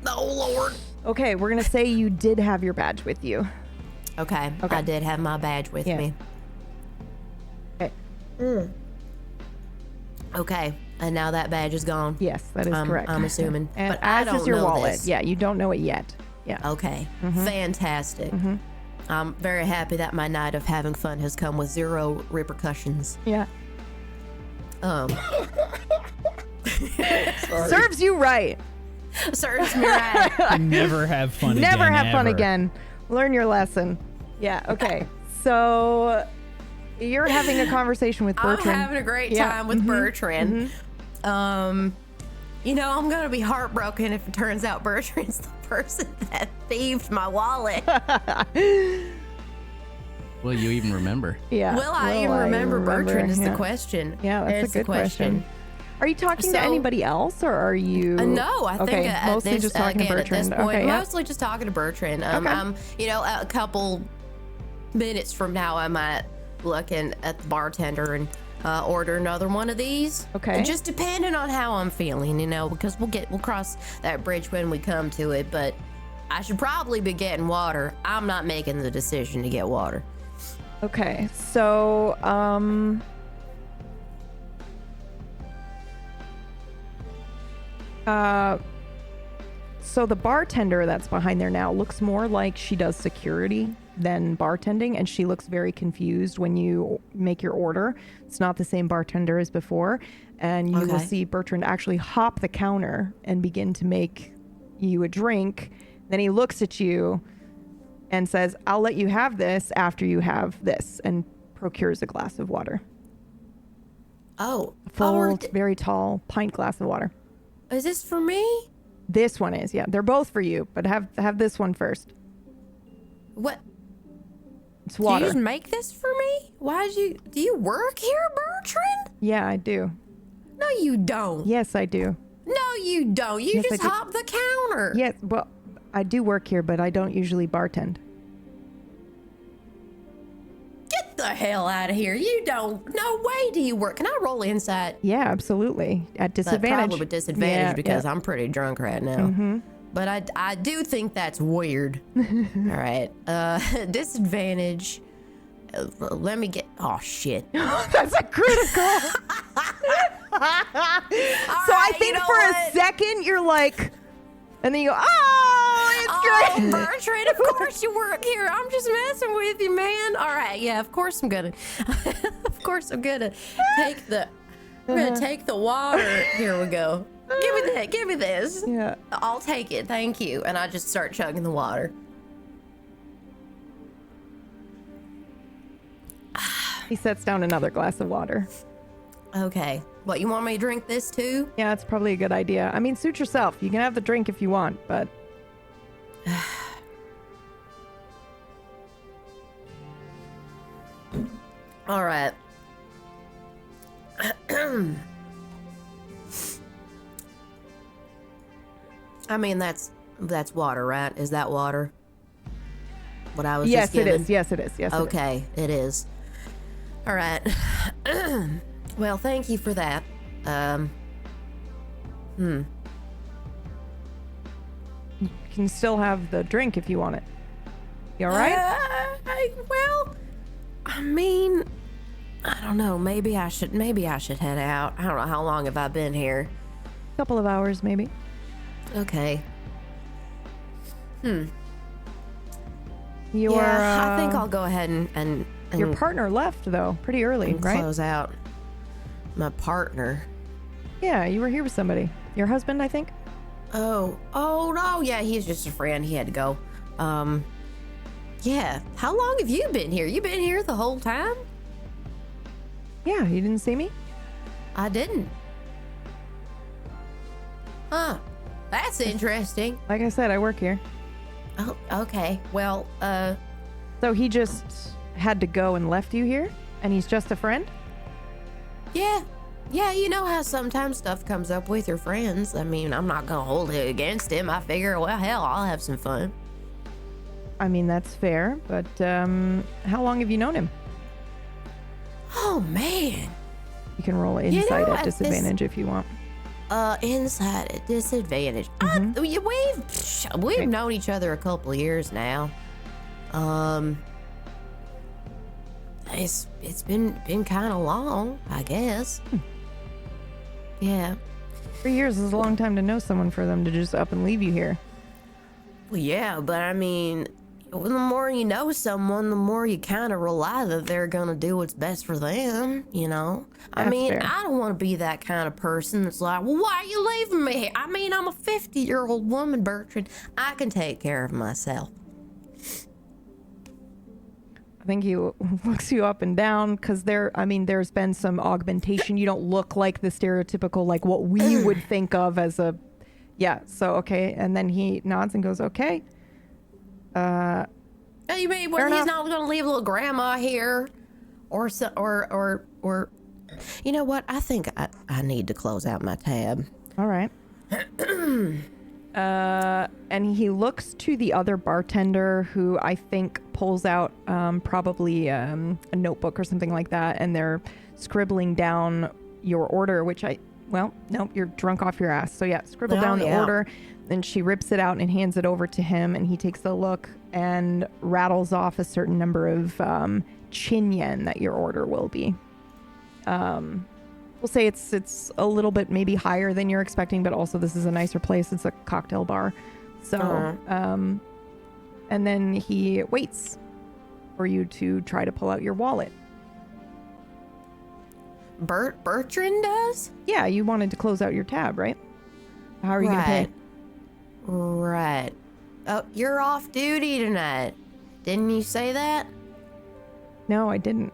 Oh, Lord. Okay, we're going to say you did have your badge with you. Okay. I did have my badge with me. Okay. Okay. And now that badge is gone. Yes, that is correct. I'm assuming. And but I as don't is your know wallet. this. Yeah, you don't know it yet. Yeah. Okay. Fantastic. I'm very happy that my night of having fun has come with 0 repercussions. Yeah. Serves you right. Serves me right. Never have fun again. Never have fun ever. again. Learn your lesson. Yeah, okay. So you're having a conversation with Bertrand. I'm having a great time with Bertrand. You know, I'm going to be heartbroken if it turns out Bertrand's the person that thieved my wallet. Will you even remember? Yeah. Will I even remember Bertrand is the question. Yeah, that's a good question. Are you talking to anybody else, or are you? No, I think mostly just talking to Bertrand. At this point, okay, mostly just talking to Bertrand. You know, a couple minutes from now, I might look at the bartender and order another one of these. Okay. And just depending on how I'm feeling, you know, because we'll cross that bridge when we come to it. But I should probably be getting water. I'm not making the decision to get water. Okay, so so the bartender that's behind there now looks more like she does security than bartending, and she looks very confused when you make your order. It's not the same bartender as before, and you will see Bertrand actually hop the counter and begin to make you a drink. Then he looks at you and says, "I'll let you have this after you have this," and procures a glass of water. Oh. A full, very tall pint glass of water. Is this for me? This one is, yeah. They're both for you, but have this one first. What? It's water. Do you just make this for me? Do you work here, Bertrand? Yeah, I do. No, you don't. Yes, I do. No, you don't. You Yes, just I do. hop the counter. Yes, well, I do work here, but I don't usually bartend. Get the hell out of here. You don't. No way do you work. Can I roll insight? Yeah, absolutely. At disadvantage. Probably with disadvantage because I'm pretty drunk right now. But I do think that's weird. All right. Disadvantage. Let me get. Oh, shit. That's a critical. So I think for a second you're like, and then you go, "Oh, it's great." Bertrand, of course you work here. I'm just messing with you, man. All right, yeah, of course I'm gonna. Of course I'm gonna take the. I'm gonna take the water. Here we go. Give me that. Give me this. Yeah. I'll take it. Thank you. And I just start chugging the water. He sets down another glass of water. Okay. What, you want me to drink this too? Yeah, that's probably a good idea. I mean, suit yourself. You can have the drink if you want, but... All right. I mean, that's water, right? Is that water? What I was just given? Yes, it is. Yes, it is. Yes, okay, it is. All right. Well, thank you for that. You can still have the drink if you want it. You all right? Well, I mean, I don't know. Maybe I should head out. I don't know, how long have I been here? Couple of hours, maybe. Okay. Your, I think I'll go ahead and your partner left though, pretty early, right? Close out. My partner. Yeah, you were here with somebody. Your husband, I think. Oh no, yeah, he's just a friend. He had to go. Yeah. How long have you been here? You been here the whole time? Yeah, you didn't see me? I didn't. Huh. That's interesting. Like I said, I work here. Oh, okay. Well, So he just had to go and left you here? And he's just a friend? yeah. Yeah, you know how sometimes stuff comes up with your friends. I mean, I'm not gonna hold it against him. I figure, well, hell, I'll have some fun. I mean, that's fair, but how long have you known him? Oh, man. You can roll insight know, at disadvantage if you want. Inside at disadvantage. We've known each other a couple of years now. It's been kind of long, I guess. Yeah. 3 years is a long time to know someone for them to just up and leave you here. Well, yeah, but I mean, the more you know someone, the more you kind of rely that they're gonna do what's best for them, you know? I That's mean, fair. I don't want to be that kind of person that's like, well, why are you leaving me here? I mean, I'm a 50-year-old woman, Bertrand. I can take care of myself. I think he looks you up and down because there's been some augmentation. You don't look like the stereotypical, like what we would think of as a, yeah. So, okay. And then he nods and goes, okay. You mean, well, Fair he's enough. not gonna leave little grandma here? Or you know what? I think I need to close out my tab. All right. And he looks to the other bartender who I think pulls out probably a notebook or something like that, and they're scribbling down your order, which nope, you're drunk off your ass. So yeah, scribble down the order. Then she rips it out and hands it over to him, and he takes a look and rattles off a certain number of chin yen that your order will be. We'll say it's a little bit maybe higher than you're expecting, but also this is a nicer place. It's a cocktail bar. So, and then he waits for you to try to pull out your wallet. Bertrand does? Yeah, you wanted to close out your tab, right? How are you going to pay? Right. Oh, you're off duty tonight. Didn't you say that? No, I didn't.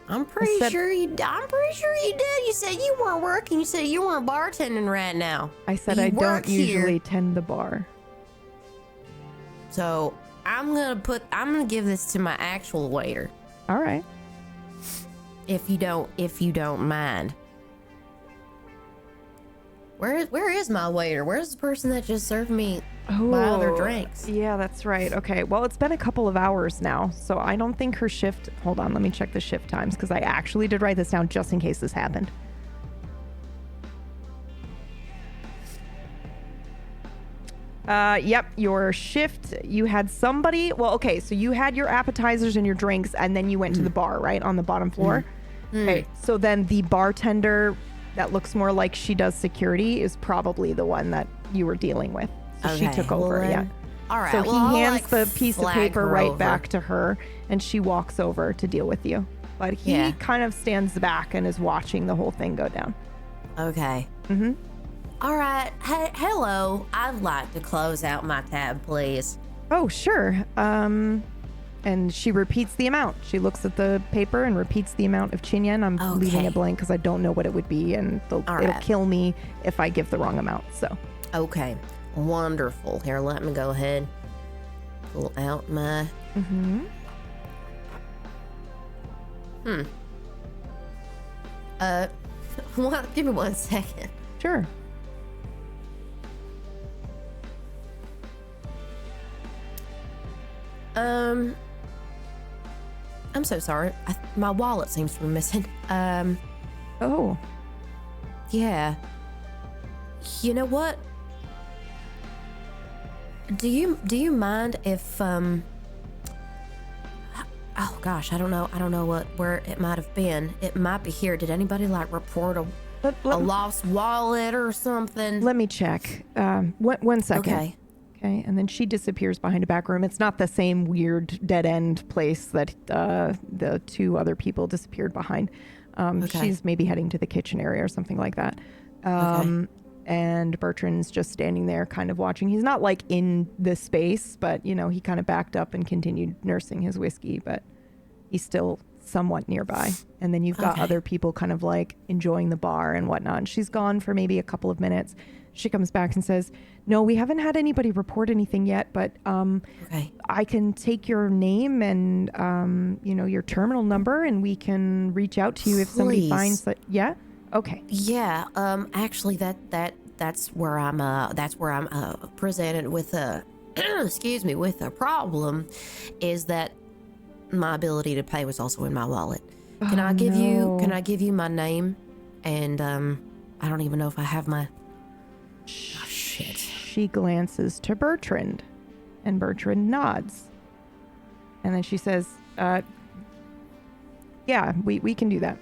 I'm pretty sure you did. You said you weren't working. You said you weren't bartending right now. I said You I work don't usually here. tend the bar. So I'm gonna give this to my actual waiter, All right. if you don't mind. Where is my waiter? Where's the person that just served me my other drinks? Yeah, that's right. Okay. Well, it's been a couple of hours now, so I don't think her shift. Hold on, let me check the shift times because I actually did write this down just in case this happened. Yep, your shift, you had somebody. Well, okay, so you had your appetizers and your drinks, and then you went to the bar, right, on the bottom floor. Okay, so then the bartender that looks more like she does security is probably the one that you were dealing with. So she took over, yeah. All right. So well, he I'll, hands like, the piece of flag paper her right over. back to her, and she walks over to deal with you. But he Yeah. kind of stands back and is watching the whole thing go down. Okay. Mm-hmm. All right. Hey, hello. I'd like to close out my tab, please. Oh, sure. And she repeats the amount. She looks at the paper and repeats the amount of chin yen. I'm leaving Okay. it blank because I don't know what it would be, and All it'll right. kill me if I give the wrong amount. So, Okay. Wonderful. Here, let me go ahead. Pull out my. Give me 1 second. sure. I'm so sorry. My wallet seems to be missing. Oh, Yeah. You know what? Do you mind if oh gosh, I don't know where it might have been. It might be here. Did anybody like report a lost wallet or something? Let me check. One second. Okay. Okay, and then she disappears behind a back room. It's not the same weird dead end place that the two other people disappeared behind. She's maybe heading to the kitchen area or something like that. And Bertrand's just standing there kind of watching. He's not like in the space, but you know, he kind of backed up and continued nursing his whiskey, but he's still somewhat nearby. And then you've got other people kind of like enjoying the bar and whatnot. And she's gone for maybe a couple of minutes. She comes back and says, no, we haven't had anybody report anything yet, but I can take your name and, you know, your terminal number, and we can reach out to you if somebody finds that. Yeah. Okay. Yeah. Actually, that's where I'm presented with a with a problem, is that my ability to pay was also in my wallet. Can I give you my name? And I don't even know if I have my. Oh, shit. She glances to Bertrand, and Bertrand nods, and then she says, "Yeah, we can do that."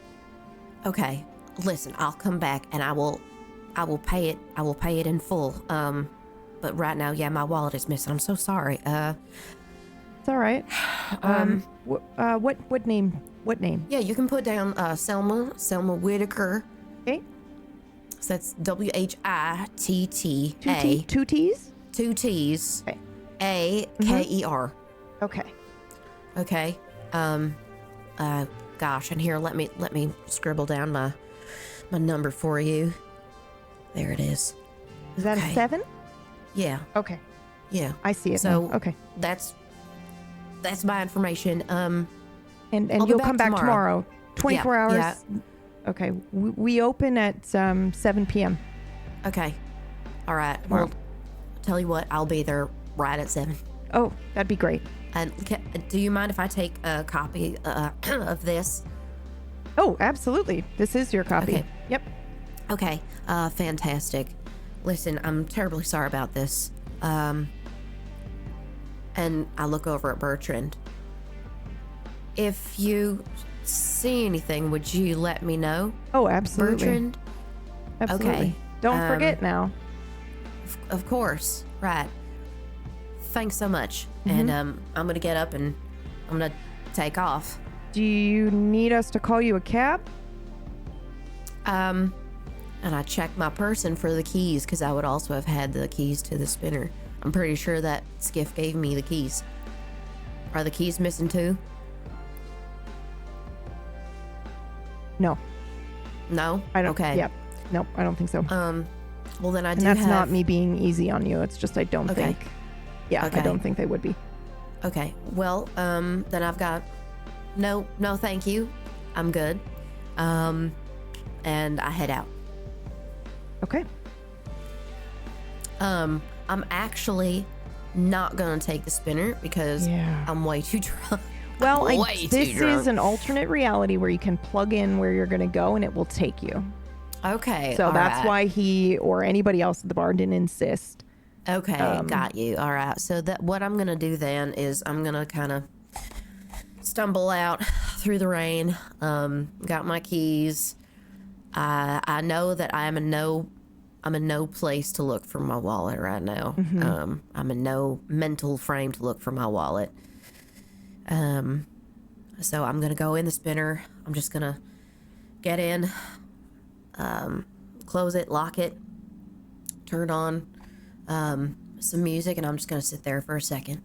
Okay. Listen, I'll come back and I will pay it. I will pay it in full. But right now, yeah, my wallet is missing. I'm so sorry. It's all right. What name? What name? Yeah, you can put down Selma Whitaker. Okay. So that's WHITTA. Two T's? Two T's. Okay. AKER. Okay. Okay. Gosh, and here, let me scribble down my number for you. There it is. Is that a 7? Yeah. Okay. Yeah. I see it. So now. Okay. That's my information. And you'll come back tomorrow. 24 hours. Yeah. Okay. We open at 7 p.m. Okay. All right. Well, tell you what, I'll be there right at 7. Oh, that'd be great. And do you mind if I take a copy of this? Oh, absolutely. This is your copy. Okay. Yep. Okay. Fantastic. Listen, I'm terribly sorry about this. And I look over at Bertrand. If you see anything, would you let me know? Oh, absolutely. Bertrand? Absolutely. Okay. Don't forget now. Of course. Right. Thanks so much. Mm-hmm. And I'm going to get up and I'm going to take off. Do you need us to call you a cab? And I checked my person for the keys, because I would also have had the keys to the spinner. I'm pretty sure that Skiff gave me the keys. Are the keys missing too? No. No? I don't. Okay. Yep. Nope, I don't think so. Well, then I do that's have... not me being easy on you. It's just I don't think. Yeah, Okay. I don't think they would be. Okay. Well, then I've got... No, thank you. I'm good. And I head out. Okay. I'm actually not gonna take the spinner because I'm way too drunk. Well, this is an alternate reality where you can plug in where you're going to go and it will take you. Okay. So that's why he or anybody else at the bar didn't insist. Okay, got you. All right. So what I'm going to do then is I'm going to kind of stumble out through the rain. Got my keys. I know that I'm in no place to look for my wallet right now. Mm-hmm. I'm in no mental frame to look for my wallet. So I'm gonna go in the spinner. I'm just gonna get in, close it, lock it, turn on some music, and I'm just gonna sit there for a second.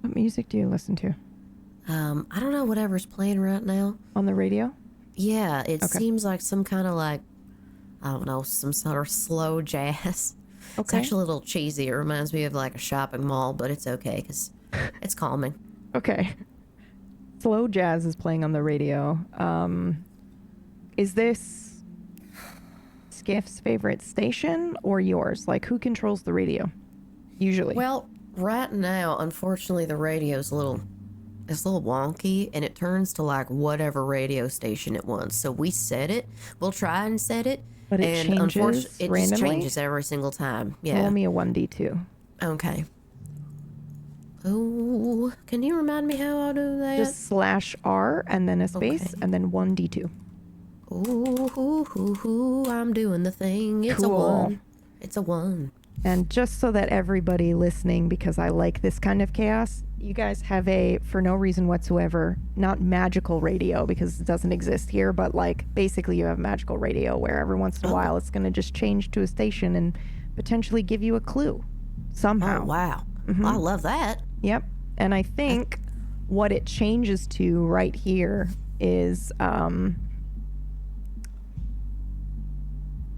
What music do you listen to? I don't know, whatever's playing right now. On the radio? Yeah, it seems like some kind of like, I don't know, some sort of slow jazz. Okay. It's actually a little cheesy. It reminds me of like a shopping mall, but it's okay because it's calming. Okay. Slow jazz is playing on the radio. Is this Skiff's favorite station or yours? Like, who controls the radio? Usually. Well, right now, unfortunately, the radio's a little it's a little wonky, and it turns to like whatever radio station it wants. So we set it. We'll try and set it. But it and changes unfortunately, it randomly? just changes every single time. Yeah. Roll me a 1d2. Okay. Oh, can you remind me how I'll do that? Just /R and then a space Okay. and then 1d2. Ooh, I'm doing the thing. It's Cool. a 1. It's a 1. And just so that everybody listening, because I like this kind of chaos, you guys have a, for no reason whatsoever, not magical radio because it doesn't exist here, but like basically you have magical radio where every once in a while it's going to just change to a station and potentially give you a clue somehow. Oh, wow. Mhm. I love that. Yep. And I think what it changes to right here is, I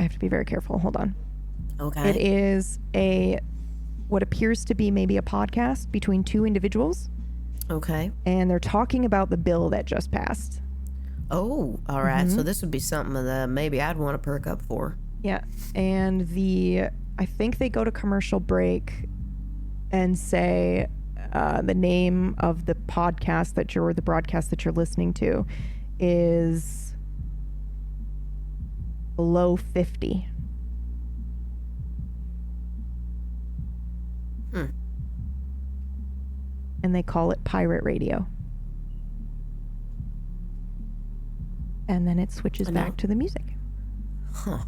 have to be very careful. Hold on. Okay. It is what appears to be maybe a podcast between two individuals, Okay. and they're talking about the bill that just passed. Oh, all right. So this would be something that maybe I'd want to perk up for. Yeah. And I think they go to commercial break and say the name of the podcast the broadcast that you're listening to is Below 50. And they call it pirate radio. And then it switches back to the music. Huh.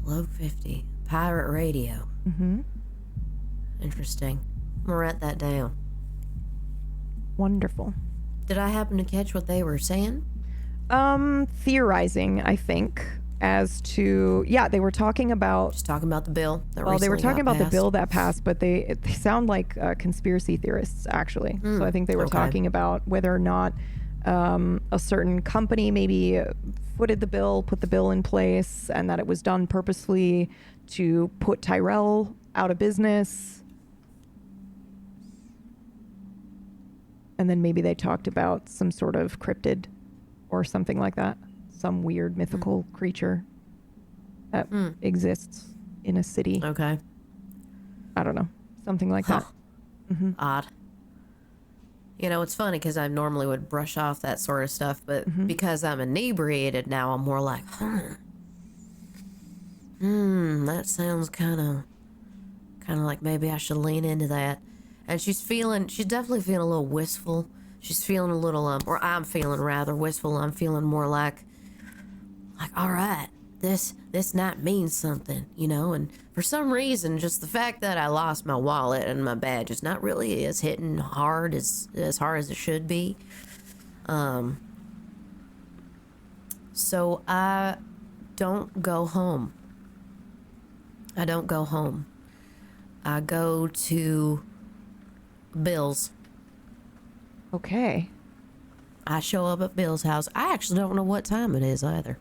Below 50. Pirate radio. Mm-hmm. Interesting. I'm going to write that down. Wonderful. Did I happen to catch what they were saying? Theorizing, I think, as to, they were talking about, Just talking about the bill that well, they were recently talking got about the passed? bill that passed, but they sound like conspiracy theorists, actually. So I think they were okay. talking about whether or not a certain company maybe footed the bill, put the bill in place, and that it was done purposely to put Tyrell out of business. And then maybe they talked about some sort of cryptid or something like that. Some weird mythical creature that exists in a city. Okay. I don't know. Something like that. Odd. You know, it's funny because I normally would brush off that sort of stuff, but because I'm inebriated now, I'm more like, that sounds kind of like maybe I should lean into that. And she's definitely feeling a little wistful. She's feeling a little, or I'm feeling rather wistful. I'm feeling more like, all right, this night means something, you know? And for some reason, just the fact that I lost my wallet and my badge is not really as hitting hard as it should be. So I don't go home. I go to Bill's. Okay. I show up at Bill's house. I actually don't know what time it is either.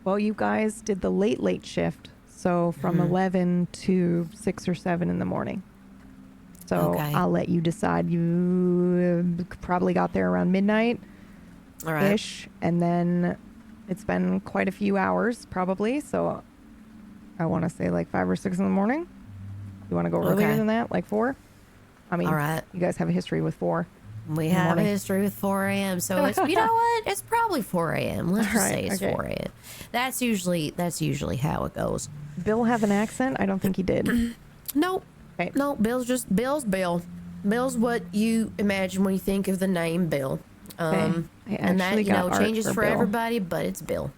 Well, you guys did the late shift. So from 11 to 6 or 7 in the morning. So Okay. I'll let you decide. You probably got there around midnight-ish. All right. And then it's been quite a few hours probably. So I want to say like 5 or 6 in the morning. You want to go earlier Okay. than that? Like 4? I mean, All right. you guys have a history with 4. We in the have a morning. history with 4 a.m. So it's, you know what? It's probably 4 a.m. Let's just All right, say it's okay. 4 a.m. That's usually how it goes. Bill have an accent? I don't think he did. Nope. Okay. No, Bill's Bill. Bill's what you imagine when you think of the name Bill. I And that, actually you know, got art changes for Bill. everybody, but it's Bill.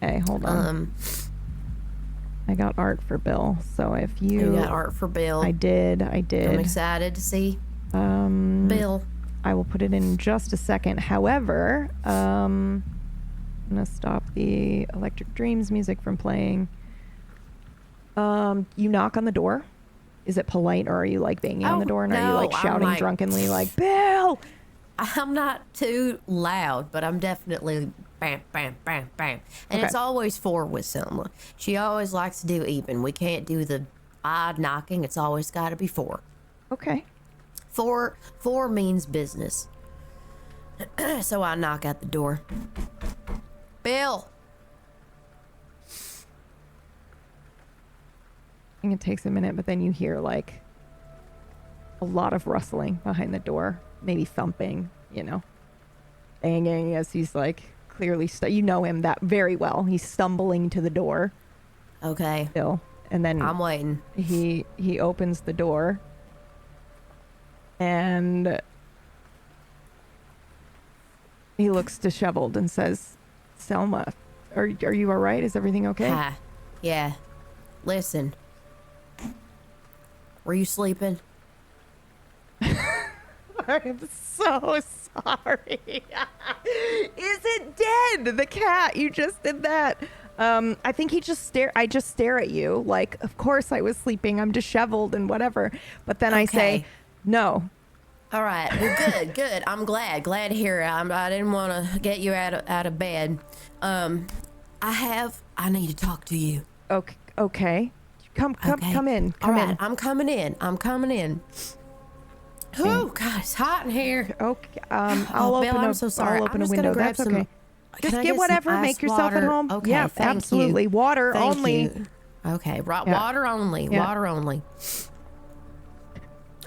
Hey, hold on. I got art for Bill. So if You got art for Bill. I did. I'm excited to see Bill. I will put it in just a second. However, I'm gonna stop the Electric Dreams music from playing. You knock on the door. Is it polite, or are you like banging on the door, and are you no, like I'm shouting like- drunkenly like Bill? I'm not too loud, but I'm definitely bam, bam, bam, bam. And Okay. it's always 4 with Selma. She always likes to do even. We can't do the odd knocking. It's always got to be 4. Okay. 4 means business. So I knock at the door. Bill. I think it takes a minute, but then you hear like a lot of rustling behind the door. maybe thumping, banging as he's like clearly, you know him that very well. He's stumbling to the door. Okay. Bill. And then I'm waiting. He opens the door and he looks disheveled and says, Selma, are you all right? Is everything okay? Hi. Yeah. Listen. Were you sleeping? I'm so sorry. Is it dead? The cat. You just did that. I think I just stare at you like, of course I was sleeping. I'm disheveled and whatever. But then I say, no. All right. Well, good. I'm glad to hear it. I didn't want to get you out of bed. I need to talk to you. Okay. Come in. All right. I'm coming in. Oh, God, it's hot in here. Okay. I'll Bill, I'm so sorry. I'll open I'm a just window. gonna grab That's some. okay. Can Just I get whatever. some Make ice yourself water? at home. Okay, Yeah, thank absolutely. You. Water Thank only. You. Okay, Yeah. Water only. Yeah. Water only.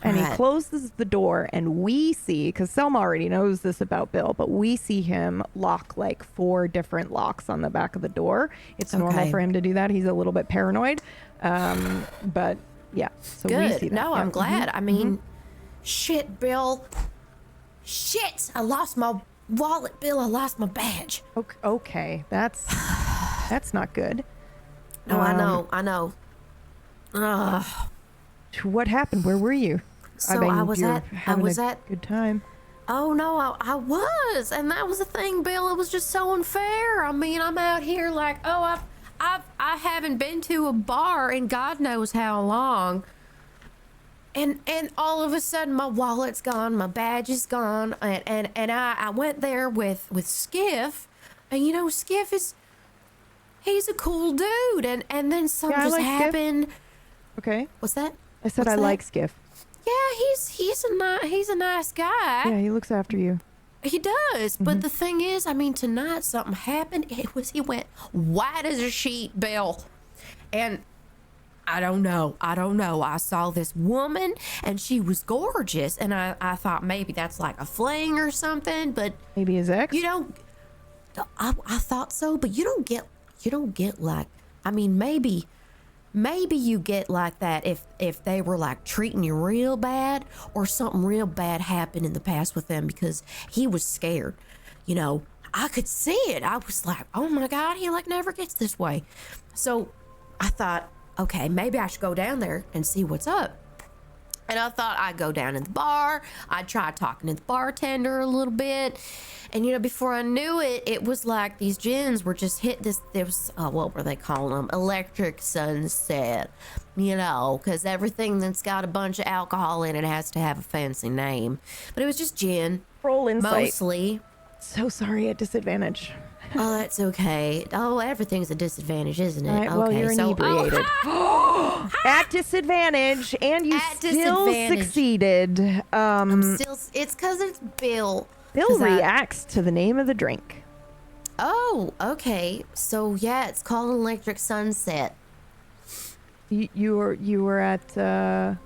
And All he right. closes the door, and we see, because Selma already knows this about Bill, but we see him lock like 4 different locks on the back of the door. It's normal Okay. for him to do that. He's a little bit paranoid. But yeah, so Good. we see that. No, Yeah. I'm glad. I mean, shit, Bill. Shit, I lost my wallet, Bill. I lost my badge. Okay, that's not good. No, I know. Ugh. What happened? Where were you? So I was you're at having a good time. Oh no, I was, and that was the thing, Bill. It was just so unfair. I mean, I'm out here like, I haven't been to a bar in God knows how long, and all of a sudden my wallet's gone, my badge is gone, and I went there with Skiff, and Skiff he's a cool dude, and then something just like Skiff. happened. Okay. What's that? I said What's I that? like Skiff. Yeah, he's a nice guy. Yeah, he looks after you. He does, but the thing is, I mean, tonight something happened. He went white as a sheet, Bill, and I don't know. I saw this woman, and she was gorgeous, and I thought maybe that's like a fling or something, but Maybe his ex. I thought so, but you don't get like, I mean, maybe you get like that if they were like treating you real bad or something real bad happened in the past with them, because he was scared. I could see it. I was like, oh my God, he like never gets this way. So I thought, okay, maybe I should go down there and see what's up. And I thought I'd go down in the bar. I'd try talking to the bartender a little bit. And, before I knew it, it was like these gins were just hit there was, what were they calling them? Electric sunset, because everything that's got a bunch of alcohol in it has to have a fancy name. But it was just gin. Roll insight. Mostly. So sorry, at disadvantage. Oh, that's okay. Oh, everything's a disadvantage, isn't it? All right, okay, well, you're inebriated. At disadvantage, and you At still disadvantage. succeeded. It's because it's Bill. Bill 'Cause reacts to the name of the drink. Oh, okay. So yeah, it's called Electric Sunset. You were at where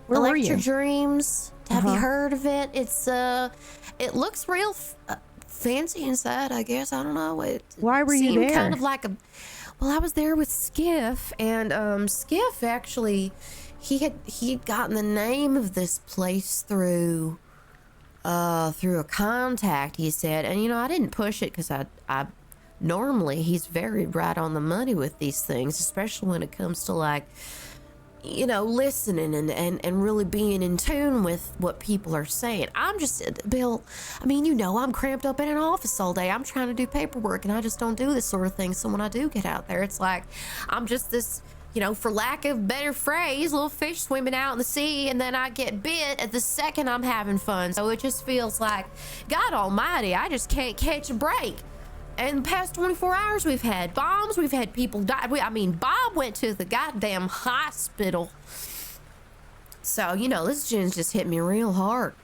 were you? Electric Dreams. Have you heard of it? It's it looks real fancy inside, I guess. I don't know. Why were you seemed there? Kind of like well, I was there with Skiff, and Skiff actually he had gotten the name of this place through a contact, he said. And I didn't push it because I normally he's very right on the money with these things, especially when it comes to like listening and really being in tune with what people are saying. I'm just, Bill, I mean, I'm cramped up in an office all day. I'm trying to do paperwork, and I just don't do this sort of thing. So when I do get out there, it's like I'm just this, for lack of better phrase, little fish swimming out in the sea, and then I get bit at the second I'm having fun. So it just feels like, God almighty, I just can't catch a break. And the past 24 hours, we've had bombs, we've had people die. Bob went to the goddamn hospital. So, this gin's just hit me real hard.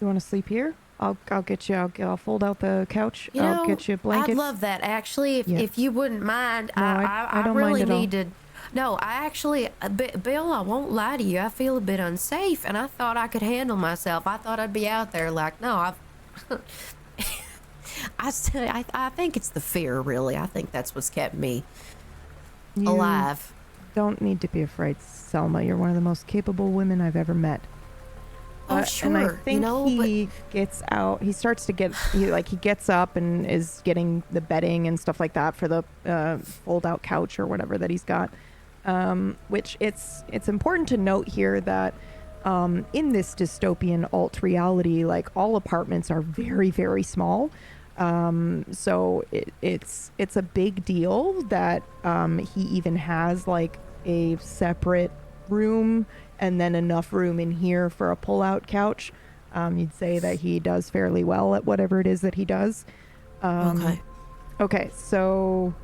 You want to sleep here? I'll get you. I'll fold out the couch. I'll get you blankets. I'd love that, actually, if you wouldn't mind. No, I don't really mind at all. need to. No, I actually, Bill, I won't lie to you. I feel a bit unsafe, and I thought I could handle myself. I thought I'd be out there like, no, I think it's the fear, really. I think that's what's kept me alive. Don't need to be afraid, Selma. You're one of the most capable women I've ever met. Oh, sure. And I think he gets out. He starts to get, he gets up and is getting the bedding and stuff like that for the fold-out couch or whatever that he's got. Which it's important to note here that in this dystopian alt reality, like all apartments are very, very small. So it's a big deal that he even has like a separate room and then enough room in here for a pull-out couch. You'd say that he does fairly well at whatever it is that he does. Okay, so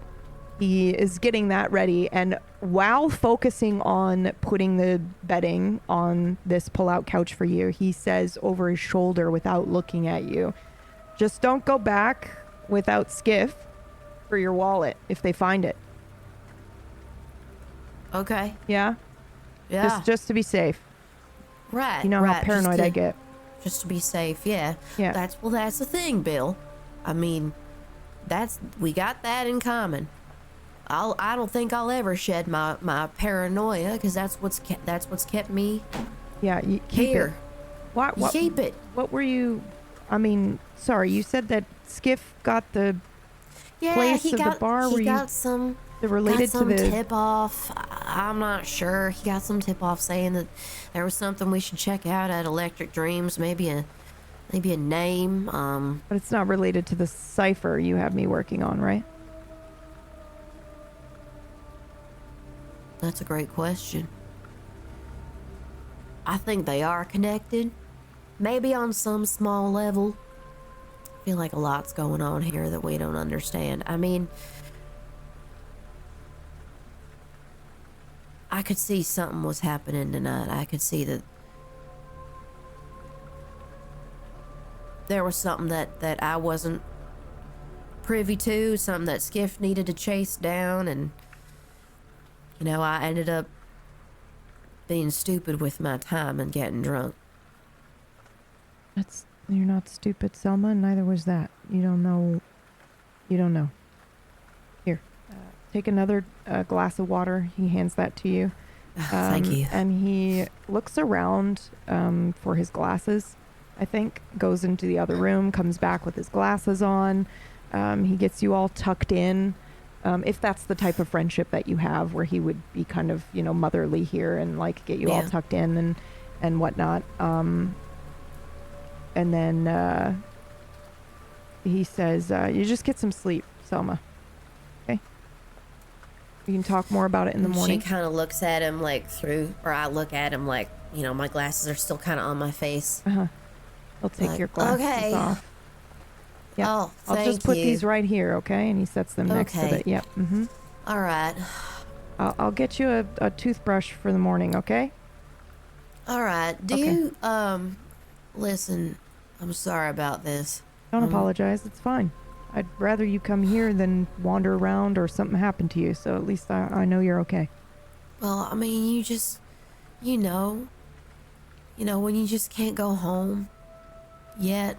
he is getting that ready, and while focusing on putting the bedding on this pull-out couch for you, he says over his shoulder without looking at you, just don't go back without Skiff for your wallet if they find it. Okay. Yeah? Yeah. Just to be safe. Right. You know how paranoid I get. Just to be safe, yeah. Yeah. That's the thing, Bill. I mean, we got that in common. I don't think I'll ever shed my paranoia, because that's what's kept me. Yeah, you keep here. it. What? Keep it. What were you? I mean, sorry, you said that Skiff got the place of the bar. He got some. Related got some to the tip off. I'm not sure. He got some tip off saying that there was something we should check out at Electric Dreams. Maybe a name. But it's not related to the cipher you have me working on, right? That's a great question. I think they are connected. Maybe on some small level. I feel like a lot's going on here that we don't understand. I mean, I could see something was happening tonight. I could see that there was something that I wasn't privy to, something that Skiff needed to chase down, and I ended up being stupid with my time and getting drunk. You're not stupid, Selma, and neither was that. You don't know. Here, take another glass of water. He hands that to you. Thank you. And he looks around for his glasses, I think, goes into the other room, comes back with his glasses on. He gets you all tucked in. If that's the type of friendship that you have, where he would be kind of, motherly here and like get you all tucked in and whatnot. And then he says, you just get some sleep, Selma. Okay? We can talk more about it in the morning. She kind of looks at him or I look at him like, my glasses are still kind of on my face. Uh-huh. I'll take your glasses off. Yeah. Oh, I'll just put these right here, okay? And he sets them next to it. Yep. Mm-hmm. All right. I'll get you a toothbrush for the morning, okay? All right. Do you, listen, I'm sorry about this. Don't apologize. It's fine. I'd rather you come here than wander around or something happen to you, so at least I know you're okay. Well, I mean, you just, when you just can't go home yet.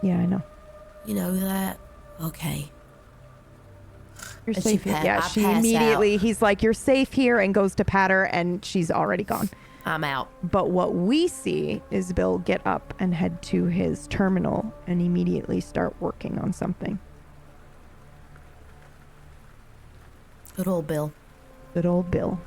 Yeah, I know. You know that? Okay. You're safe here. Yeah, she immediately, he's like, you're safe here, and goes to pat her, and she's already gone. I'm out. But what we see is Bill get up and head to his terminal and immediately start working on something. Good old Bill. Good old Bill.